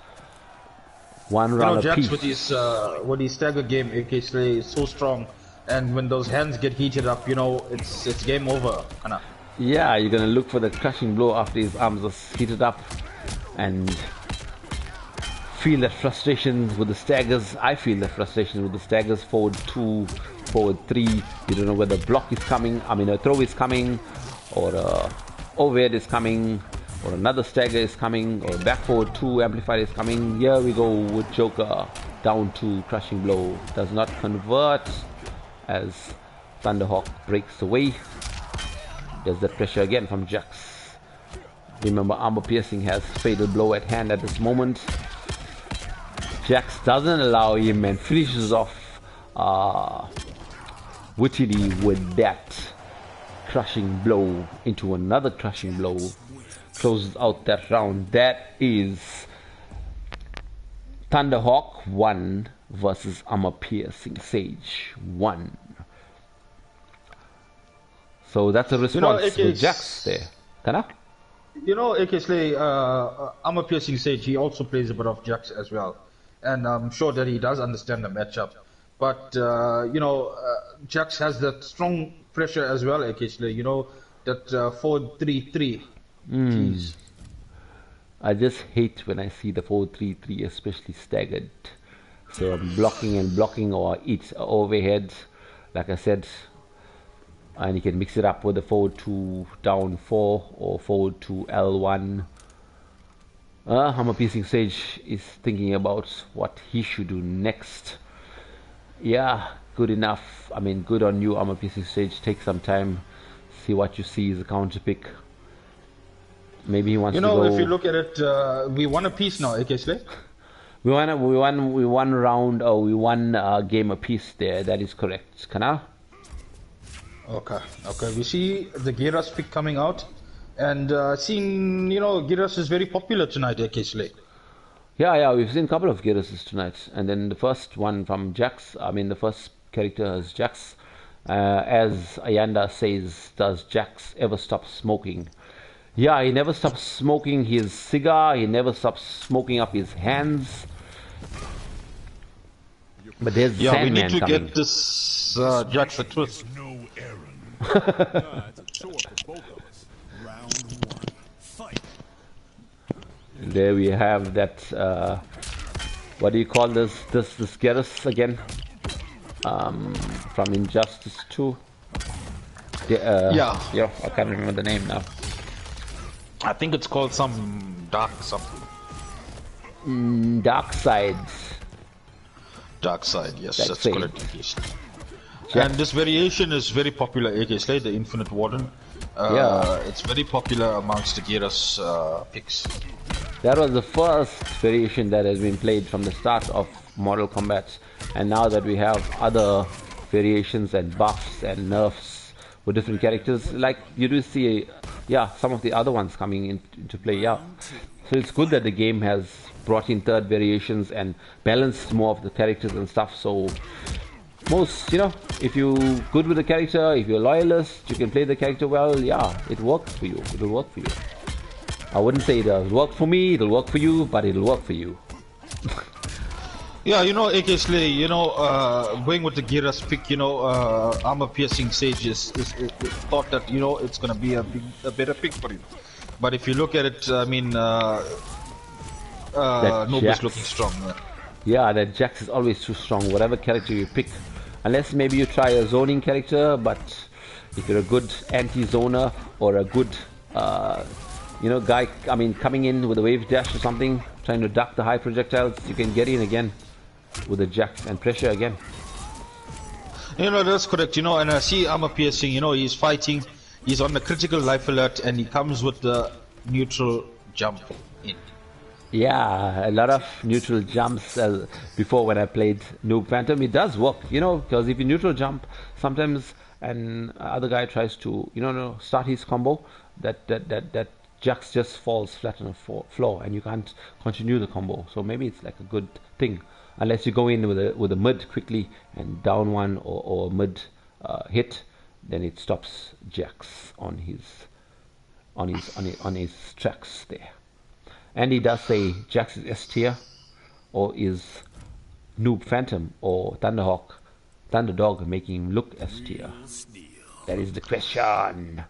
One round Jax apiece. with his stagger game, AK Slay is so strong, and when those hands get heated up, you know, it's game over, kinda. Yeah, you're gonna look for the crushing blow after his arms are heated up, and feel that frustration with the staggers. I feel that frustration with the staggers. Forward 2, forward 3. You don't know whether block is coming. I mean, a throw is coming, or overhead is coming, or another stagger is coming, or back forward 2 amplified is coming. Here we go with Joker down to crushing blow. Does not convert as Thunderhawk breaks away. There's the pressure again from Jax. Remember, ArmorPiercing has fatal blow at hand at this moment. Jax doesn't allow him and finishes off wittily with that crushing blow into another crushing blow. Closes out that round. That is Thunderhawk 1 versus ArmorPiercinSage 1. So that's a response with Jax there. Kana? You know, AKSlay, ArmorPiercinSage, he also plays a bit of Jax as well. And I'm sure that he does understand the matchup. But, you know, Jax has that strong pressure as well, AKSlay. You know, that 4-3-3. Jeez. I just hate when I see the 4-3-3, especially staggered. So I'm blocking and blocking, or it's overhead, like I said. And you can mix it up with the forward 2 down 4 or forward 2 L1. ArmorPiercinSage is thinking about what he should do next. Yeah, good enough. I mean, good on you, ArmorPiercinSage. Take some time, see what you see is a counter pick. Maybe he wants to go. You know, if you look at it, we won a piece now, AKSlay. We won round, or we won game apiece there. That is correct. Kana? Okay. We see the Giras pick coming out, and seeing, you know, Giras is very popular tonight, AKSlay. Yeah, we've seen a couple of Gyruses tonight, and then the first one from Jax. I mean, the first character is Jax. As Ayanda says, does Jax ever stop smoking? Yeah, he never stops smoking his cigar. He never stops smoking up his hands. But there's the Sandman we need to coming. get this Jax a twist. No errand. It's a chore for both of us. Round 1. Fight. There we have that. What do you call this Gerus again? From Injustice 2. Yeah, I can't remember the name now. I think it's called some dark something. Dark Side. Dark Side, yes, that's it. correct. And this variation is very popular, AKSlay, the Infinite Warden. It's very popular amongst the Gyras picks. That was the first variation that has been played from the start of Mortal Kombat, and now that we have other variations and buffs and nerfs with different characters, like you do see, some of the other ones coming into play. So it's good that the game has brought in third variations and balanced more of the characters and stuff. So most, if you're good with the character, if you're a loyalist, you can play the character well. It works for you. It'll work for you. I wouldn't say it'll work for me, it'll work for you, but it'll work for you. AKSlay, going with the Gyras pick, ArmorPiercinSage is thought that, it's going to be a better pick for him. But if you look at it, I mean, nobody's looking strong. That Jax is always too strong, whatever character you pick. Unless maybe you try a zoning character, but if you're a good anti-zoner or a good, guy, coming in with a wave dash or something, trying to duck the high projectiles, you can get in again with a Jax and pressure again. That's correct, and I see ArmorPiercing, he's fighting, he's on the critical life alert, and he comes with the neutral jump in. Yeah, a lot of neutral jumps before when I played Noob Phantom. It does work, because if you neutral jump, sometimes an other guy tries to, start his combo, that Jax just falls flat on the floor and you can't continue the combo. So maybe it's like a good thing, unless you go in with a mid quickly and down one or mid hit, then it stops Jax on his tracks there. And he does say Jax is S tier, or is Noob Phantom or Thunderdog making him look S tier? That is the question.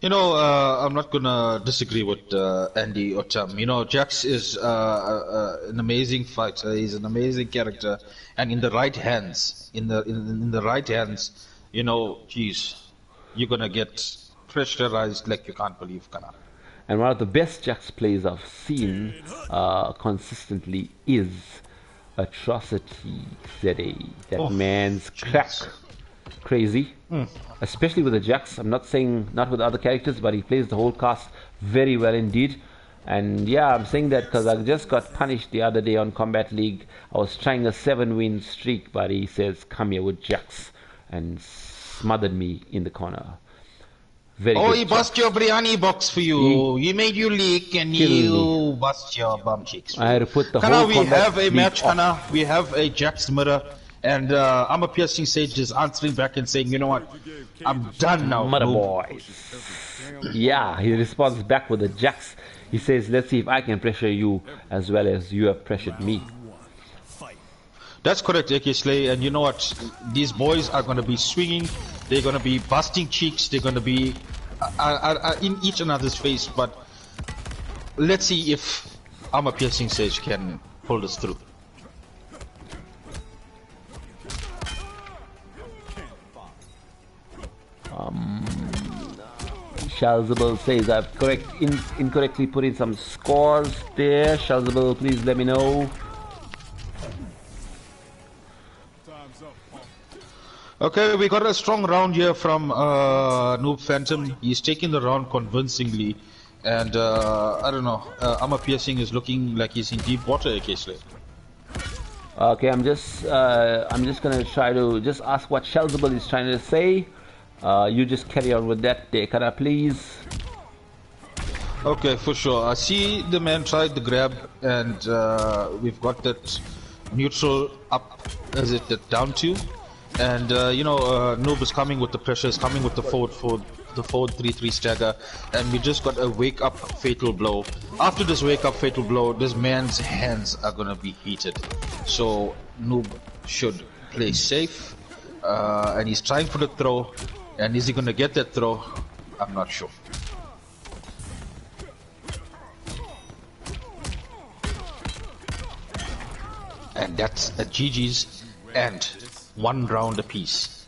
I'm not gonna disagree with Andy or Tam. Jax is an amazing fighter. He's an amazing character, and in the right hands, in the right hands, you're gonna get pressurized like you can't believe, Kana. And one of the best Jax plays I've seen consistently is Atrocity ZA. That man's crazy. Especially with the Jax. I'm not saying not with other characters, but he plays the whole cast very well indeed. And I'm saying that because I just got punished the other day on Combat League. I was trying a 7-win streak, but he says come here with Jax and smothered me in the corner. Very Oh, good he job. bust your biryani box for you. He made you leak and you bust your bum cheeks. I had to put the Kana, whole we Kombat have a league match, off. Kana. We have a Jack's mirror. And ArmorPiercinSage is answering back and saying, you know what? I'm done now. Mother noob." boys. Yeah, he responds back with the jacks. He says, let's see if I can pressure you as well as you have pressured me. That's correct, AK Slay. And you know what? These boys are going to be swinging. They're going to be busting cheeks. They're going to be in each another's face. But let's see if ArmorPiercinSage can pull this through. TheSheldzable says I've incorrectly put in some scores there. TheSheldzable, please let me know. Okay, we got a strong round here from Noob Phantom. He's taking the round convincingly, and I don't know. ArmorPiercing is looking like he's in deep water, AK Slay. Okay, I'm just gonna try to just ask what TheSheldzable is trying to say. You just carry on with that, Dekara, please. Okay, for sure. I see the man tried the grab, and we've got that neutral up, is it that down to? And you know, Noob is coming with the pressure, is coming with the forward 3-3 stagger, and we just got a wake up fatal blow. After this wake up fatal blow, this man's hands are gonna be heated. So Noob should play safe, and he's trying for the throw. And is he gonna get that throw? I'm not sure. And that's a GG's and 1 round apiece.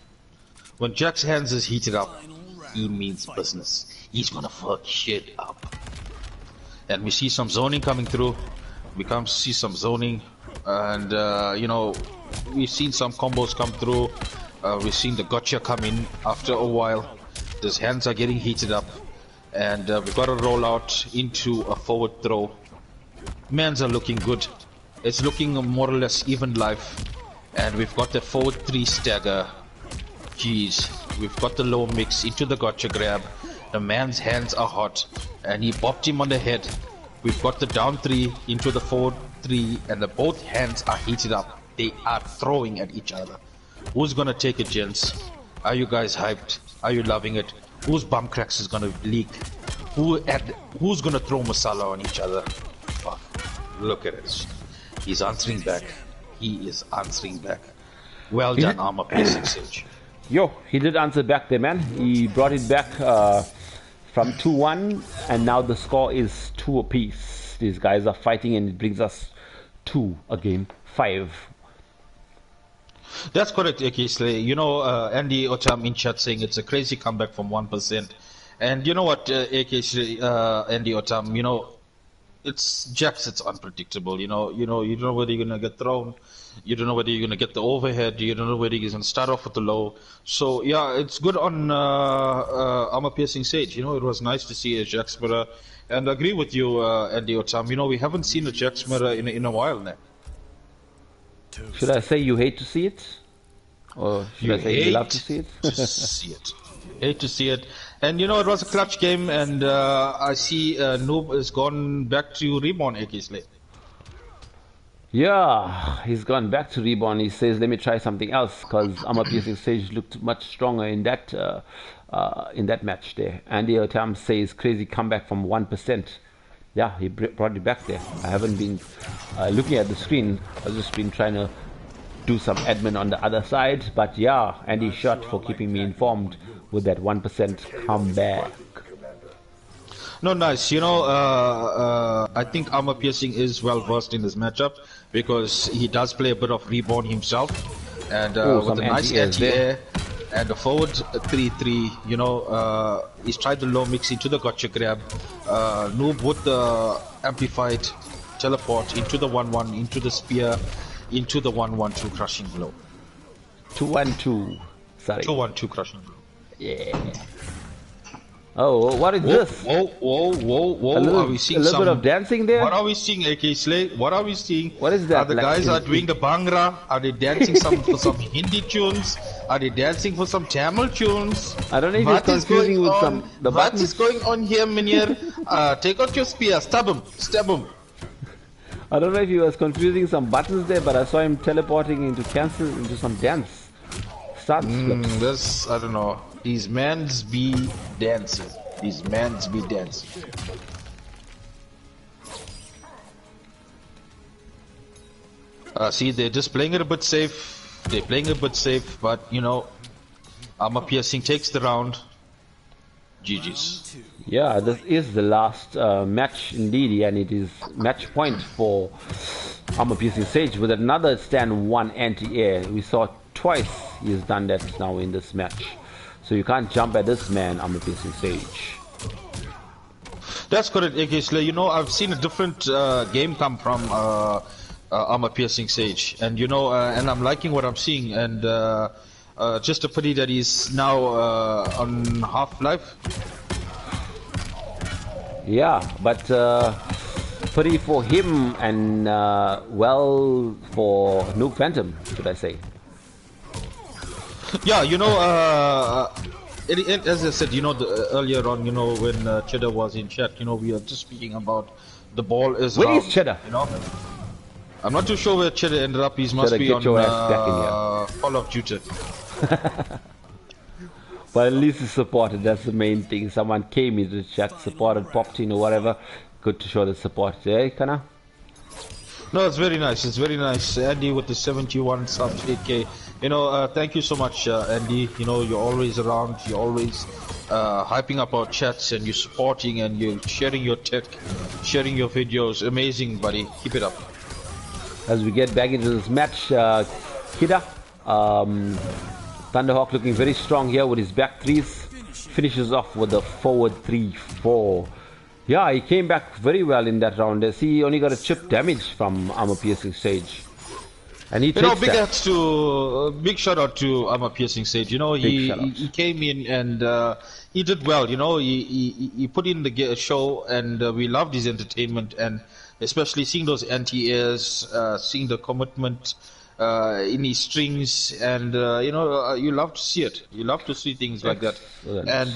When Jack's hands is heated up, he means business. He's gonna fuck shit up. And we see some zoning coming through. We come see some zoning, and you know, we've seen some combos come through. We've seen the gotcha come in after a while. His hands are getting heated up, and we've got to roll out into a forward throw. Mans are looking good. It's looking more or less even life, and we've got the forward 3 stagger. Jeez, we've got the low mix into the gotcha grab. The man's hands are hot, and he bopped him on the head. We've got the down 3 into the forward 3, and both hands are heated up. They are throwing at each other. Who's gonna take it, gents? Are you guys hyped? Are you loving it? Whose bum cracks is gonna leak? Who's gonna throw masala on each other? Fuck. Look at it. He's answering back. He is answering back. Well done, ArmorPiercinSage. Yo, he did answer back there, man. He brought it back from 2-1, and now the score is 2 apiece. These guys are fighting, and it brings us to a game 5. That's correct, AK Slay. You know, Andy Otam in chat saying it's a crazy comeback from 1%. And you know what, AK Slay, Andy Otam, you know, it's Jax, it's unpredictable. You don't know whether you're gonna get thrown. You don't know whether you're gonna get the overhead. You don't know whether he's gonna start off with the low. So yeah, it's good on ArmorPiercinSage. You know, it was nice to see a Jax mirror, and I agree with you, Andy Otam. You know, we haven't seen a Jax mirror in a while now. Should I say you hate to see it? Or should I say you love to see it? Hate to see it. And you know, it was a clutch game, and I see Noob has gone back to Reborn, AK Slay. Yeah, he's gone back to Reborn. He says, let me try something else, because ArmorPiercinSage looked much stronger in that match there. Andy Otam says, crazy comeback from 1%. Yeah, he brought it back there. I haven't been looking at the screen. I've just been trying to do some admin on the other side. But yeah, Andy shot for keeping me informed with that 1% comeback. No, nice. You know, I think ArmorPiercing is well versed in this matchup because he does play a bit of Reborn himself. And with a nice anti-air and a forward 3-3, you know, he's tried the low mix into the gotcha grab. Noob with the amplified teleport into the 1-1, into the spear, into the 1-1-2 crushing blow. 2-1-2. Sorry. 2-1-2 crushing blow. Yeah. Oh, what is this? Whoa. Are we seeing a little some bit of dancing there? What are we seeing, AK Slay? What are we seeing? What is that? Are the guys are doing the Bhangra? Are they dancing for some Hindi tunes? Are they dancing for some Tamil tunes? I don't know if it's confusing with the What buttons. is going on here, Minier? Take out your spear, stab him. I don't know if he was confusing some buttons there, but I saw him teleporting into some dance. This, I don't know. These mans be dancing. See, they're just playing it a bit safe. But you know, Armor Piercing takes the round. GG's. Yeah, this is the last match indeed, and it is match point for ArmorPiercinSage with another stand 1 anti-air. We saw twice he's done that now in this match. So you can't jump at this man, ArmorPiercinSage. That's correct, AK Slayer. You know, I've seen a different game come from ArmorPiercinSage, and you know, and I'm liking what I'm seeing, and just a pity that he's now on Half-Life. Yeah, but pity for him and well for Noob Phantom, should I say. Yeah, you know, as I said, you know, earlier on, you know, when Cheddar was in chat, you know, we are just speaking about the ball is Where round, is Cheddar? You know, I'm not too sure where Cheddar ended up. He must be on Call of Duty. But at least he supported, that's the main thing. Someone came into the chat, supported, popped in or whatever. Good to show the support there, Kana. No, it's very nice. Andy with the 71 subs, 8K. You know, thank you so much, Andy. You know, you're always around. You're always hyping up our chats, and you're supporting, and you're sharing your tech, sharing your videos. Amazing, buddy. Keep it up. As we get back into this match, Kida, Thunderhawk looking very strong here with his back threes. Finishes off with a forward 3-4. Yeah, he came back very well in that round. He only got a chip damage from ArmorPiercinSage. And he takes big shout out to ArmorPiercinSage. You know, he came in and he did well. You know, he put in the show, and we loved his entertainment, and especially seeing those anti-airs, seeing the commitment in his strings, and you know, you love to see it. You love to see things like that. And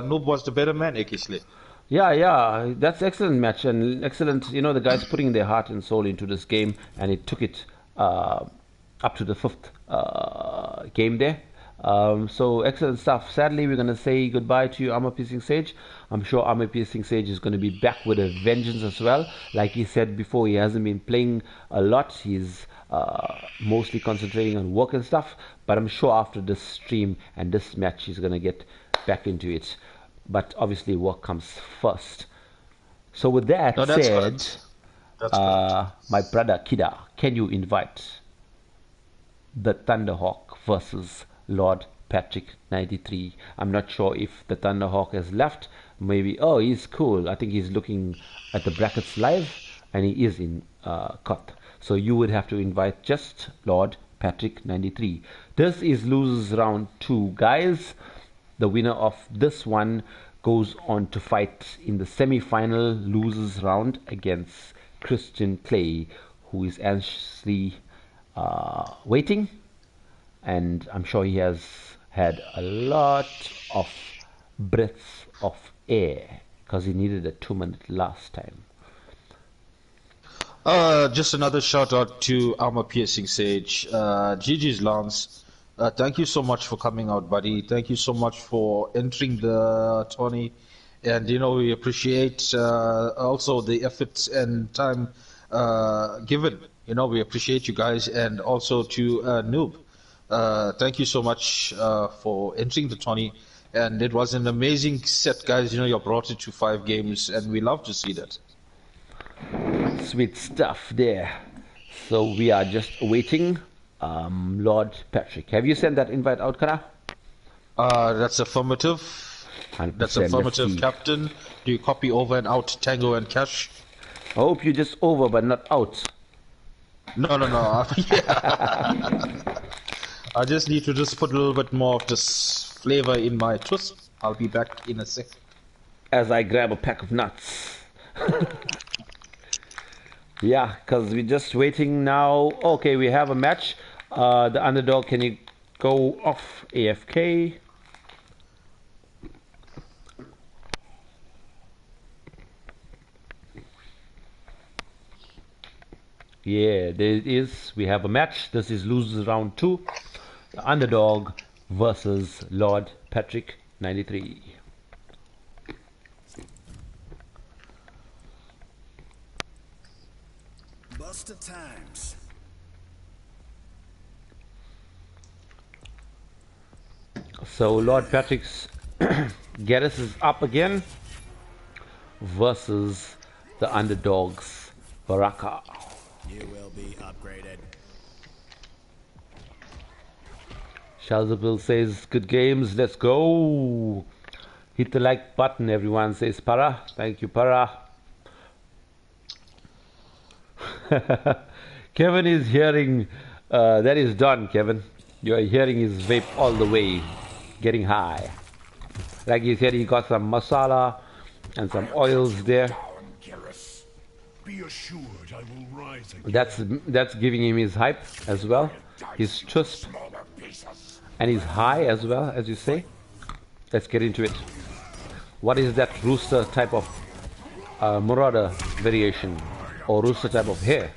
Noob was the better man, Ekisle. Yeah, that's excellent match, and excellent. You know, the guys putting their heart and soul into this game, and it took it up to the 5th game there. So excellent stuff. Sadly, we're going to say goodbye to ArmorPiercinSage. I'm sure ArmorPiercinSage is going to be back with a vengeance as well. Like he said before, he hasn't been playing a lot. He's mostly concentrating on work and stuff. But I'm sure after this stream and this match, he's going to get back into it. But obviously, work comes first. So with that said, my brother Kida, can you invite the Thunderhawk versus Lord Patrick 93? I'm not sure if the Thunderhawk has left. Maybe, oh, he's cool. I think he's looking at the brackets live, and he is in cut. So you would have to invite just Lord Patrick 93. This is losers round 2, guys. The winner of this one goes on to fight in the semi-final losers round against Christian Clay, who is anxiously waiting, and I'm sure he has had a lot of breaths of air because he needed a 2-minute last time. Just another shout out to ArmorPiercinSage. GG's Lance. Thank you so much for coming out, buddy. Thank you so much for entering the tourney. And, you know, we appreciate also the effort and time given. You know, we appreciate you guys. And also to Noob. Thank you so much for entering the tourney. And it was an amazing set, guys. You know, you brought it to 5 games, and we love to see that. Sweet stuff there. So we are just waiting. Lord Patrick, have you sent that invite out, Kara? That's affirmative. 100%. That's affirmative, Captain. Do you copy over and out Tango and Cash? I hope you just over but not out. No. Yeah. I just need to just put a little bit more of this flavor in my twist. I'll be back in a sec. as I grab a pack of nuts. Yeah, because we're just waiting now. Okay, we have a match. The underdog, can you go off AFK? Yeah, there it is. We have a match. This is losers round 2. The underdog versus Lord Patrick 93. Buster times. So Lord Patrick's Garrus is up again versus the underdogs Baraka. You will be upgraded. TheSheldzable says good games, let's go. Hit the like button, everyone, says Para. Thank you, Para. Kevin is hearing, that is done, Kevin. You are hearing his vape all the way, getting high. Like he said, he got some masala and some oils there. Be assured I will rise again. That's giving him his hype as well, his crisp, and his high as well, as you say. Let's get into it. What is that rooster type of marauder variation, or rooster type of hair?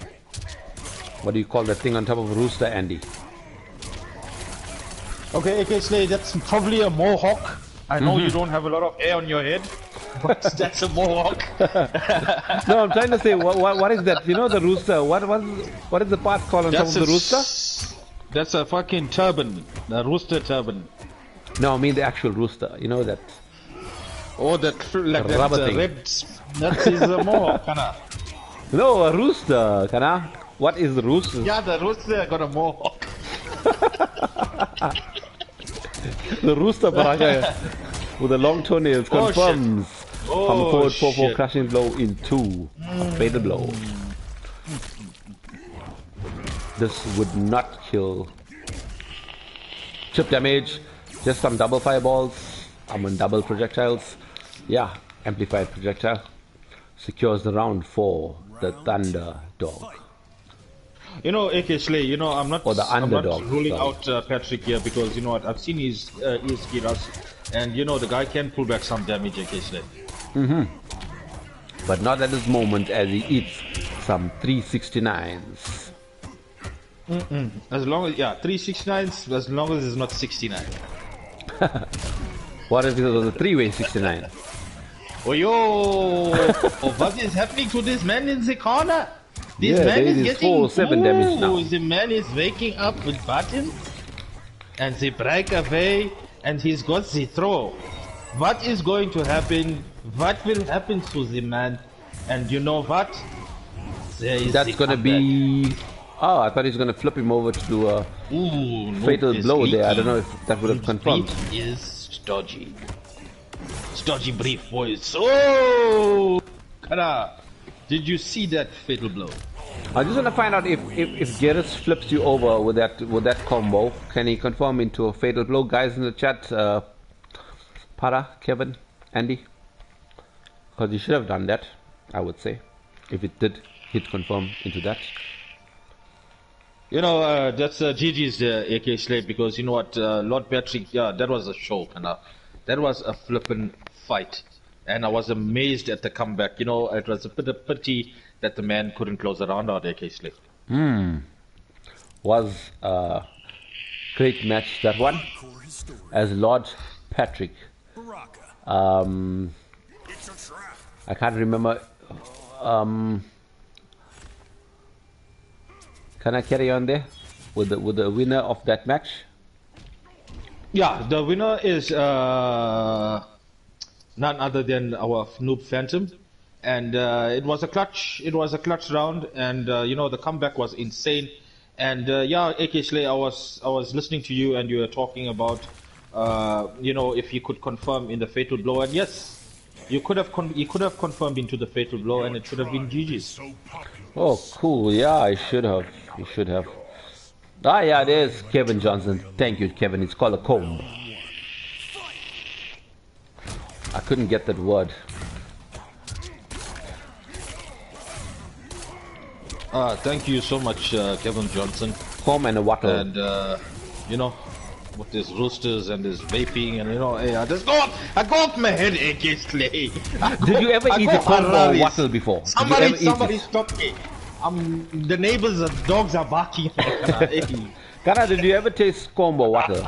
What do you call that thing on top of a rooster, Andy? Okay, Slay, that's probably a mohawk. I know you don't have a lot of hair on your head, but that's a mohawk. No, I'm trying to say, what is that? You know the rooster, what is the part called on top of the rooster? That's a fucking turban, a rooster turban. No, I mean the actual rooster, you know that. Oh, that like that rubber thing. red, that is a mohawk, kana. No, a rooster, kana. What is the rooster? Yeah, the rooster got a mohawk. The rooster Baraka with the long toenails confirms. From the forward 4-4 crushing blow in 2. Fatal blow. This would not kill. Chip damage. Just some double fireballs. I'm on double projectiles. Yeah, amplified projectile. Secures the round for the Thunder Dog. You know, AK Slay, you know, I'm not ruling out Patrick here because, you know what, I've seen his Giras, and, you know, the guy can pull back some damage, AK Slay. But not at this moment as he eats some 369s. As long as, 369s, as long as it's not 69. What if it was a 3-way 69? Oh, yo! What is happening to this man in the corner? This man is getting 4-7 damage now. The man is waking up with buttons, and they break away, and he's got the throw. What is going to happen? What will happen to the man? And you know what? That's gonna be. Oh, I thought he's gonna flip him over to do a fatal blow there. I don't know if that would have confirmed. It is dodgy. It's dodgy brief, boys. Oh! Kada! Did you see that fatal blow? I just want to find out if Garrus flips you over with that combo, can he confirm into a fatal blow? Guys in the chat, Para, Kevin, Andy, because you should have done that, I would say, if it did hit confirm into that. You know, that's GG's AK Slate, because you know what, Lord Patrick, yeah, that was a show, that was a flippin' fight. And I was amazed at the comeback. You know, it was a bit of pity that the man couldn't close the round out, AK Slate. Was a great match, that one, as Lord Patrick. I can't remember. Can I carry on there with the winner of that match? Yeah, the winner is none other than our Noob Phantom, and it was a clutch round, and you know, the comeback was insane. And yeah, AK Slay, I was listening to you, and you were talking about you know, if you could confirm in the fatal blow, and yes, you could have confirmed into the fatal blow, and it should have been GG's. Oh, cool. Yeah, I should have. You should have. Ah, yeah, there's Kevin Johnson. Thank you, Kevin. It's called a comb. I couldn't get that word. Thank you so much, Kevin Johnson. Home and a wattle. And you know, with his roosters and his vaping, and you know, hey, I go off my head, AK Slay. Did you ever eat a combo wattle before? Somebody stop me. The neighbors, the dogs are barking. Kana, did you ever taste combo wattle?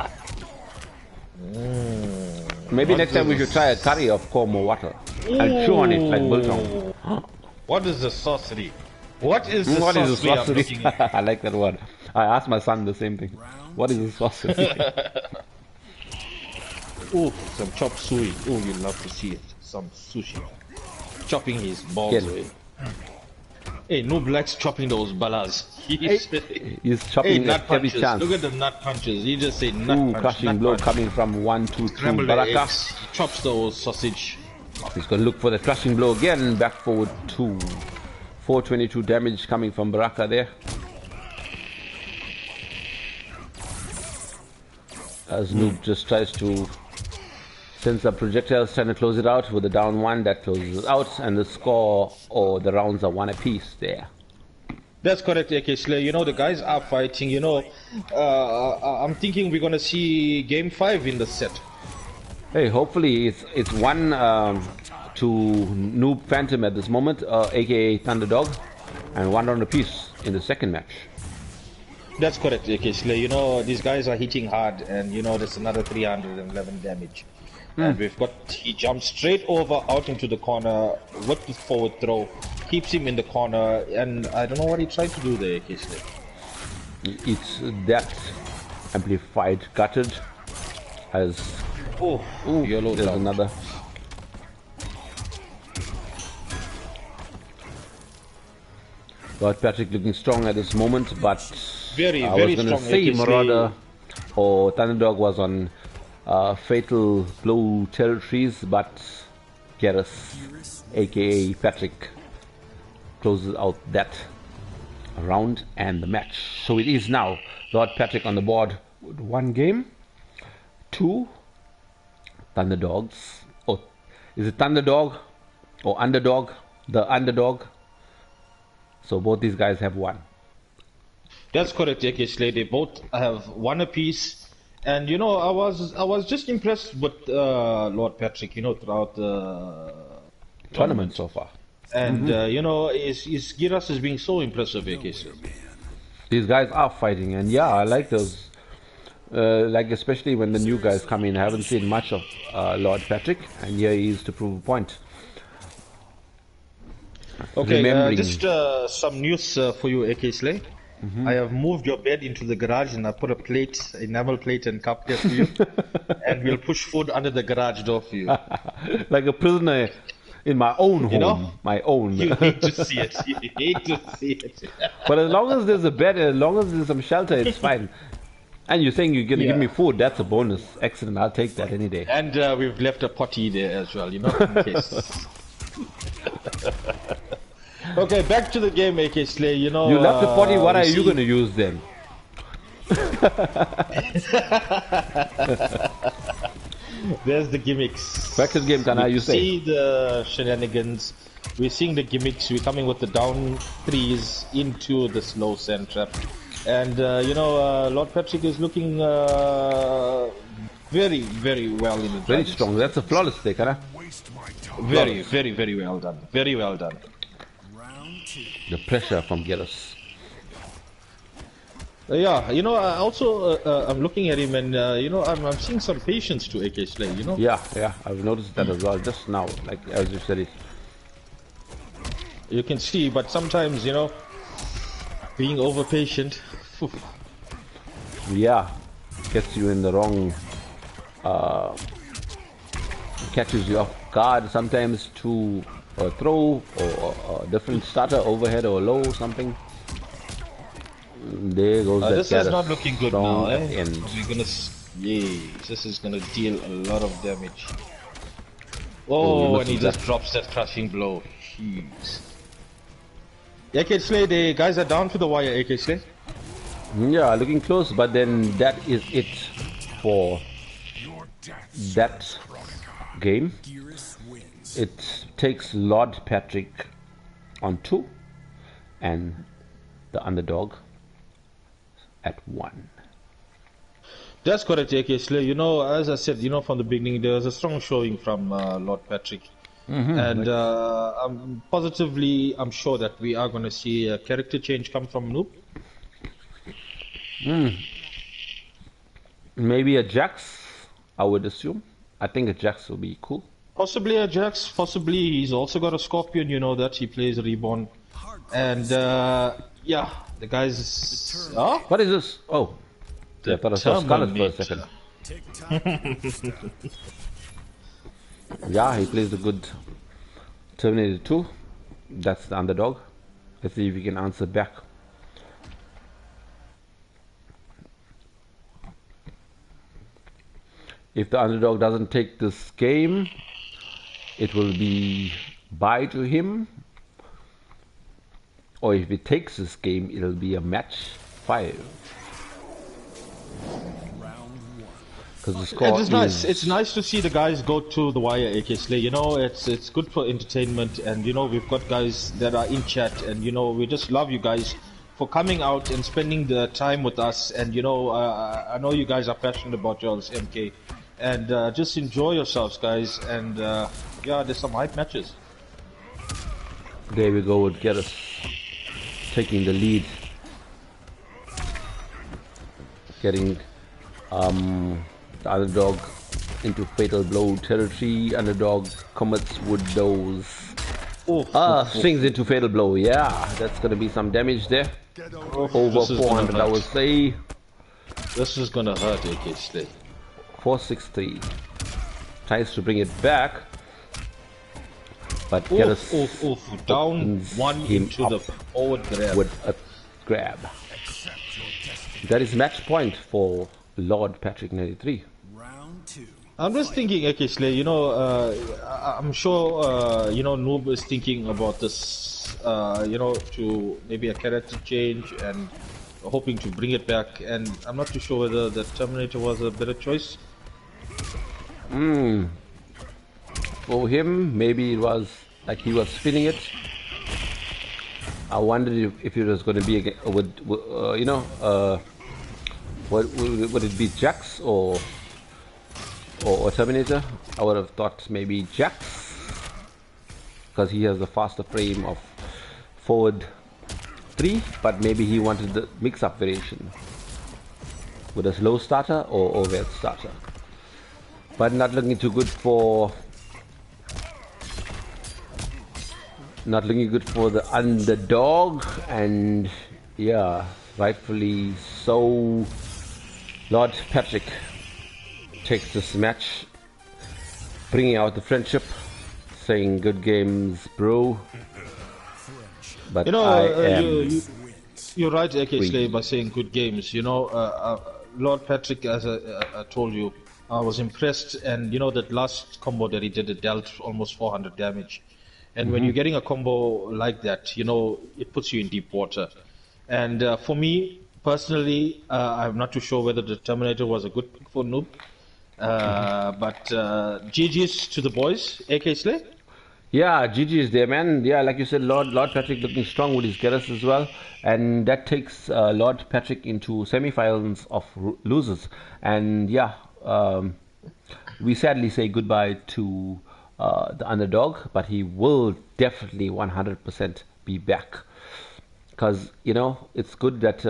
Maybe next time we should try a curry of combo wattle and chew on it like biltong. What is the saucery? What is the saucery? I like that word. I asked my son the same thing. What is the saucery? Oh, some chopped suey. Oh, you love to see it. Some sushi. Chopping his balls away. Hey, no blacks chopping those balas. He's chopping at every chance. Look at the nut punches. He just said nut punch. Crushing blow coming from 1, 2, 3. Baraka. He chops those sausage. He's going to look for the crushing blow again. Back forward 2. 422 damage coming from Baraka there. As Noob just tries to send some projectiles, trying to close it out with a down 1 that closes out, and the score or the rounds are 1 apiece there. That's correct, AK Slayer. You know, the guys are fighting. You know, I'm thinking we're gonna see game 5 in the set. Hey, hopefully it's 1 to Noob Phantom at this moment, aka Thunderdog, and 1 round apiece in the second match. That's correct, AK Slayer. You know, these guys are hitting hard, and you know, there's another 311 damage. And we've got, he jumps straight over out into the corner with the forward throw, keeps him in the corner, and I don't know what he tried to do there, AK Slayer. It's that amplified gutted as yellow there's down. another. Lord Patrick looking strong at this moment, but very, I very was going to strong. say Marauder or Thunderdog was on fatal blow territories, but Garrus, aka Patrick, closes out that round and the match. So it is now Lord Patrick on the board with 1 game, 2 Thunderdogs. Oh, is it Thunderdog or Underdog? The Underdog. So both these guys have 1. That's correct, AK Slay. They both have 1 apiece, and you know, I was just impressed with Lord Patrick. You know, throughout the tournament so far, and you know, his Giras is being so impressive, AK Slay. These guys are fighting, and yeah, I like those. Like especially when the new guys come in. I haven't seen much of Lord Patrick, and here he is to prove a point. Okay, just some news for you, AK Slay. I have moved your bed into the garage, and I put a plate, enamel plate and cup there for you, and we'll push food under the garage door for you. Like a prisoner in my own home, you know? my own. You hate to see it. You hate to see it. But as long as there's a bed, as long as there's some shelter, it's fine. And you're saying you're going to give me food, that's a bonus. Excellent, I'll take that any day. And we've left a potty there as well, you know, in case. Okay, back to the game, AK Slay. You know, you left the potty, what are you going to use then? There's the gimmicks. Back to the game, Kana, you say. See the shenanigans. We're seeing the gimmicks. We're coming with the down 3s into the slow sand trap. And, you know, Lord Patrick is looking very, very well in the Very strong. That's a flawless play, Kana. Very, very, very well done. Very well done. The pressure from Garrus. Yeah, you know, also I'm looking at him, and you know, I'm seeing some patience to AK Slay, you know. Yeah, I've noticed that as well just now, like as you said it. You can see, but sometimes, you know, being over patient, yeah, gets you in the wrong, catches you off guard sometimes to a throw or a different starter, overhead or low, something. There goes that. This is not looking good now, eh? End. We're gonna, this is gonna deal a lot of damage. Oh, and he just drops that crushing blow. Jeez. AK Slay, the guys are down to the wire, AK Slay. Yeah, looking close, but then that is it for that game. Gearus wins. It takes Lord Patrick on 2 and the underdog at 1. That's correct, AK Slay. You know, as I said, you know, from the beginning, there was a strong showing from Lord Patrick. And I'm sure that we are going to see a character change come from Noob. Maybe a Jax, I would assume. I think a Jax will be cool. Possibly a Jax, possibly he's also got a Scorpion, you know that, he plays Reborn. And, yeah, the guy's... Oh? What is this? Oh, I thought I saw Scarlet for a second. Yeah, he plays a good Terminator 2. That's the underdog. Let's see if we can answer back. If the underdog doesn't take this game, it will be bye to him. Or if he takes this game, it'll be a match 5. Because the score it's nice. It's nice to see the guys go to the wire, AK Slay. You know, it's good for entertainment, and you know we've got guys that are in chat, and you know we just love you guys for coming out and spending the time with us. And you know, I know you guys are passionate about yours, MK, and just enjoy yourselves, guys. And yeah, there's some hype matches. There we go with Gearus taking the lead, getting the underdog into fatal blow territory. Underdog commits with those swings into fatal blow. Yeah, that's gonna be some damage there. Over 400, I would say. This is gonna hurt, AK Slay. 463 tries to bring it back, but Gearus down one into the forward grab with a grab. That is match point for Lord Patrick 93. Round 2. I'm just thinking, AK Slay, you know, I'm sure, you know, Noob is thinking about this, you know, to maybe a character change and hoping to bring it back. And I'm not too sure whether the Terminator was a better choice. For him, maybe it was like he was feeling it. I wondered if it was going to be you know, would it be Jax or Terminator? I would have thought maybe Jax, because he has a faster frame of forward 3, but maybe he wanted the mix-up variation with a slow starter or overhead starter. But not looking too good for the underdog, and yeah, rightfully so. Lord Patrick takes this match, bringing out the friendship, saying good games, bro. But you know, I am you're right, AK Slay, by saying good games. You know, Lord Patrick, as I told you, I was impressed, and you know that last combo that he did, it dealt almost 400 damage. And when you're getting a combo like that, you know, it puts you in deep water. And for me, personally, I'm not too sure whether the Terminator was a good pick for Noob. But GG's to the boys, AK Slay. Yeah, GG's there, man. Yeah, like you said, Lord Patrick looking strong with his Gearus as well. And that takes Lord Patrick into semi-finals of losers. And yeah, we sadly say goodbye to the underdog, but he will definitely 100% be back. Because, you know, it's good that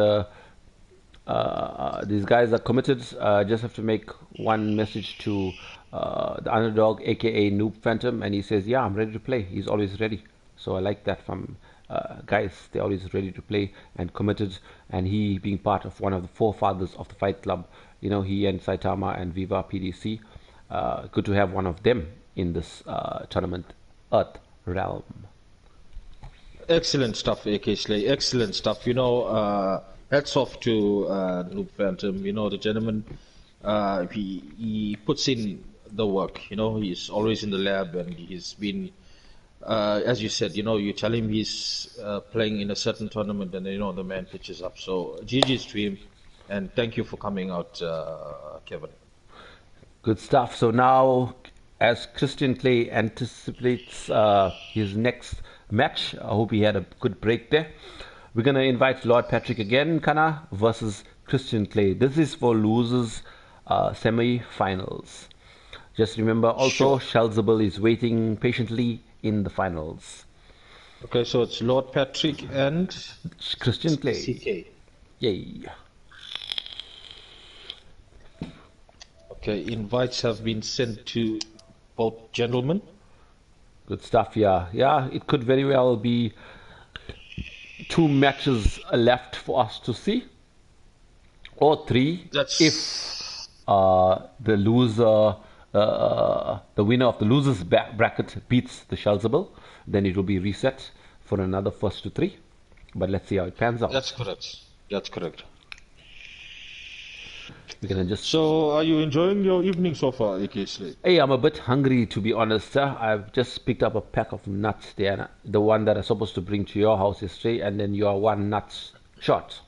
these guys are committed. Just have to make one message to the underdog, aka Noob Phantom, and he says, yeah, I'm ready to play. He's always ready. So I like that from guys. They're always ready to play and committed. And he being part of one of the forefathers of the Fight Club, you know, he and Saitama and Viva PDC, good to have one of them in this tournament, Earth Realm. Excellent stuff, AK Slay. Excellent stuff. You know, hats off to Noob Phantom. You know, the gentleman, he puts in the work. You know, he's always in the lab, and he's been, as you said, you know, you tell him he's playing in a certain tournament, and you know the man pitches up. So GG's to him, and thank you for coming out, Kevin. Good stuff. So now, as Christian Clay anticipates his next match. I hope he had a good break there. We're going to invite Lord Patrick again, Kana, versus Christian Clay. This is for losers semi-finals. Just remember also, TheSheldzable is waiting patiently in the finals. Okay, so it's Lord Patrick and Christian Clay. CK. Yay. Okay, invites have been sent to both gentlemen. Good stuff, yeah. Yeah, it could very well be 2 matches left for us to see. Or 3 if the loser, the winner of the losers bracket beats the TheSheldzable. Then it will be reset for another first to 3. But let's see how it pans out. That's correct. That's correct. We're gonna just... So, are you enjoying your evening so far, AK Slade? Hey, I'm a bit hungry, to be honest. I've just picked up a pack of nuts there. The one that I'm supposed to bring to your house yesterday, and then you are 1 nut short,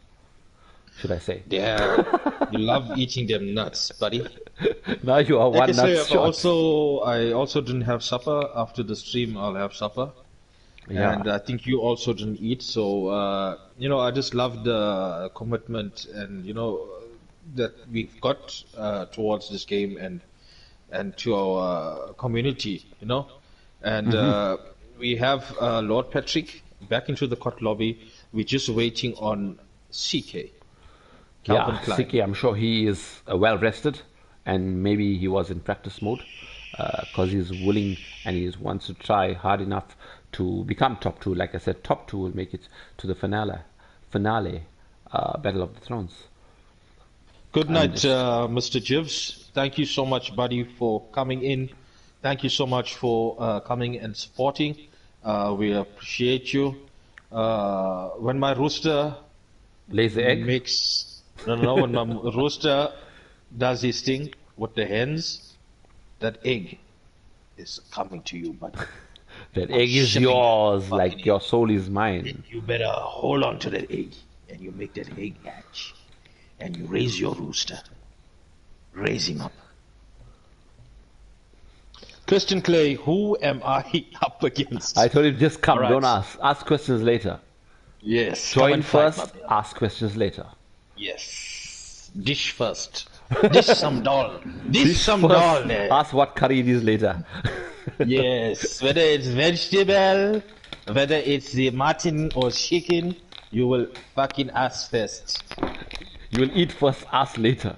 should I say. Yeah, you love eating them nuts, buddy. Now you are 1 nut short. I also didn't have supper. After the stream, I'll have supper. Yeah. And I think you also didn't eat. So, I just love the commitment and, that we've got towards this game and to our community, and we have Lord Patrick back into the court lobby. We're just waiting on CK. Yeah, CK, I'm sure he is well rested, and maybe he was in practice mode because he's willing and he wants to try hard enough to become top 2. Like I said, top 2 will make it to the finale, Battle of the Thrones. Good night, Mr. Jivs. Thank you so much, buddy, for coming in. Thank you so much for coming and supporting. We appreciate you. When my rooster lays the egg, when my rooster does his thing with the hens, that egg is coming to you, buddy. That egg is yours, like your soul is mine. You better hold on to that egg, and you make that egg hatch. And you raise your rooster. Raise him up. Christian Clay, who am I up against? I told you just come, right. Don't ask. Ask questions later. Yes. Join first, ask questions later. Yes. Dish first. Dish some doll. Dish some doll there. Ask what curry it is later. Yes. Whether it's vegetable, whether it's the mutton or chicken, you will fucking ask first. You will eat first, ask later.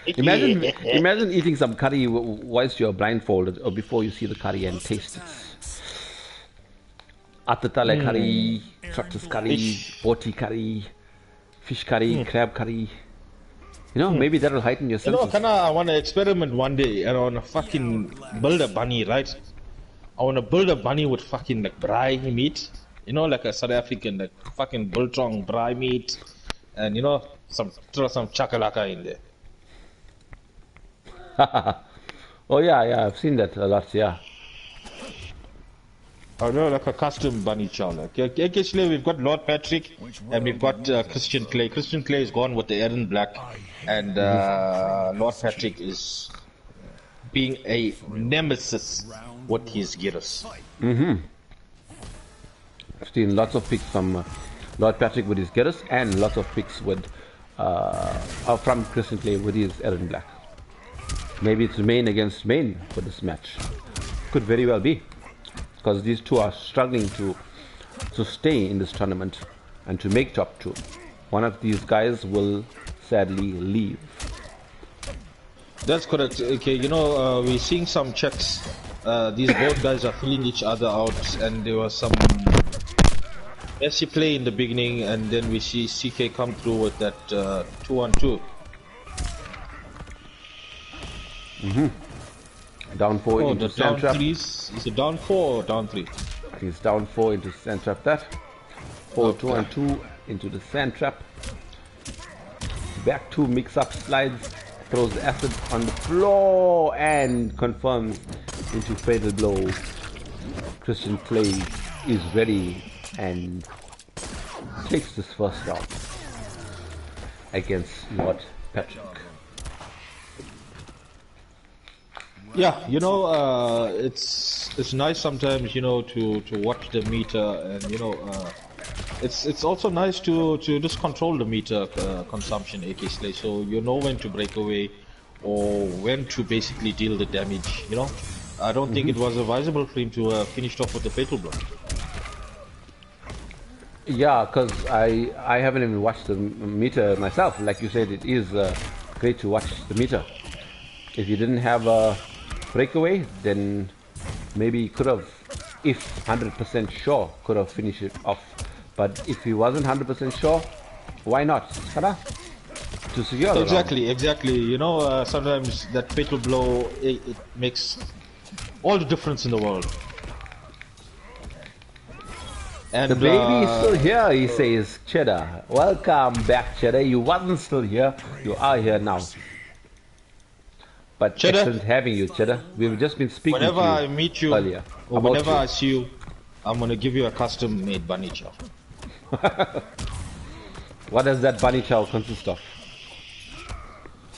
Imagine eating some curry whilst you're blindfolded or before you see the curry and taste it. Atatale curry, tortoise curry, boti curry, fish curry, crab curry. Maybe that will heighten your senses. I want to experiment one day and I want to fucking build a bunny, right? I want to build a bunny with fucking like braai meat. Like a South African, like fucking biltong braai meat. And throw some chakalaka in there. Oh yeah, I've seen that a lot, yeah. I know, like a custom bunny chow. Actually, we've got Lord Patrick and we've got Christian Clay. Christian Clay is gone with the Aaron Black, and Lord Patrick is being a nemesis with his gears. I've seen lots of pics from Lord Patrick with his gears and lots of pics with from Christian Clay with his Aaron Black. Maybe it's main against main for this match. Could very well be, because these two are struggling to stay in this tournament and to make top 2. One of these guys will sadly leave. That's correct. Okay, we're seeing some checks. These both guys are filling each other out, and there was some messy play in the beginning, and then we see CK come through with that 2-on-2. Down 4 into sand trap. Is it down 4 or down 3? He's down 4 into sand trap. That 4 2-on-2 into the sand trap. Back 2 mix up slides, throws the acid on the floor and confirms into fatal blow. Christian Clay is ready and takes this first round against Lord Patrick. Yeah, you know, it's nice sometimes, you know, to watch the meter, and you know, it's also nice to just control the meter consumption, AK Slay, so you know when to break away or when to basically deal the damage. You know, I don't think it was advisable for him to finish off with the fatal blow. Yeah, because I haven't even watched the meter myself. Like you said, it is great to watch the meter. If you didn't have a breakaway, then maybe he could have, if 100% sure, could have finished it off. But if he wasn't 100% sure, why not? To secure the round. Exactly. You know, sometimes that fatal blow, it makes all the difference in the world. And the baby is still here, he says, Cheddar. Welcome back, Cheddar. You wasn't still here. You are here now. But Cheddar, excellent having you, Cheddar. We've just been speaking whenever to you I meet you, earlier. or whenever I see you, I'm going to give you a custom-made bunny chow. What does that bunny chow consist of?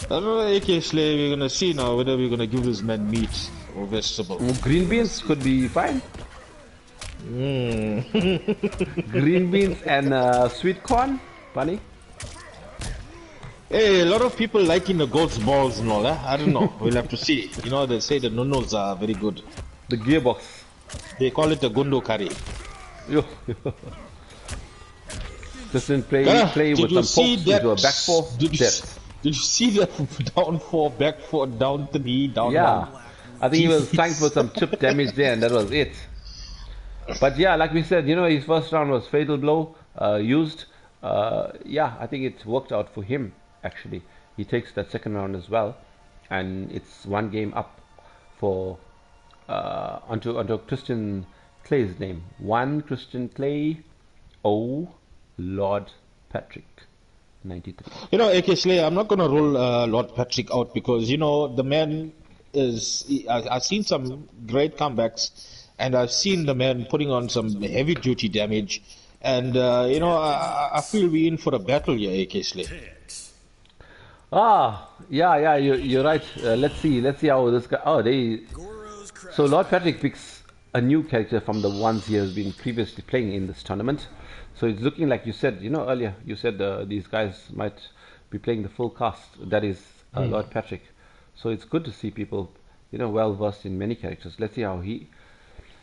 I don't know, AK Slay, we're going to see now whether we're going to give this man meat or vegetable. Green beans could be fine. Green beans and sweet corn, bunny. Hey, a lot of people liking the goat's balls and all that. I don't know. We'll have to see. You know, they say the nonos are very good. The gearbox. They call it the gundo curry. Yo. Just in play with some pokes into a back four. Did you see that down 4, back 4, down 3, down 1? I think he was trying for some chip damage there, and that was it. But yeah, like we said, you know, his first round was fatal blow used. Yeah, I think it worked out for him. Actually, he takes that second round as well, and it's one game up for onto Christian Clay's name. 1 Christian Clay, 0 Lord Patrick, 93. You know, AK Slay, I'm not gonna rule Lord Patrick out because you know the man is. I've seen some great comebacks, and I've seen the man putting on some heavy duty damage, and you know I feel we're in for a battle here, AK Slay. Yeah, you're right. Let's see how this guy. So Lord Patrick picks a new character from the ones he has been previously playing in this tournament. So it's looking like you said, you know, earlier you said these guys might be playing the full cast. That is Lord Patrick. So it's good to see people, you know, well versed in many characters. Let's see how he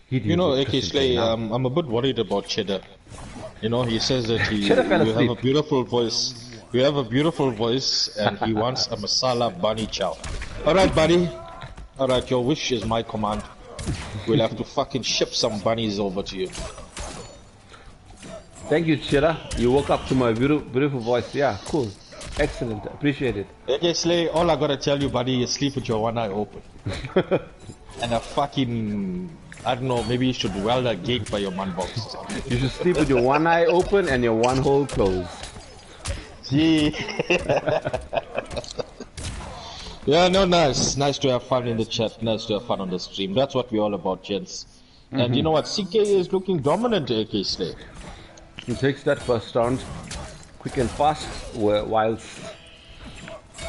deals. You know, with AK Slay, I'm a bit worried about Cheddar. You know, he says that you have a beautiful voice. You have a beautiful voice, and he wants a masala bunny chow. Alright, buddy. Alright, your wish is my command. We'll have to fucking ship some bunnies over to you. Thank you, Cheddar. You woke up to my beautiful voice. Yeah, cool. Excellent. Appreciate it. AK Slay, all I gotta tell you, buddy, is sleep with your one eye open. And a fucking... I don't know, maybe you should weld a gate by your man box. You should sleep with your one eye open and your one hole closed. Yeah. Yeah, no, nice to have fun in the chat, nice to have fun on the stream. That's what we're all about, gents. And you know what, CK is looking dominant, AK Slay. He takes that first round quick and fast, whilst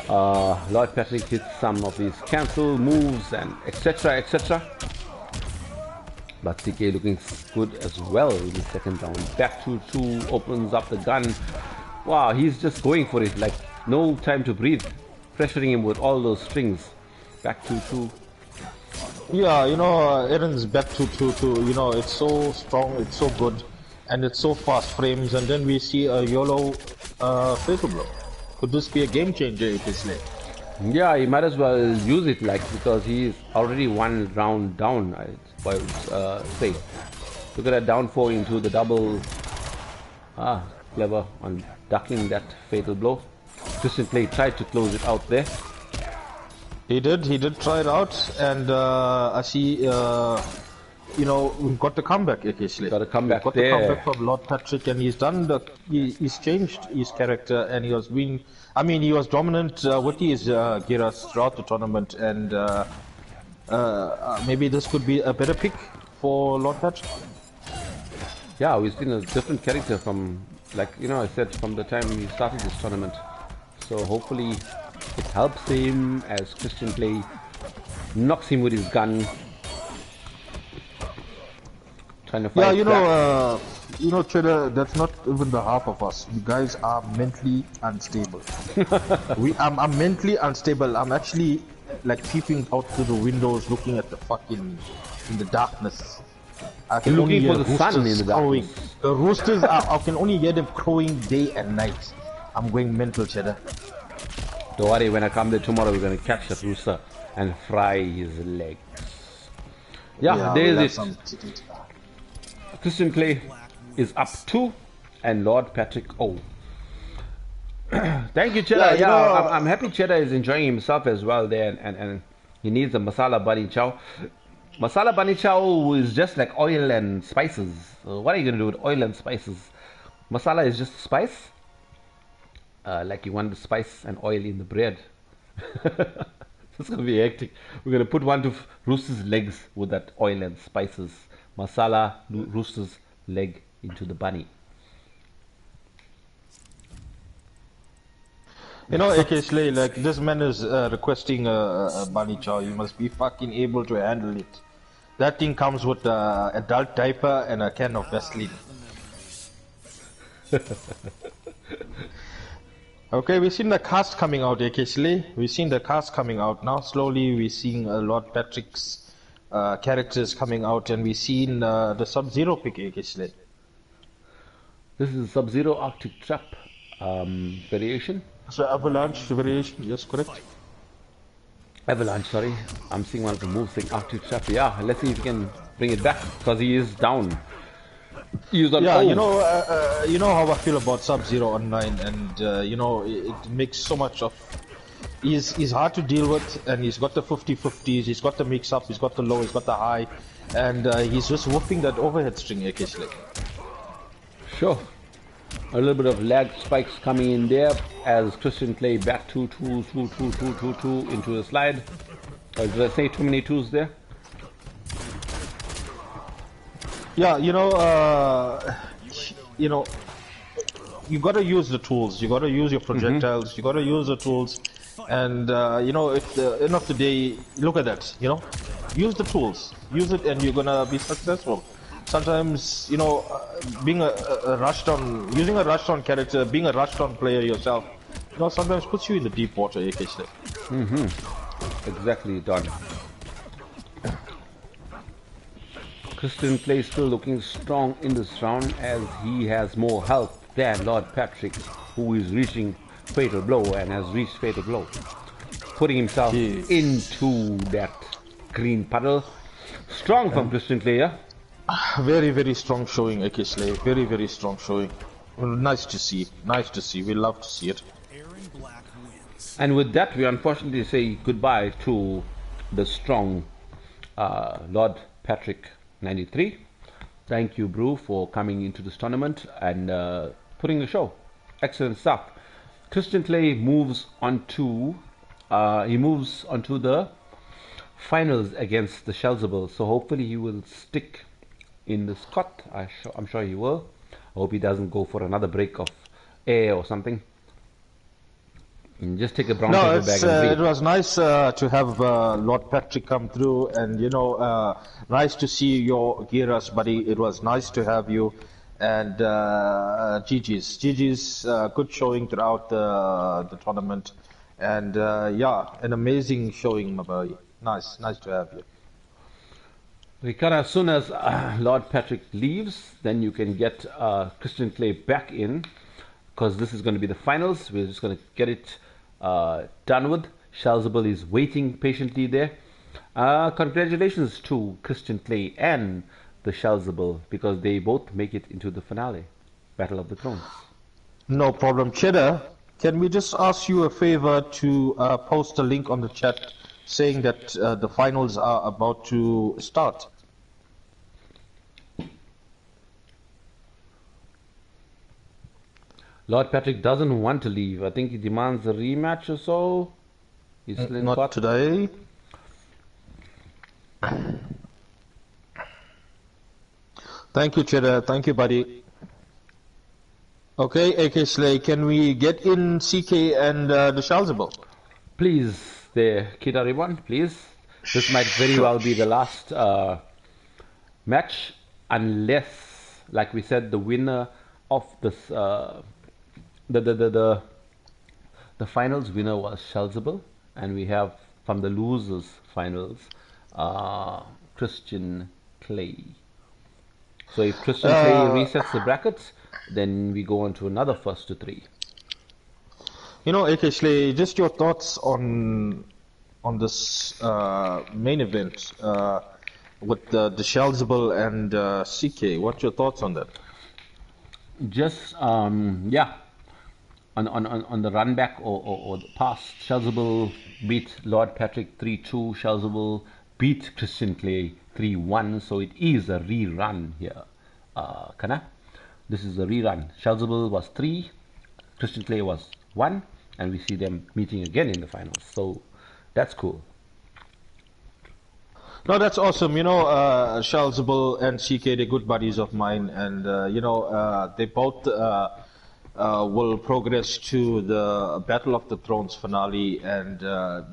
Lord Patrick hits some of these cancel moves and etc. But CK looking good as well in the second round. Back to 2, opens up the gun. Wow, he's just going for it, like no time to breathe. Pressuring him with all those strings. Back to 2. Yeah, you know, Aaron's back to 2, you know, it's so strong, it's so good, and it's so fast frames, and then we see a YOLO fatal blow. Could this be a game changer if it's late? Yeah, he might as well use it, like, because he's already 1 round down, I would say. Look at that down 4 into the double. Clever on ducking that fatal blow. Christian Clay tried to close it out there. He did try it out, and I see, you know, we've got the comeback, AK Slay. Got a comeback got there. The comeback from Lord Patrick, and he's changed his character, and he was being, I mean, he was dominant with his Giras throughout the tournament, and maybe this could be a better pick for Lord Patrick. Yeah, we've seen a different character from, like, you know, I said, from the time he started this tournament. So hopefully it helps him as Christian Clay knocks him with his gun. Trying to fight Cheddar, that's not even the half of us. You guys are mentally unstable. I'm mentally unstable. I'm actually like peeping out through the windows, looking at the fucking in the darkness. I can only hear for the sun in the crowing. darkness. The roosters I can only hear them crowing day and night. I'm going mental, Cheddar. Don't worry, when I come there tomorrow, we're gonna catch the rooster and fry his legs. Yeah, there's it. Christian Clay is up 2 and Lord Patrick 0. Thank you, Cheddar. I'm happy Cheddar is enjoying himself as well there, and he needs a masala bunny chow. Masala bunny chow is just like oil and spices. What are you gonna do with oil and spices? Masala is just spice. Like you want the spice and oil in the bread. It's gonna be hectic. We're gonna put one to rooster's legs with that oil and spices. Masala rooster's leg into the bunny. You know, AK Slay, like this man is requesting a bunny chow. You must be fucking able to handle it. That thing comes with an adult diaper and a can of Vaseline. Okay, we've seen the cast coming out, AK Slay. We've seen the cast coming out now. Slowly, we're seeing Lord Patrick's characters coming out, and we've seen the Sub-Zero pick, AK Slay. This is Sub-Zero Arctic Trap variation. So Avalanche variation, yes, correct. Avalanche, sorry. I'm seeing one of the moves saying Arctic Trap. Yeah, let's see if we can bring it back because he is down. He's on you know how I feel about Sub-Zero online, and it makes so much of. He's hard to deal with, and he's got the 50-50s, he's got the mix-up, he's got the low, he's got the high, and he's just whooping that overhead string occasionally. Sure. A little bit of lag spikes coming in there as Christian Clay back 2 into the slide. Did I say too many twos there? Yeah, you got to use the tools. You got to use your projectiles. You got to use the tools, and at the end of the day, look at that. Use the tools. Use it, and you're gonna be successful. Sometimes, being using a rushed on character, being a rushed on player yourself, sometimes puts you in the deep water, occasionally. Exactly, Don. Christian Clay still looking strong in this round as he has more health than Lord Patrick, who is reaching fatal blow and has reached fatal blow, putting himself into that green puddle. Strong from Christian Clay, yeah? Very, very strong showing, AK Slay. Very, very strong showing. Nice to see. Nice to see. We love to see it. And with that, we unfortunately say goodbye to the strong Lord Patrick 93. Thank you, Brew, for coming into this tournament and putting the show. Excellent stuff. Christian Clay moves onto the finals against the TheSheldzable. So hopefully he will stick in the Scott. I'm sure he will. I hope he doesn't go for another break of air or something. And just take a brown paper bag and it was nice to have Lord Patrick come through, and nice to see your Giras, buddy. It was nice to have you, and GG's good showing throughout the tournament, and an amazing showing, my boy. Nice to have you. Ricardo, as soon as Lord Patrick leaves, then you can get Christian Clay back in, because this is going to be the finals. We're just going to get it done with. TheSheldzable is waiting patiently there. Congratulations to Christian Clay and the TheSheldzable, because they both make it into the finale, Battle of the Thrones. No problem. Cheddar, can we just ask you a favor to post a link on the chat saying that the finals are about to start? Lord Patrick doesn't want to leave. I think he demands a rematch or so. He's still in Not court. today. Thank you, Cheddar. Thank you, buddy. Okay, AK Slay, can we get in CK and the TheSheldzable? Please, there, Kitariban, please. This might very well be the last match, unless, like we said, the winner of this the finals winner was TheSheldzable, and we have from the losers finals Christian Clay. So if Christian Clay resets the brackets, then we go on to another first to three. You know, AK Slay, just your thoughts on this main event with the TheSheldzable and CK. What's your thoughts on that? Just yeah, on the run back or the past, TheSheldzable beat Lord Patrick 3-2. TheSheldzable beat Christian Clay 3-1. So it is a rerun here, Kana. This is a rerun. TheSheldzable was 3, Christian Clay was 1, and we see them meeting again in the finals. So that's cool. No, that's awesome. You know, TheSheldzable and CK, they're good buddies of mine, and you know, they both will progress to the Battle of the Thrones finale, and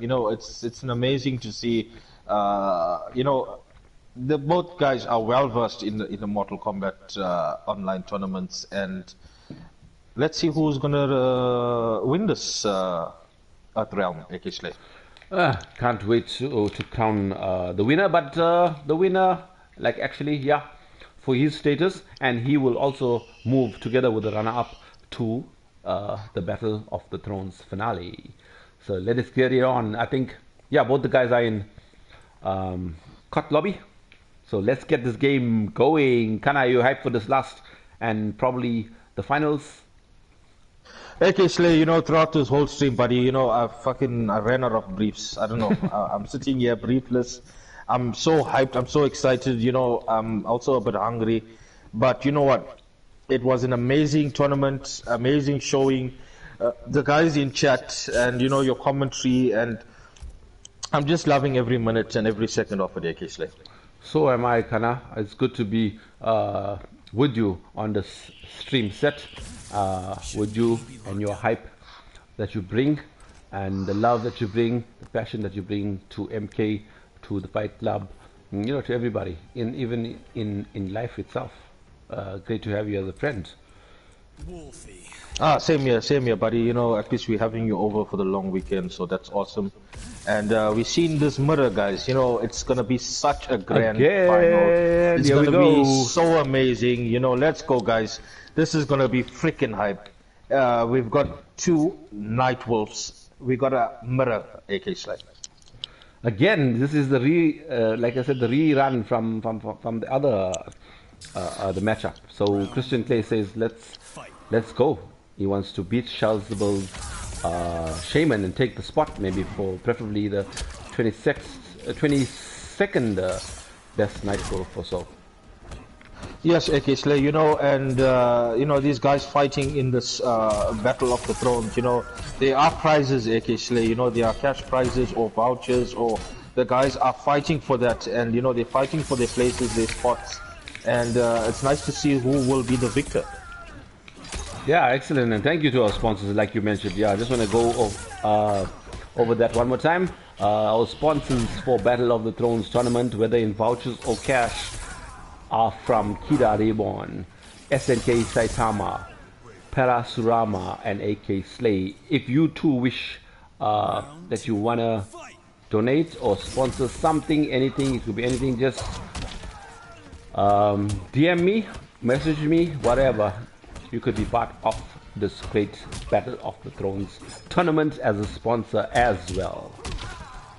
you know, it's an amazing to see. You know, the both guys are well versed in the Mortal Kombat online tournaments, and let's see who's gonna win this Earthream, AK Slay. Can't wait to crown the winner, but the winner, like actually, yeah, for his status, and he will also move together with the runner-up to the Battle of the Thrones finale. So let us get it on. I think, yeah, both the guys are in COT lobby. So let's get this game going. Kana, are you hyped for this last and probably the finals? AK Slay, you know, throughout this whole stream, buddy, you know, I ran out of briefs. I don't know. I'm sitting here briefless. I'm so hyped. I'm so excited. You know, I'm also a bit hungry. But you know what? It was an amazing tournament, amazing showing. The guys in chat and, you know, your commentary, and I'm just loving every minute and every second of it, AK Slay. So am I, Kana. It's good to be with you on this stream set, with you and your hype that you bring, and the love that you bring, the passion that you bring to MK, to the Fight Club, you know, to everybody, even in life itself. Great to have you as a friend. Same here, buddy. You know, at least we're having you over for the long weekend, so that's awesome. And we've seen this mirror, guys. You know, it's gonna be such a grand final. It's gonna be so amazing. You know, let's go, guys. This is gonna be freaking hype. We've got 2 Night Wolves. We got a mirror, AK Slay. Again, this is the like I said, the rerun from the other the matchup. So Christian Clay says, let's go. He wants to beat TheSheldzable's Shaman and take the spot, maybe for preferably the 22nd best Night Wolf or so. Yes, AK Slay, you know, and you know, these guys fighting in this Battle of the Thrones, you know, there are prizes, AK Slay, you know, there are cash prizes or vouchers, or the guys are fighting for that, and you know, they're fighting for their places, their spots, and it's nice to see who will be the victor. Yeah, excellent, and thank you to our sponsors, like you mentioned. Yeah, I just want to go over that one more time. Our sponsors for Battle of the Thrones tournament, whether in vouchers or cash, are from Kida Reborn, SNK Saitama, Parasurama, and AK Slay. If you too wish that you want to donate or sponsor something, anything, it could be anything, just DM me, message me, whatever. You could be part of this great Battle of the Thrones tournament as a sponsor as well.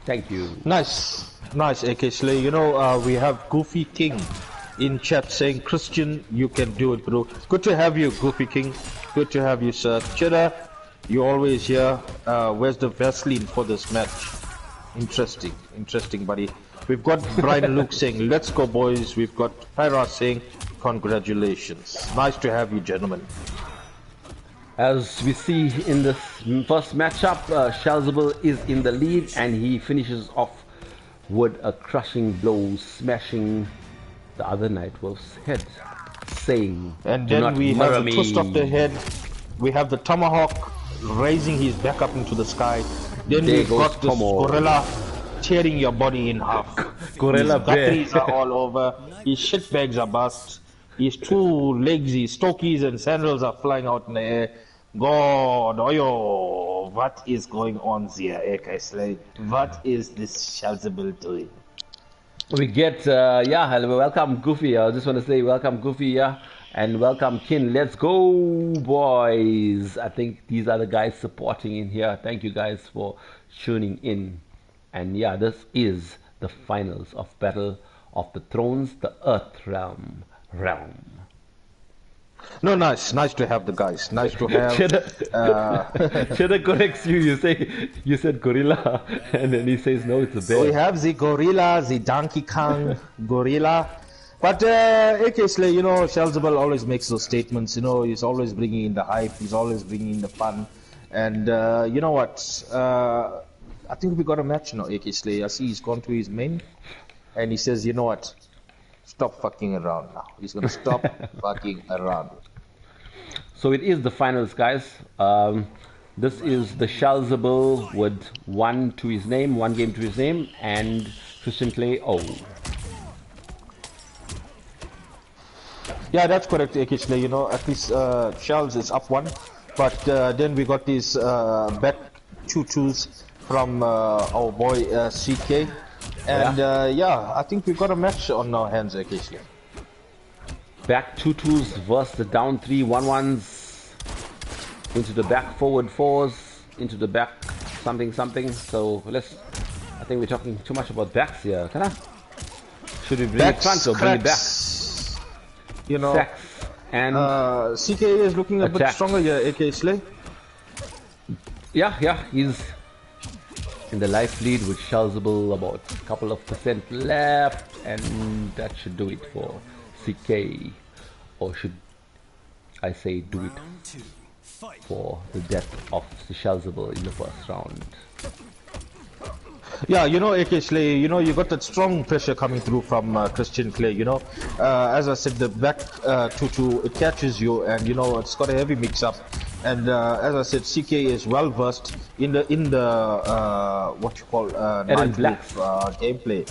Thank you. Nice, AK Slay. You know, we have Goofy King in chat saying, Christian, you can do it, bro. Good to have you, Goofy King. Good to have you, sir. Cheddar, you're always here. Where's the Vaseline for this match? Interesting, buddy. We've got Brian Luke saying, let's go, boys. We've got Pyra saying, congratulations. Nice to have you, gentlemen. As we see in this first matchup, TheSheldzable is in the lead, and he finishes off with a crushing blow, smashing the other Night Wolf's head, saying, and then we have the twist of the head. We have the tomahawk raising his back up into the sky. Then we've got this gorilla tearing your body in half. Gorilla His bear. batteries are all over. His shit bags are bust. His 2 legs, his stokies and sandals are flying out in the air. God, oyo, what is going on here, AK? What is this TheSheldzable doing? We get, hello, welcome Goofy. I just want to say welcome Goofy, yeah, and welcome Kin. Let's go, boys. I think these are the guys supporting in here. Thank you guys for tuning in. And yeah, this is the finals of Battle of the Thrones, the Earthream realm. No, nice to have the guys. Nice to have. Cheddar corrects you. You said gorilla, and then he says no, it's a bear. We have the gorilla, the Donkey Kong gorilla. But AKSlay, you know, TheSheldzable always makes those statements. You know, he's always bringing in the hype. He's always bringing in the fun. And you know what? I think we got a match now, AKSlay. I see he's gone to his main, and he says, you know what? Stop fucking around now. He's gonna stop fucking around. So it is the finals, guys. This is TheSheldzable with 1 to his name, 1 game to his name, and Christian Clay 0. Yeah, that's correct, AKSlay. You know, at least Shells is up 1, but then we got these back 2-2s from our boy CK. And yeah, I think we got a match on our hands, AKSlay. Back 2-2s versus the down 3 1-1s, into the back forward 4s, into the back something. So I think we're talking too much about backs here. Should we bring it front or bring it back? You know, Sacks and CK is looking a bit stronger here, AKSlay. Yeah, he's in the life lead with TheSheldzable, about a couple of percent left, and that should do it for CK, or should I say do it for the death of TheSheldzable in the first round. Yeah, you know, AKSlay, you know, you got that strong pressure coming through from Christian Clay, you know. As I said, the back 2-2, it catches you, and you know, it's got a heavy mix-up. And as I said, CK is well versed in the what you call Night Wolf gameplay,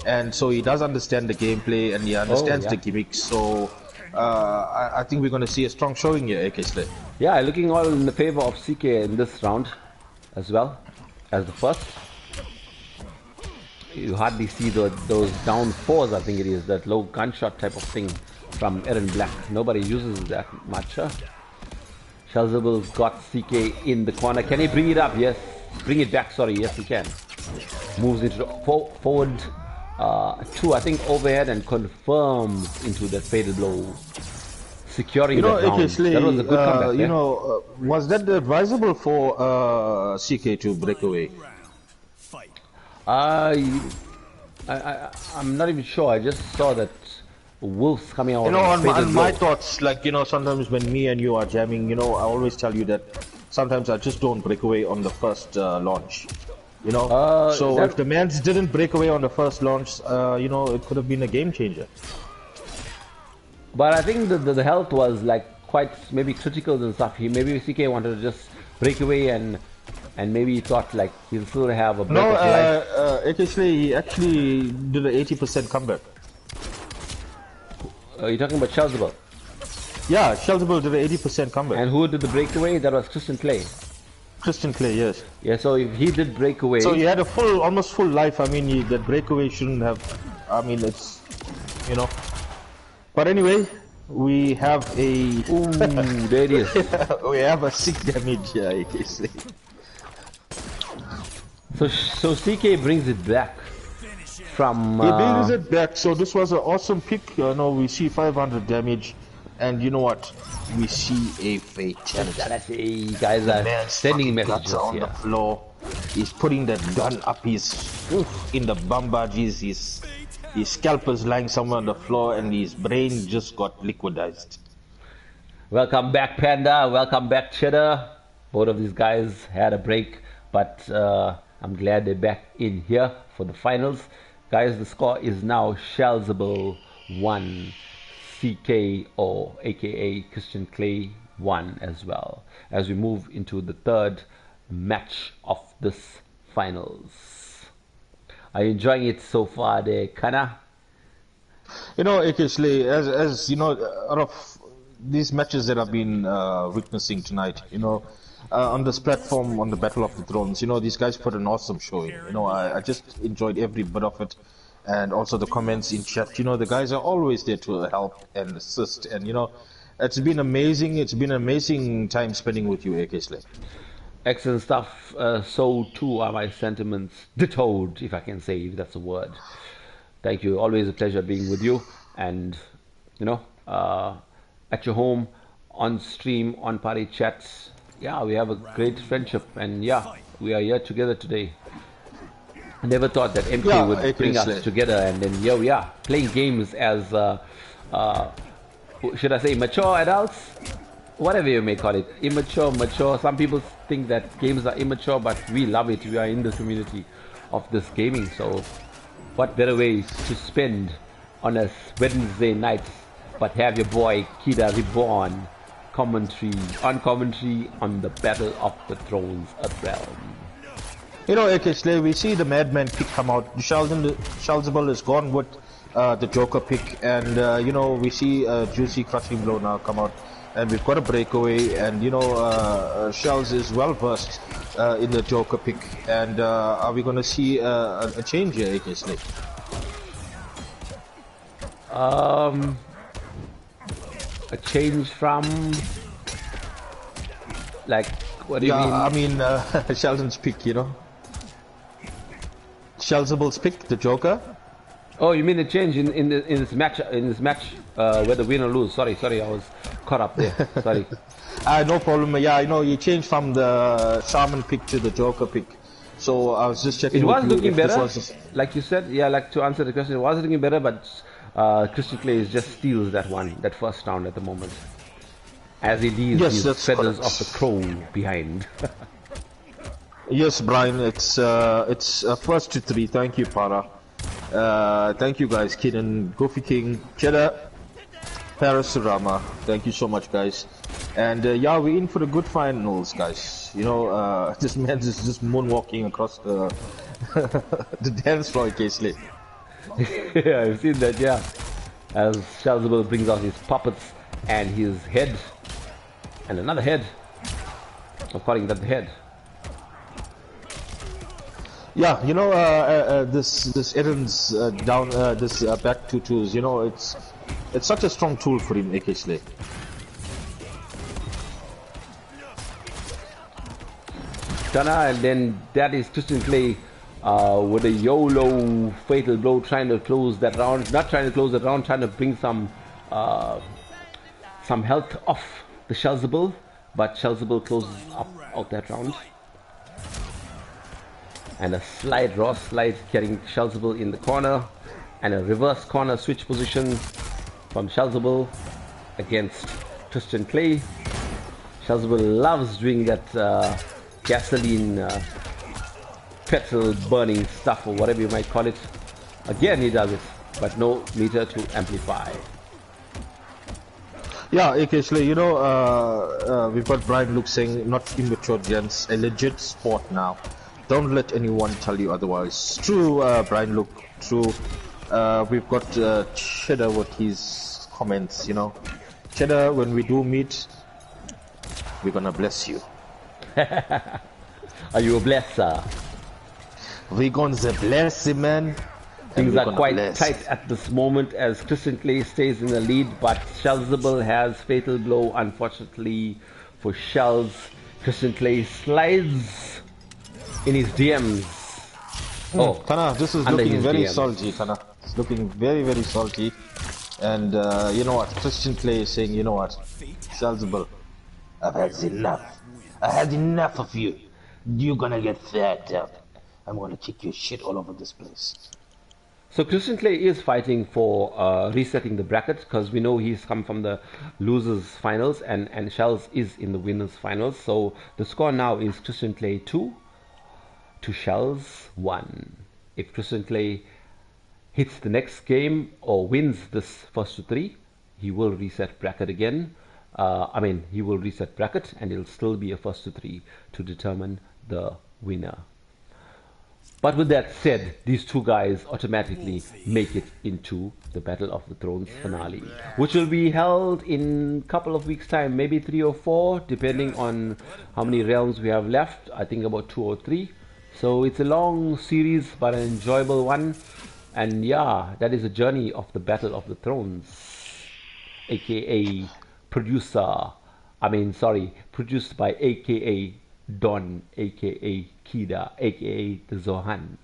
and so he does understand the gameplay and he understands the gimmicks. So I think we're going to see a strong showing here, AKSlay. Yeah, looking all in the favor of CK in this round as well as the first. You hardly see those down 4s, I think it is, that low gunshot type of thing from Aaron Black. Nobody uses that much. TheSheldzable's got CK in the corner. Can he bring it up? Yes. Bring it back, sorry. Yes, he can. Moves into the forward 2, I think, overhead, and confirms into that fatal blow. Securing that round. That was a good comeback. You know, was that advisable for CK to break away? I'm not even sure. I just saw that wolves coming out. You know, on my thoughts, like, you know, sometimes when me and you are jamming, you know, I always tell you that sometimes I just don't break away on the first launch. You know, so if the mans didn't break away on the first launch, you know, it could have been a game changer. But I think the health was like quite maybe critical and stuff. Maybe CK wanted to just break away and maybe he thought like he'll still have a break of life. He actually did an 80% comeback. Are you talking about TheSheldzable? Yeah, TheSheldzable did an 80% comeback. And who did the breakaway? That was Christian Clay. Christian Clay, yes. Yeah, so if he did break away... So he had a almost full life. I mean, that breakaway shouldn't have... I mean, it's... You know... But anyway, we have a... Ooh, there it is. We have a 6 damage here, AKSlay. So CK brings it back from... He brings it back, so this was an awesome pick. You know, we see 500 damage, and you know what? We see a fatality. Guys are sending messages on here. The floor. He's putting that gun up his in the bumbages. His scalp is lying somewhere on the floor, and his brain just got liquidized. Welcome back, Panda. Welcome back, Cheddar. Both of these guys had a break, but I'm glad they're back in here for the finals. Guys, the score is now TheSheldzable 1, CK or aka Christian Clay 1 as well, as we move into the third match of this finals. Are you enjoying it so far there, Kana? You know, occasionally, as you know, out of these matches that I've been witnessing tonight, you know, on this platform, on the Battle of the Thrones, you know, these guys put an awesome showing. You know, I just enjoyed every bit of it, and also the comments in chat. You know, the guys are always there to help and assist, and you know, it's been amazing. It's been an amazing time spending with you, occasionally. Excellent stuff. So too are my sentiments dittoed, if I can say, if that's a word. Thank you. Always a pleasure being with you. And, you know, at your home, on stream, on party chats. Yeah, we have a great friendship. And yeah, we are here together today. I never thought that MK would bring us together. And then here we are, playing games as, should I say, mature adults? Whatever you may call it, immature, mature. Some people think that games are immature, but we love it. We are in the community of this gaming. So what better way to spend on a Wednesday night but have your boy Kida Reborn commentary on the Battle of the Thrones Earthream. You know, occasionally we see the Madman pick come out. TheSheldzable is gone with the Joker pick, and you know, we see Juicy Crushing Blow now come out. And we've got a breakaway, and you know, Shells is well versed in the Joker pick. And are we going to see a change here, occasionally? A change from, like, what do you mean? I mean, Sheldon's pick, you know, Sheldzable's pick, the Joker. Oh, you mean the change in this match whether win or lose? Sorry, I was caught up there. Sorry. No problem. Yeah, you know, you changed from the Shaman pick to the Joker pick. So I was just checking. It was looking better, like you said. Yeah, like to answer the question, it was looking better, but Christian Clay just steals that first round at the moment, as he leaves his feathers of the crow behind. Yes, Brian. It's first to 3. Thank you, Para. Thank you guys, Kid and Goofy King, Cheddar, Parasurama. Thank you so much, guys. And yeah, we're in for the good finals, guys. You know, this man is just moonwalking across the the dance floor, occasionally. Yeah, I've seen that. Yeah, as TheSheldzable brings out his puppets and his head, and another head. I'm calling that the head. Yeah, you know, this Eren's down this back 2-2s. You know, it's such a strong tool for him, occasionally. Kana, and then that is Christian Clay with a YOLO fatal blow, trying to close that round. Not trying to close that round, trying to bring some health off the TheSheldzable, but TheSheldzable closes out that round. And a raw slide carrying TheSheldzable in the corner, and a reverse corner switch position from TheSheldzable against Christian Clay. TheSheldzable loves doing that gasoline petrol burning stuff, or whatever you might call it. Again, he does it, but no meter to amplify. Yeah, occasionally, you know, we've got Brian Luke saying, not immature gents, a legit sport now. Don't let anyone tell you otherwise. True, Brian, look, true. We've got Cheddar with his comments, you know. Cheddar, when we do meet, we're gonna bless you. Are you a blesser? We're gonna bless you, man. Things are quite tight at this moment as Christian Clay stays in the lead, but TheSheldzable has fatal blow, unfortunately for Shells. Christian Clay slides in his DMs. Oh, Kana, this is looking very salty, Kana. It's looking very, very salty. And you know what? Christian Clay is saying, you know what? TheSheldzable, I've had enough. I had enough of you. You're gonna get fed up. I'm gonna kick your shit all over this place. So Christian Clay is fighting for resetting the bracket, because we know he's come from the losers finals, and Shells is in the winners finals. So the score now is Christian Clay 2 to Shells 1. If Christian Clay hits the next game or wins this first to 3, he will reset bracket again. He will reset bracket, and it'll still be a first to 3 to determine the winner. But with that said, these two guys automatically make it into the Battle of the Thrones finale, which will be held in a couple of weeks' time, maybe 3 or 4, depending on how many realms we have left. I think about 2 or 3. So it's a long series, but an enjoyable one. And yeah, that is a journey of the Battle of the Thrones, aka produced by aka Don, aka Kida, aka the Zohan.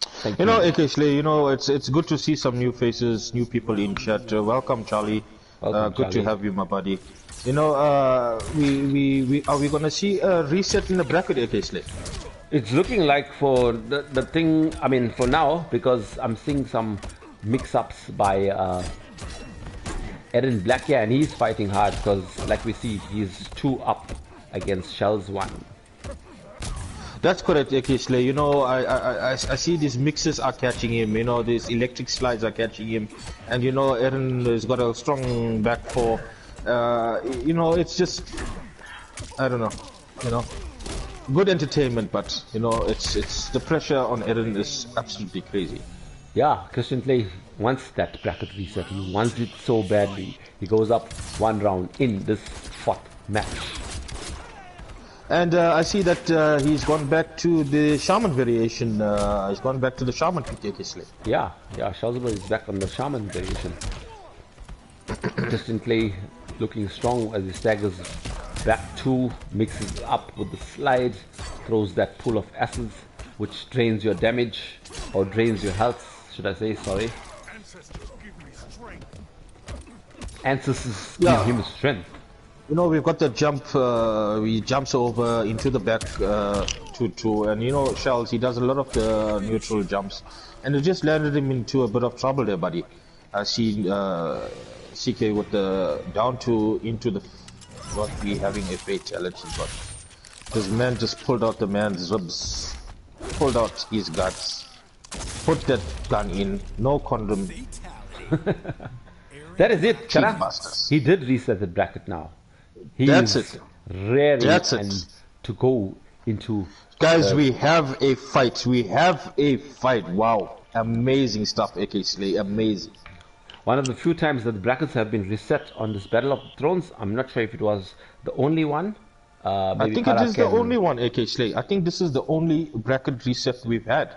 Thank you. You know, Slay, you know, it's good to see some new faces, new people in chat. Welcome, Charlie. Welcome, good Charlie. to have you, my buddy. You know, are we gonna see a reset in the bracket, Slay? It's looking like for the thing, I mean, for now, because I'm seeing some mix-ups by Eren Black here, and he's fighting hard because, like we see, he's 2 up against Shells 1. That's correct, Slay. You know, I see these mixes are catching him. You know, these electric slides are catching him, and you know, Eren has got a strong back four. You know, it's just, I don't know. You know, good entertainment, but you know, it's the pressure on Eren is absolutely crazy. Yeah, Christian Clay wants that bracket reset. He wants it so badly. He goes up 1 round in this 4th match. And I see that he's gone back to the Shaman variation. He's gone back to the Shaman pick, Slay. Yeah, TheSheldzable is back on the Shaman variation. Christian Clay looking strong as he staggers back 2, mixes up with the slides, throws that pool of acids, which drains your damage, or drains your health, should I say, sorry. Ancestors give him strength. You know, we've got the jump, he jumps over into the back and you know, Shells, he does a lot of the neutral jumps, and it just landed him into a bit of trouble there, buddy. I see CK with the down to into the, not be having a fatality, but this man just pulled out the man's ribs, pulled out his guts, put that gun in, no condom. That is it, Kara. He did reset the bracket now. That's it. Ready and to go into. Guys, we have a fight. We have a fight. Wow, amazing stuff, AK Slay. Amazing. One of the few times that the brackets have been reset on this Battle of the Thrones. I'm not sure if it was the only one. I think it is the only one, AK Slay. I think this is the only bracket reset we've had.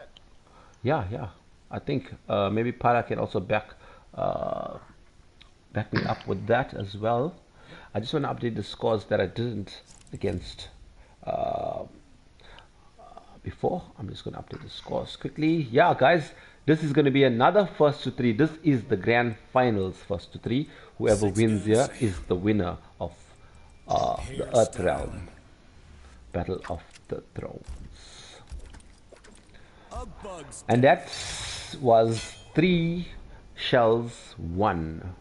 Yeah. I think maybe Para can also back me up with that as well. I just want to update the scores that I didn't against before. I'm just going to update the scores quickly. Yeah, guys, this is going to be another 1st to 3. This is the grand finals 1st to 3. Whoever wins here is the winner of the Earthream Battle of the Thrones. And that was 3 Shells 1.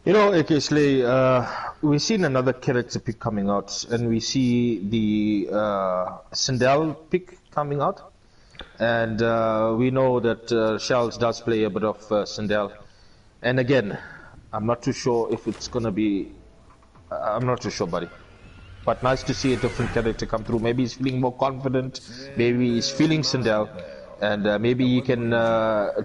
You know, AK Slay, we've seen another character pick coming out, and we see the Sindel pick coming out, and we know that Shells does play a bit of Sindel, and again, I'm not too sure if it's gonna be, I'm not too sure, buddy, but nice to see a different character come through. Maybe he's feeling more confident, maybe he's feeling Sindel, and maybe you can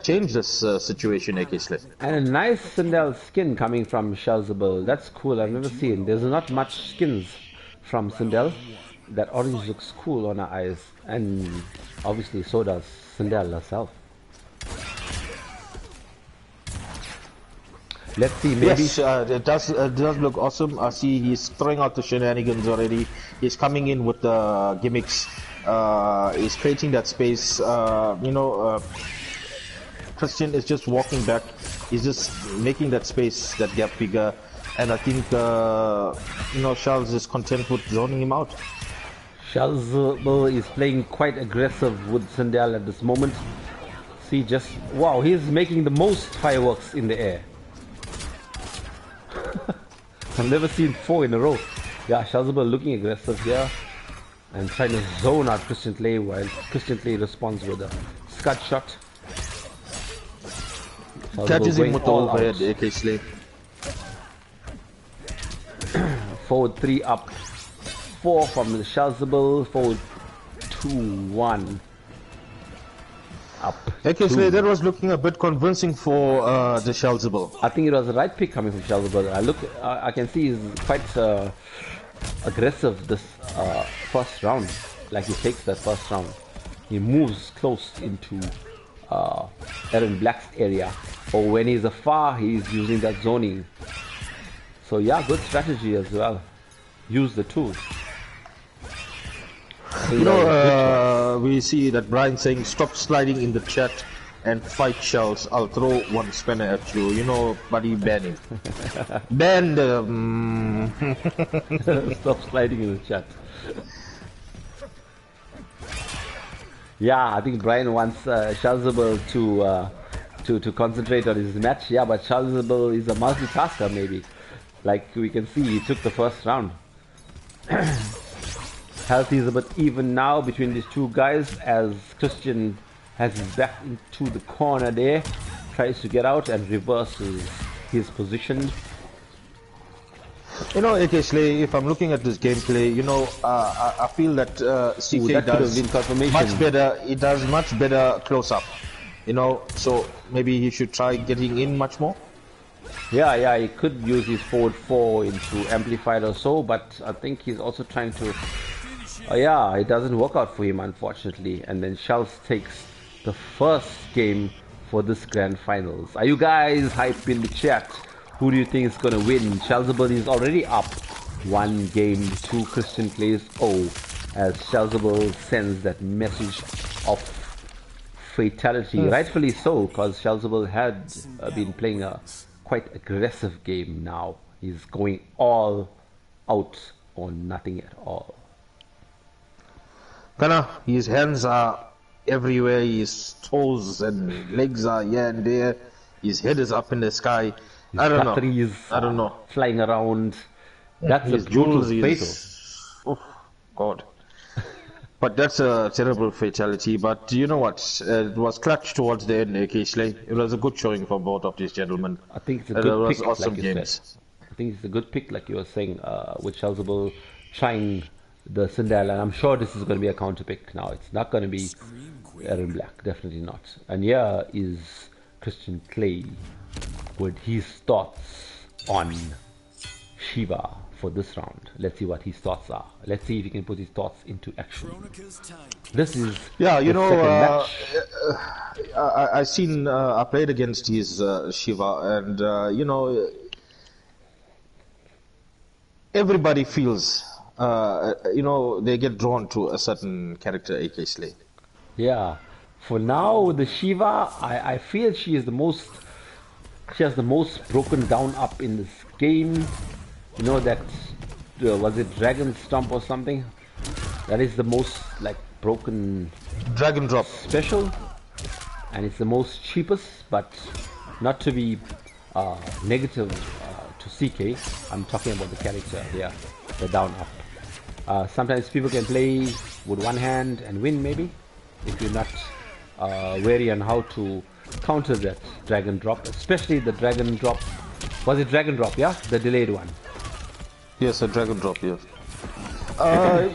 change this situation, AK Slay. And a nice Sindel skin coming from TheSheldzable. That's cool. I've never seen. There's not much skins from Sindel. That orange looks cool on her eyes, and obviously so does Sindel herself. Let's see. Maybe yes, it does look awesome. I see he's throwing out the shenanigans already. He's coming in with the gimmicks. He's creating that space. You know, Christian is just walking back. He's just making that space, that gap bigger. And I think, you know, Shells is content with zoning him out. TheSheldzable is playing quite aggressive with Sindel at this moment. See, just wow, he's making the most fireworks in the air. I've never seen 4 in a row. Yeah, TheSheldzable looking aggressive here and trying to zone out Christian Clay while Christian Clay responds with a scud shot. Catches him with the overhead, AK Slay. Forward 3 up 4 from TheSheldzable, forward 2-1. Up. Okay, so that was looking a bit convincing for TheSheldzable. I think it was the right pick coming from TheSheldzable. I can see he's quite aggressive this first round. Like he takes that first round. He moves close into Aaron Black's area. Or when he's afar, he's using that zoning. So yeah, good strategy as well. Use the tools. You know, we see that Brian saying, stop sliding in the chat and fight Shells. I'll throw one spanner at you. You know, buddy, ban him. Ban Stop sliding in the chat. Yeah, I think Brian wants TheSheldzable to concentrate on his match. Yeah, but TheSheldzable is a multitasker maybe. Like we can see, he took the first round. Health is a bit even now between these two guys as Christian has his back into the corner there, tries to get out and reverses his position. You know, occasionally, if I'm looking at this gameplay, you know, I feel that CK does much better. It does much better close up. You know, so maybe he should try getting in much more. Yeah, he could use his forward 4 into amplified or so, but I think he's also trying to. Yeah, it doesn't work out for him unfortunately, and then Shells takes the first game for this grand finals. Are you guys hyped in the chat? Who do you think is gonna win? TheSheldzable is already up 1 game to Christian plays 0 as TheSheldzable sends that message of fatality, rightfully so, because TheSheldzable had been playing a quite aggressive game. Now he's going all out or nothing at all. Kana, his hands are everywhere, his toes and legs are here and there, his head is up in the sky. I don't know. Flying around. That's a brutal fatal. Oh, God. But that's a terrible fatality. But you know what? It was clutch towards the end, occasionally. It was a good showing from both of these gentlemen. I think it's a good pick. Awesome like games. I think it's a good pick, like you were saying, with TheSheldzable trying the Sindel, and I'm sure this is going to be a counter pick now. It's not going to be Aaron Black, definitely not. And here is Christian Clay with his thoughts on Shiva for this round. Let's see what his thoughts are. Let's see if he can put his thoughts into action. This is I played against his Shiva, and you know, everybody feels you know, they get drawn to a certain character, AK Slay. Yeah, for now the Shiva, I feel she has the most broken down up in this game. You know that was it Dragon Stomp or something? That is the most like broken Dragon Drop special, and it's the most cheapest, but not to be negative to CK. I'm talking about the character here, the down up. Sometimes people can play with one hand and win maybe, if you're not wary on how to counter that Dragon Drop, especially the Dragon Drop. Was it Dragon Drop, yeah? The delayed one. Yes, a Dragon Drop, yes.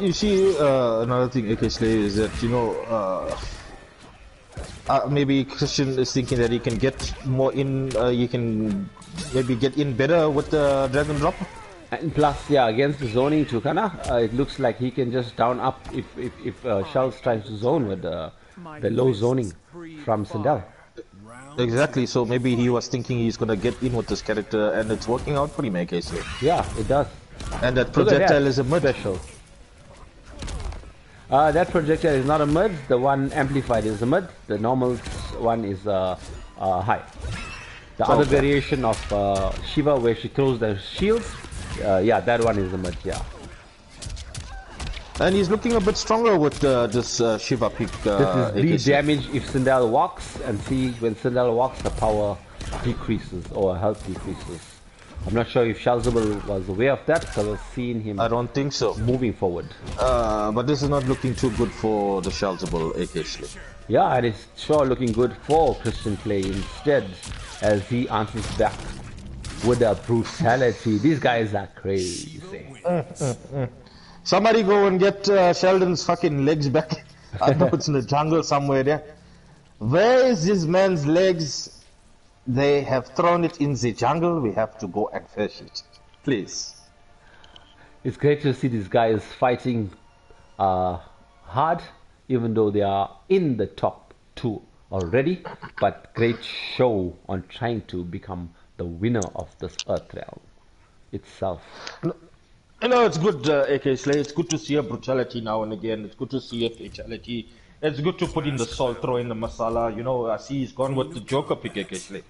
You see, another thing, AK Slay, is that, you know, maybe Christian is thinking that he can get more in, you can maybe get in better with the Dragon Drop. And plus, yeah, against the zoning too, Kana, it looks like he can just down up if Shells tries to zone with the low zoning from Sindel. Exactly, so maybe he was thinking he's gonna get in with this character, and it's working out for him, AK Slay. Yeah, it does. And that projectile is a mid. Special. That projectile is not a mid. The one amplified is a mid. The normal one is high. The other variation of Shiva, where she throws the shields, yeah, that one is a mid. Yeah. And he's looking a bit stronger with this Shiva pick. This is the damage if Sindel walks, and see when Sindel walks, the power decreases or health decreases. I'm not sure if TheSheldzable was aware of that, because I've seen him. I don't think so. Moving forward. But this is not looking too good for the TheSheldzable, AK Slay. Yeah, it is sure looking good for Christian Clay instead, as he answers back with a brutality. These guys are crazy. Somebody go and get Sheldon's fucking legs back. I know it's in the jungle somewhere there. Where is this man's legs? They have thrown it in the jungle. We have to go and fetch it. Please. It's great to see these guys fighting hard, even though they are in the top 2 already. But great show on trying to become the winner of this Earthrealm itself. You know, it's good, AK Slay. It's good to see a brutality now and again. It's good to see a fatality. It's good to put in the salt, throw in the masala. You know, I see he's gone with the Joker pick, AK Slay.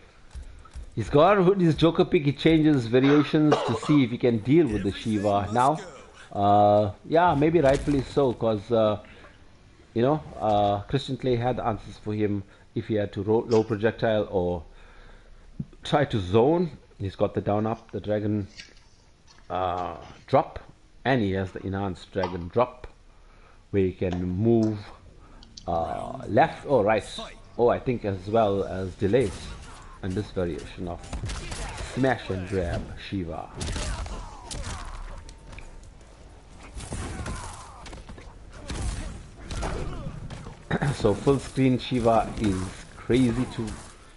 He's gone with his Joker pick. He changes variations to see if he can deal with the Shiva now. Yeah, maybe rightfully so, because you know, Christian Clay had the answers for him if he had to low projectile or try to zone. He's got the down up, the dragon drop, and he has the enhanced dragon drop where he can move left or right. Oh, I think as well as delays. And this variation of smash and grab Shiva. So full screen Shiva is crazy to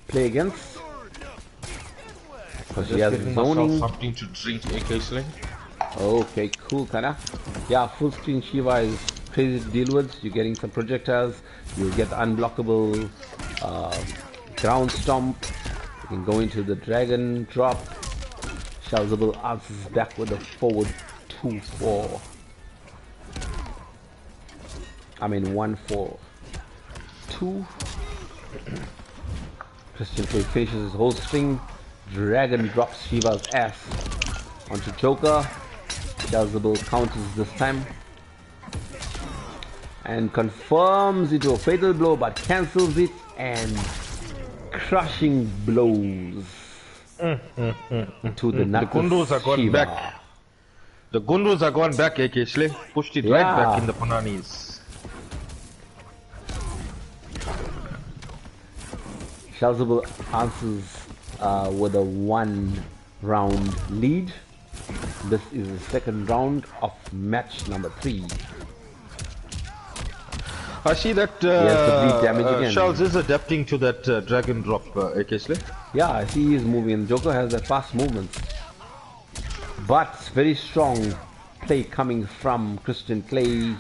play against because she has zoning. Something to drink, AK Slay. Okay, cool, kinda. Yeah, full screen Shiva is crazy to deal with. You're getting some projectiles. You get unblockable ground stomp. You can go into the dragon drop. TheSheldzable answers back with a forward 2-4. I mean 1-4-2. Christian Clay finishes his whole string. Dragon drops Shiva's ass onto Joker. TheSheldzable counters this time and confirms into a fatal blow, but cancels it and crushing blows to the knuckles. The Gundus are gone Shiva. back. The Gundus are gone back, AK Slay. Pushed it right back in the Pananis. TheSheldzable answers with a 1 round lead. This is the second round of match number 3. I see that Shells is adapting to that dragon drop, AK Slay. Yeah, I see he's moving. Joker has a fast movement, but very strong play coming from Christian Clay.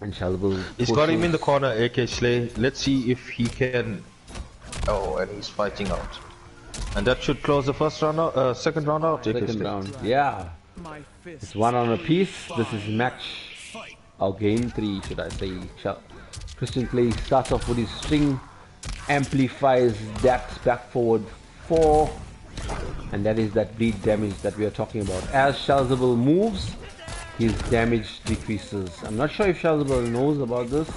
And TheSheldzable. He's got him in the corner, AK Slay. Let's see if he can. Oh, and he's fighting out. And that should close the first round out, second round out. Second round, yeah. It's 1 on a piece. This is match, or game 3, should I say. Christian Clay starts off with his string, amplifies that back forward 4, and that is that bleed damage that we are talking about. As TheSheldzable moves, his damage decreases. I'm not sure if TheSheldzable knows about this.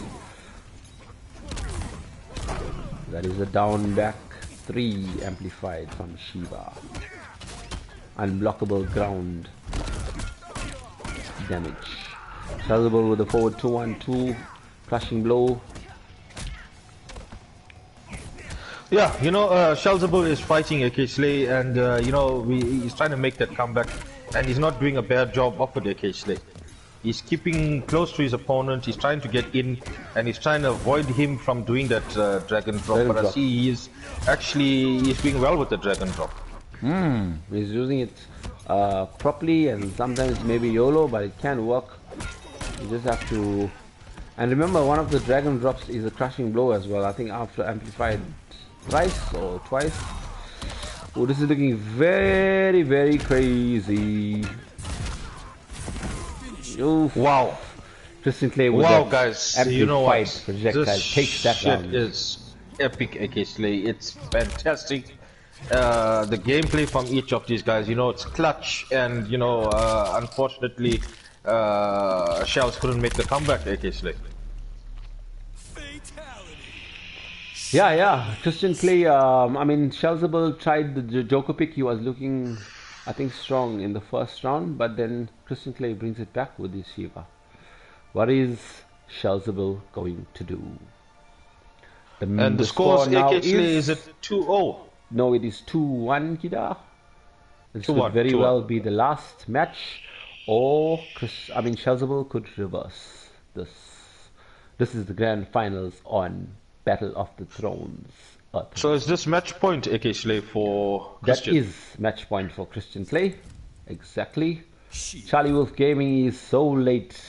That is a down back 3 amplified from Shiva. Unblockable ground damage. TheSheldzable with a forward 2-1-2, crushing blow. Yeah, you know, TheSheldzable is fighting AK Slay, and you know, he's trying to make that comeback, and he's not doing a bad job of it, AK Slay. He's keeping close to his opponent, he's trying to get in, and he's trying to avoid him from doing that dragon drop. But I see he's doing well with the dragon drop. He's using it properly, and sometimes maybe YOLO, but it can work. You just have to. And remember, one of the dragon drops is a crushing blow as well. I think after amplified thrice or twice. Oh, this is looking very, very crazy. Oof. Wow. Christian Clay with guys, you know what? This takes that shit down. is epic, AK Slay. It's fantastic. The gameplay from each of these guys, you know, it's clutch, and you know, unfortunately, Shells couldn't make the comeback, AK Slay. Yeah. Christian Clay, I mean, TheSheldzable tried the Joker pick. He was looking, I think, strong in the first round, but then Christian Clay brings it back with his Shiva. What is TheSheldzable going to do? The score now is it 2-0? No, it is 2-1, Kida. This 2-1, could very well be the last match, or TheSheldzable could reverse this. This is the grand finals on Battle of the Thrones. So is this match point, AK Slay, for Christian? That is match point for Christian play. Exactly. Charlie Wolf Gaming is so late.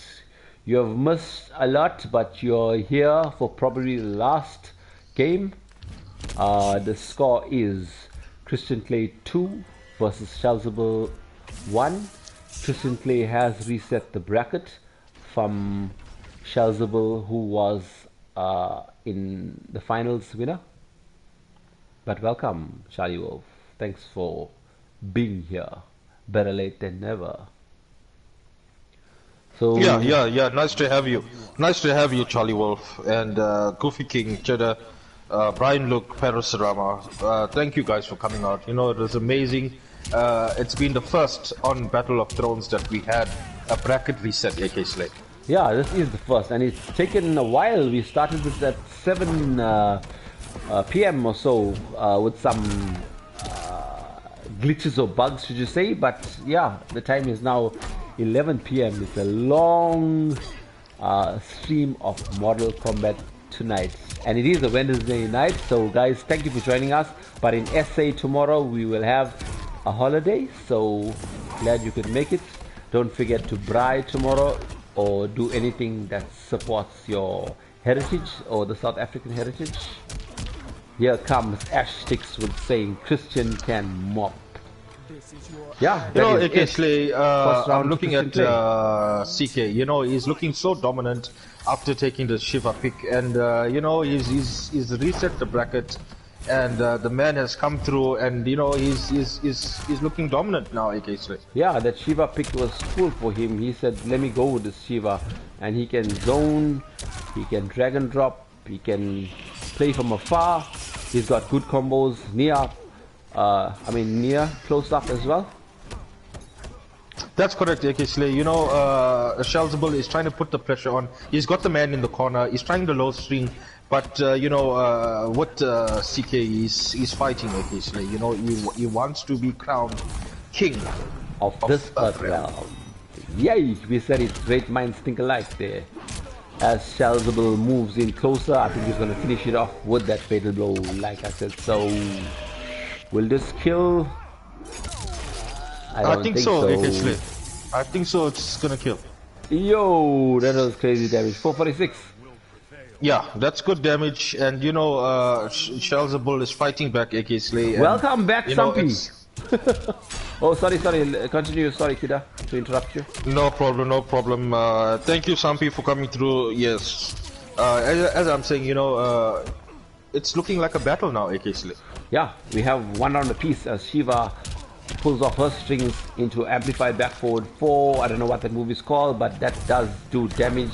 You have missed a lot, but you're here for probably the last game. The score is Christian Clay 2 versus TheSheldzable 1. Christian Clay has reset the bracket from TheSheldzable, who was in the finals winner. But welcome, Charlie Wolf. Thanks for being here. Better late than never. So yeah. Nice to have you. Nice to have you, Charlie Wolf, and Goofy King, Cheddar, Brian Luke, Parasarama. Thank you guys for coming out. You know, it was amazing. It's been the first on Battle of Thrones that we had a bracket reset, AK Slay. Yeah, this is the first, and it's taken a while. We started this at 7 p.m. or so with some glitches or bugs, should you say? But yeah, the time is now 11 p.m. It's a long stream of Mortal Kombat tonight, and it is a Wednesday night. So guys, thank you for joining us. But in SA tomorrow we will have a holiday, so glad you could make it. Don't forget to braai tomorrow or do anything that supports your heritage or the South African heritage. Here comes Ash Sticks with saying Christian can mop. Yeah, you know, AK Slay, I'm looking at CK. You know, he's looking so dominant after taking the Shiva pick, and you know, he's reset the bracket, and the man has come through, and you know, he's looking dominant now, AK Slay. Yeah, that Shiva pick was cool for him. He said, "Let me go with this Shiva," and he can zone, he can drag and drop, he can play from afar. He's got good combos near. Near close up as well. That's correct, AK Slay. You know, TheSheldzable is trying to put the pressure on. He's got the man in the corner. He's trying the low string, but you know, what CK is fighting, AK Slay. You know, he wants to be crowned king of this Earthream. Yay! We said it. Great minds think alike there. As TheSheldzable moves in closer, I think he's going to finish it off with that fatal blow, like I said. So, will this kill? I think so. AK Slay. I think so. It's going to kill. Yo, that was crazy damage. 446. Yeah, that's good damage. And you know, TheSheldzable is fighting back, AK Slay. Welcome back, Sumpy. Oh, sorry. Continue. Sorry, Kida, to interrupt you. No problem. Thank you, Sumpy, for coming through. Yes. As I'm saying, you know, it's looking like a battle now, AK Slay. Yeah, we have 1 round apiece as Shiva pulls off her strings into amplified back forward 4. I don't know what that move is called, but that does do damage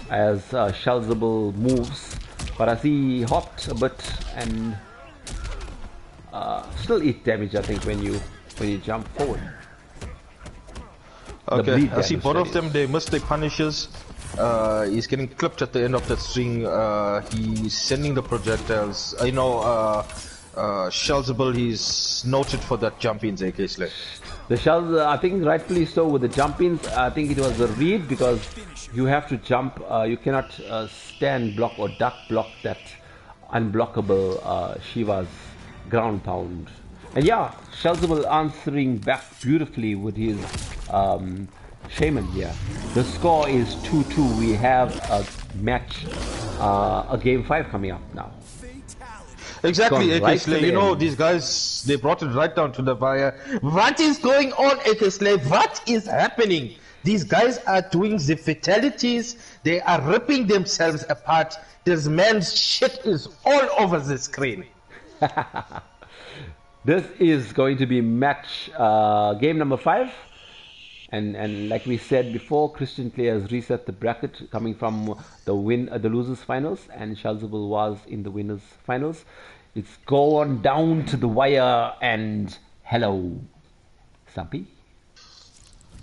as TheSheldzable moves. But I see he hopped a bit and still eat damage, I think, when you jump forward. Okay, I see both of them, they missed their punishes. He's getting clipped at the end of that string. He's sending the projectiles. You know, TheSheldzable, he's noted for that jump-ins, AK Slay. TheSheldzable, I think rightfully so with the jump-ins. I think it was a read because you have to jump. You cannot stand block or duck block that unblockable Shiva's ground pound. And yeah, TheSheldzable answering back beautifully with his Shaman here. The score is 2-2. We have a match, a game 5 coming up now. Exactly, AK Slay. You know, these guys, they brought it right down to the wire. What is going on, AK Slay? What is happening? These guys are doing the fatalities. They are ripping themselves apart. This man's shit is all over the screen. This is going to be match game number 5. And like we said before, Christian Clay has reset the bracket coming from the losers finals, and TheSheldzable was in the winners finals. It's gone down to the wire, and hello, Sumpy.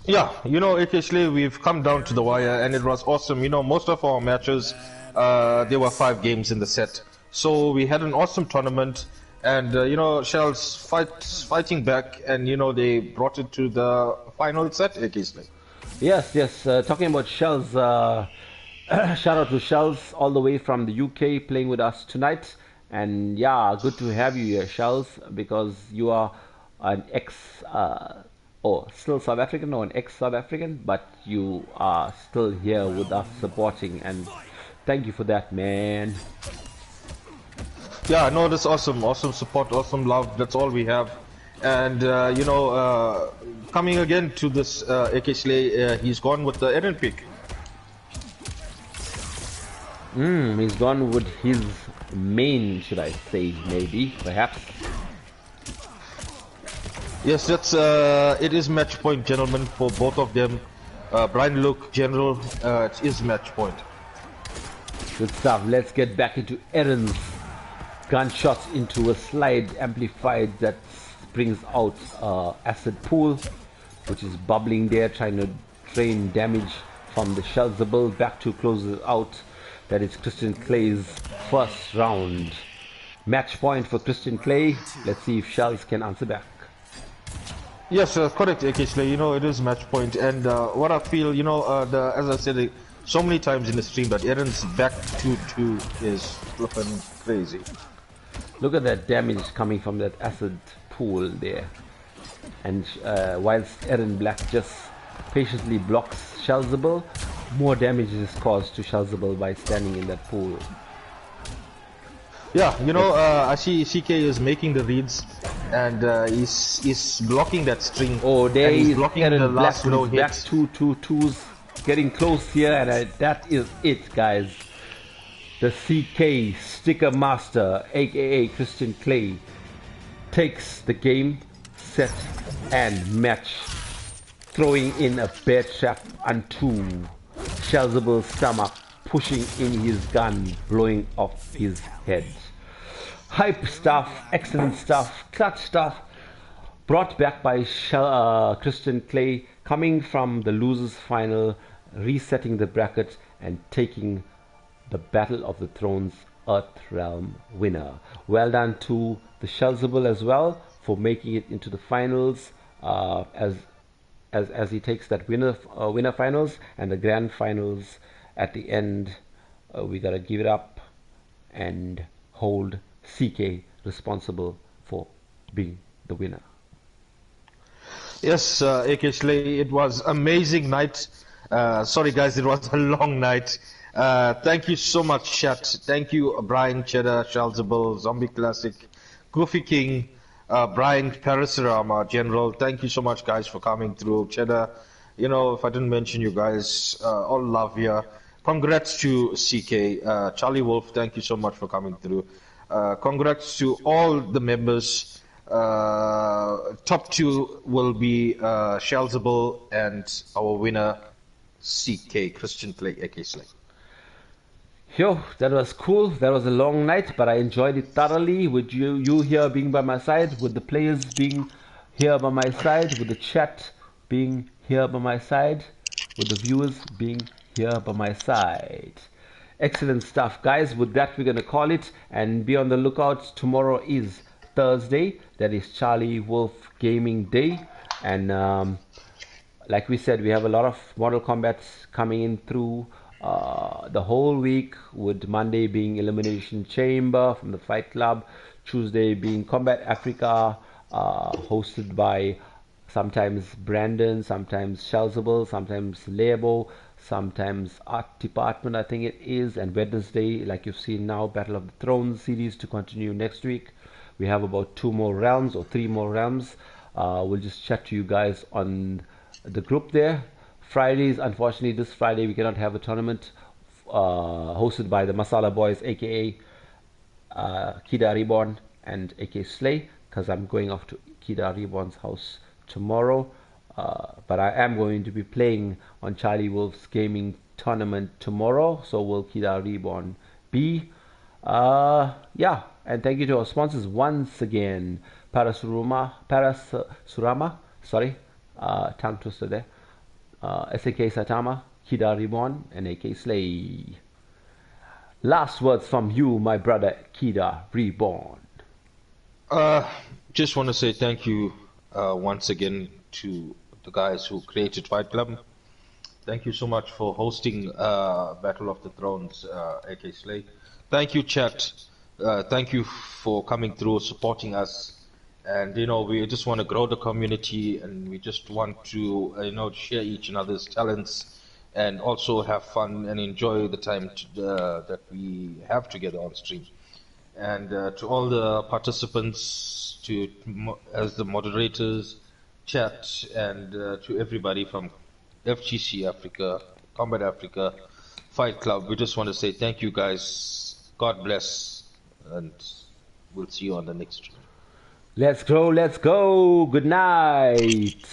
Yeah, you know, AK Slay, we've come down to the wire, and it was awesome. You know, most of our matches, there were 5 games in the set. So we had an awesome tournament, and you know, Shells fighting back, and you know, they brought it to the final set, AK Slay. Yes, yes. Talking about Shells, shout out to Shells all the way from the UK playing with us tonight. And yeah, good to have you here, Shells, because you are an ex, or still South African or an ex South African, but you are still here with us supporting. And thank you for that, man. Yeah, no, that's awesome. Awesome support, awesome love. That's all we have. And, you know, coming again to this AK Slay, he's gone with the Eren pick. He's gone with his main, should I say, maybe, perhaps. Yes, that's it is match point, gentlemen, for both of them. Brian Luke, General, it is match point. Good stuff. Let's get back into Eren's gunshots into a slide amplified that brings out acid pool, which is bubbling there, trying to drain damage from the TheSheldzable back to close it out. That is Christian Clay's first round. Match point for Christian Clay. Let's see if Shells can answer back. Yes, correct, AK Slay. You know, it is match point, and what I feel, you know, as I said so many times in the stream, that Eren's back 2-2 is flipping crazy. Look at that damage coming from that acid pool there. And whilst Eren Black just patiently blocks TheSheldzable, more damage is caused to TheSheldzable by standing in that pool. Yeah, you know, I see CK is making the reads, and he's blocking that string. Oh, there he's is blocking Eren the Black last with low his back hits. 2-2-2s getting close here, and that is it, guys. The CK Sticker Master, aka Christian Clay, takes the game, set, and match, throwing in a bear trap onto TheSheldzable's stomach, pushing in his gun, blowing off his head. Hype stuff, excellent stuff, clutch stuff, brought back by Christian Clay, coming from the losers final, resetting the bracket and taking the Battle of the Thrones Earthrealm winner. Well done to the TheSheldzable as well for making it into the finals, as he takes that winner finals and the grand finals at the end. We gotta give it up and hold CK responsible for being the winner. Yes, AK Slay, it was amazing night. Sorry guys, it was a long night. Thank you so much, chat. Thank you, Brian, Cheddar, TheSheldzable, Zombie Classic, Goofy King, Brian, Parasurama, General. Thank you so much, guys, for coming through. Cheddar, you know, if I didn't mention you guys, all love here. Congrats to CK. Charlie Wolf, thank you so much for coming through. Congrats to all the members. Top two will be TheSheldzable and our winner, CK, Christian Clay, AK Slay. Yo, that was cool. That was a long night, but I enjoyed it thoroughly with you here being by my side, with the players being here by my side, with the chat being here by my side, with the viewers being here by my side. Excellent stuff, guys. With that, we're going to call it and be on the lookout. Tomorrow is Thursday. That is Charlie Wolf Gaming Day. And like we said, we have a lot of Mortal Kombats coming in through the whole week, with Monday being Elimination Chamber from the Fight Club, Tuesday being Kombat Africa, hosted by sometimes Brandon, sometimes TheSheldzable, sometimes Lebo, sometimes Art Department, I think it is, and Wednesday, like you've seen now, Battle of the Thrones series to continue next week. We have about 2 more rounds or 3 more rounds. We'll just chat to you guys on the group there. Fridays, unfortunately, this Friday we cannot have a tournament hosted by the Masala Boys, aka Kida Reborn and AK Slay, because I'm going off to Kida Reborn's house tomorrow. But I am going to be playing on Charlie Wolf's gaming tournament tomorrow, so will Kida Reborn be. Yeah, and thank you to our sponsors once again. Parasurama, sorry, tongue twister there. SAK Satama, Kida Reborn, and AK Slay. Last words from you, my brother Kida Reborn. Just want to say thank you once again to the guys who created Fight Club. Thank you so much for hosting Battle of the Thrones, AK Slay. Thank you, chat. Thank you for coming through, supporting us. And, you know, we just want to grow the community, and we just want to, you know, share each another's talents and also have fun and enjoy the time that we have together on stream. And to all the participants, as the moderators, chat, and to everybody from FGC Africa, Combat Africa, Fight Club, we just want to say thank you guys. God bless, and we'll see you on the next stream. Let's go, let's go. Good night.